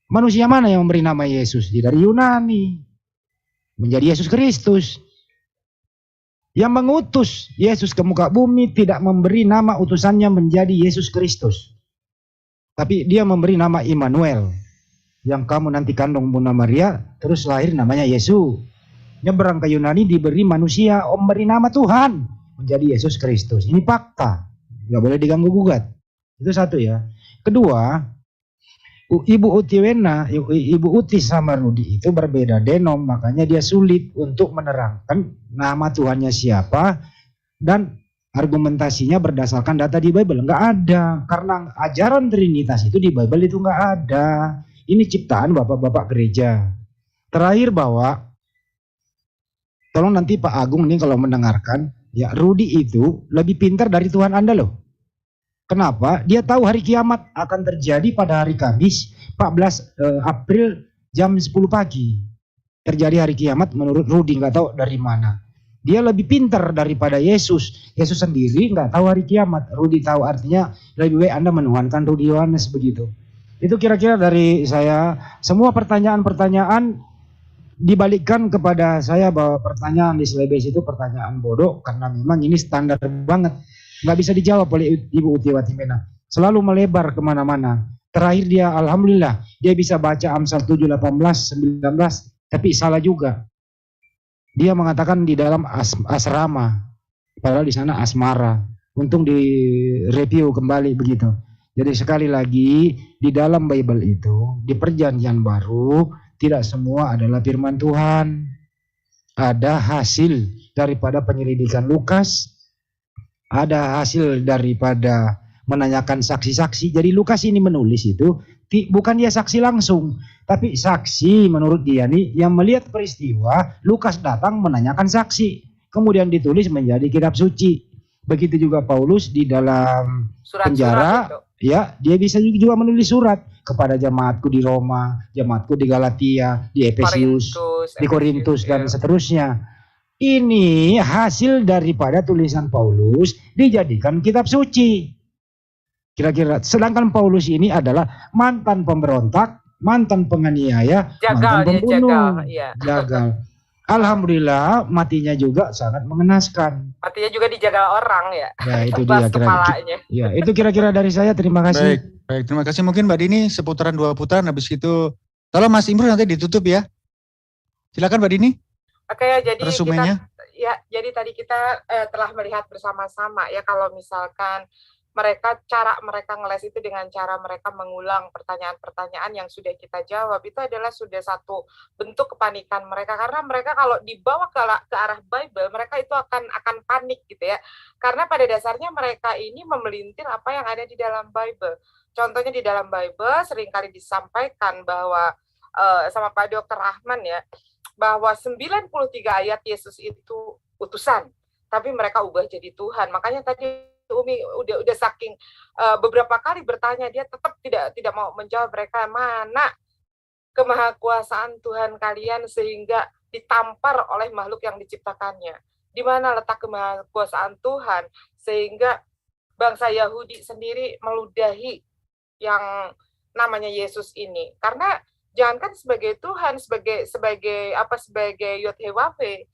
Manusia mana yang memberi nama Yesus? Dari Yunani. Menjadi Yesus Kristus. Yang mengutus Yesus ke muka bumi tidak memberi nama utusannya menjadi Yesus Kristus. Tapi dia memberi nama Immanuel. Yang kamu nanti kandung Bunda Maria, terus lahir namanya Yesus. Nyebrang ke Yunani diberi manusia, memberi nama Tuhan. Menjadi Yesus Kristus. Ini fakta. Gak boleh diganggu gugat. Itu satu ya. Kedua, Ibu Uti sama Rudi itu berbeda denom. Makanya dia sulit untuk menerangkan nama Tuhannya siapa. Dan argumentasinya berdasarkan data di Bible. Enggak ada. Karena ajaran Trinitas itu di Bible itu enggak ada. Ini ciptaan bapak-bapak gereja. Terakhir bahwa, tolong nanti Pak Agung nih kalau mendengarkan, ya Rudi itu lebih pintar dari Tuhan Anda loh. Kenapa? Dia tahu hari kiamat akan terjadi pada hari Kamis 14 April jam 10 pagi. Terjadi hari kiamat menurut Rudi, nggak tahu dari mana. Dia lebih pintar daripada Yesus. Yesus sendiri nggak tahu hari kiamat. Rudi tahu, artinya lebih baik Anda menuhankan Rudi Yohanes begitu. Itu kira-kira dari saya. Semua pertanyaan-pertanyaan dibalikkan kepada saya bahwa pertanyaan di Slebes itu pertanyaan bodoh karena memang ini standar banget. Nggak bisa dijawab oleh Ibu Uti Watimena. Selalu melebar kemana-mana. Terakhir dia alhamdulillah dia bisa baca Amsal 7, 18, 19 tapi salah juga. Dia mengatakan di dalam asrama, padahal di sana asmara. Untung direview kembali begitu. Jadi sekali lagi di dalam Bible itu di Perjanjian Baru tidak semua adalah firman Tuhan. Ada hasil daripada penyelidikan Lukas, ada hasil daripada menanyakan saksi-saksi. Jadi Lukas ini menulis itu bukan dia saksi langsung, tapi saksi menurut dia nih yang melihat peristiwa. Lukas datang menanyakan saksi, kemudian ditulis menjadi kitab suci. Begitu juga Paulus di dalam penjara, ya dia bisa juga menulis surat kepada jemaatku di Roma, jemaatku di Galatia, di Efesius, di Korintus dan seterusnya. Ini hasil daripada tulisan Paulus dijadikan kitab suci. Kira-kira, sedangkan Paulus ini adalah mantan pemberontak, mantan penganiaya, Jagal, mantan dia pembunuh, jagal, iya. jagal. Alhamdulillah matinya juga sangat mengenaskan. Matinya juga dijagal orang ya. Ya itu Tebas dia kepalanya. ya itu kira-kira dari saya. Terima kasih. Baik, terima kasih. Mungkin Mbak Dini seputaran 2 putaran, habis itu tolong Mas Imrus nanti ditutup ya. Silakan Mbak Dini. Oke, jadi resumenya. jadi tadi kita telah melihat bersama-sama ya, kalau misalkan cara mereka ngeles itu dengan cara mereka mengulang pertanyaan-pertanyaan yang sudah kita jawab, itu adalah sudah satu bentuk kepanikan mereka, karena mereka kalau dibawa ke arah Bible, mereka itu akan panik gitu ya, karena pada dasarnya mereka ini memelintir apa yang ada di dalam Bible. Contohnya di dalam Bible seringkali disampaikan bahwa sama Pak Dr. Rahman ya, bahwa 93 ayat Yesus itu utusan, tapi mereka ubah jadi Tuhan. Makanya tadi Umi udah saking beberapa kali bertanya, dia tetap tidak mau menjawab mereka, mana kemahakuasaan Tuhan kalian sehingga ditampar oleh makhluk yang diciptakannya. Di mana letak kemahakuasaan Tuhan sehingga bangsa Yahudi sendiri meludahi yang namanya Yesus ini. Karena jangankan sebagai Tuhan, sebagai Yod-Heh-Wav-He,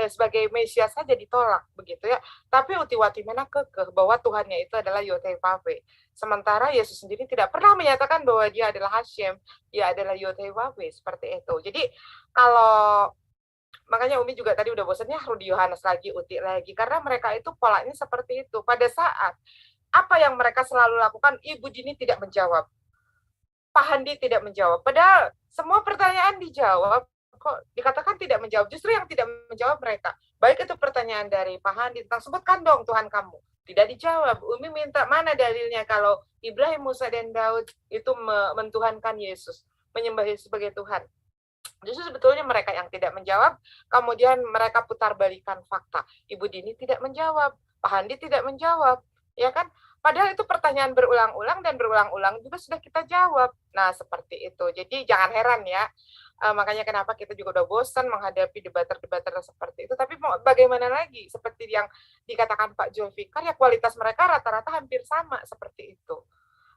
sebagai Mesias saja ditolak begitu ya. Tapi Utiwatimena kekeh bahwa Tuhannya itu adalah Yod-Heh-Wav-He. Sementara Yesus sendiri tidak pernah menyatakan bahwa dia adalah Hashem, dia adalah Yod-Heh-Wav-He, seperti itu. Jadi makanya Umi juga tadi udah bosannya Rudi Yohanes lagi, Uti lagi, karena mereka itu polanya seperti itu. Pada saat apa yang mereka selalu lakukan, Ibu Dini tidak menjawab, Pak Handi tidak menjawab, padahal semua pertanyaan dijawab, kok dikatakan tidak menjawab. Justru yang tidak menjawab mereka. Baik itu pertanyaan dari Pak Handi tentang sebutkan dong Tuhan kamu, tidak dijawab. Umi minta mana dalilnya kalau Ibrahim, Musa, dan Daud itu mentuhankan Yesus, menyembah Yesus sebagai Tuhan. Justru sebetulnya mereka yang tidak menjawab, kemudian mereka putar balikan fakta. Ibu Dini tidak menjawab, Pak Handi tidak menjawab, ya kan? Padahal itu pertanyaan berulang-ulang dan berulang-ulang juga sudah kita jawab. Nah, seperti itu. Jadi jangan heran ya. Makanya kenapa kita juga udah bosan menghadapi debater-debater seperti itu. Tapi mau bagaimana lagi? Seperti yang dikatakan Pak Zulfikar, ya kualitas mereka rata-rata hampir sama seperti itu.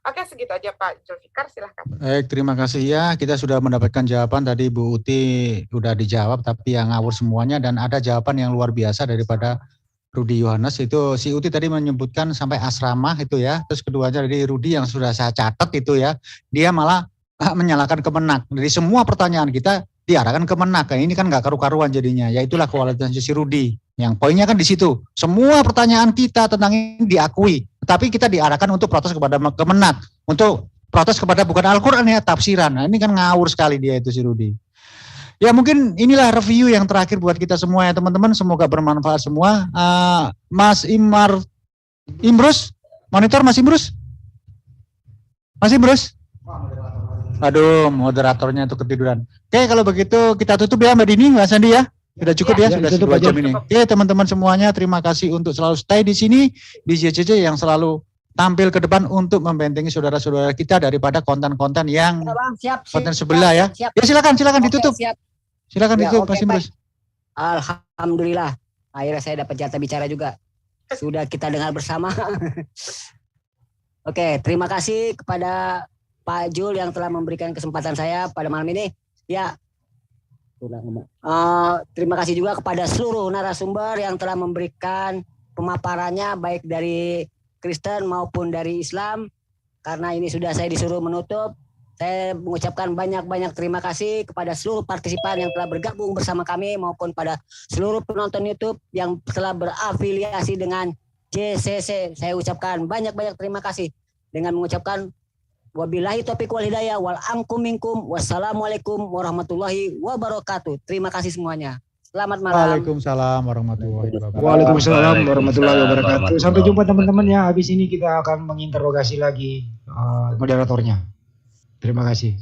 Oke, segitu aja Pak Zulfikar, silahkan. Baik, terima kasih ya. Kita sudah mendapatkan jawaban tadi Bu Uti sudah dijawab, tapi yang ngawur semuanya, dan ada jawaban yang luar biasa daripada Rudi Yohanes. Itu si Uti tadi menyebutkan sampai asrama itu ya. Terus keduanya dari Rudi yang sudah saya catat itu ya, dia malah menyalahkan Kemenak. Dari semua pertanyaan kita diarahkan ke Kemenak. Ini kan nggak karu-karuan jadinya. Ya itulah kualitas si Rudi. Yang poinnya kan di situ. Semua pertanyaan kita tentang ini diakui, tapi kita diarahkan untuk protes kepada Kemenak, untuk protes kepada bukan Al-Quran ya, tafsiran. Nah, ini kan ngawur sekali dia itu si Rudi. Ya mungkin inilah review yang terakhir buat kita semua ya teman-teman. Semoga bermanfaat semua. Mas Imrus, monitor Mas Imrus. Mas Imrus. Aduh, moderatornya itu ketiduran. Oke, kalau begitu kita tutup ya Mbak Dini, Mbak Sandi ya. Sudah cukup ya, sudah 2 jam ini. Oke teman-teman semuanya, terima kasih untuk selalu stay di sini, di JCC yang selalu tampil ke depan untuk membentengi saudara-saudara kita daripada konten-konten yang konten sebelah ya. Ya silakan ditutup. Silakan ditutup Mas Imrus. Alhamdulillah, akhirnya saya dapat jatah bicara juga. Sudah kita dengar bersama. Oke, terima kasih kepada Pak Jul yang telah memberikan kesempatan saya pada malam ini. Ya, terima kasih juga kepada seluruh narasumber yang telah memberikan pemaparannya baik dari Kristen maupun dari Islam. Karena ini sudah saya disuruh menutup, saya mengucapkan banyak-banyak terima kasih kepada seluruh partisipan yang telah bergabung bersama kami maupun pada seluruh penonton YouTube yang telah berafiliasi dengan JCC. Saya ucapkan banyak-banyak terima kasih dengan mengucapkan wabillahi taufiq wal hidayah wal ankum minkum. Wassalamualaikum warahmatullahi wabarakatuh. Terima kasih semuanya. Selamat malam. Waalaikumsalam warahmatullahi wabarakatuh. Waalaikumsalam warahmatullahi wabarakatuh. Sampai jumpa teman-teman ya. Habis ini kita akan menginterogasi lagi moderatornya. Terima kasih.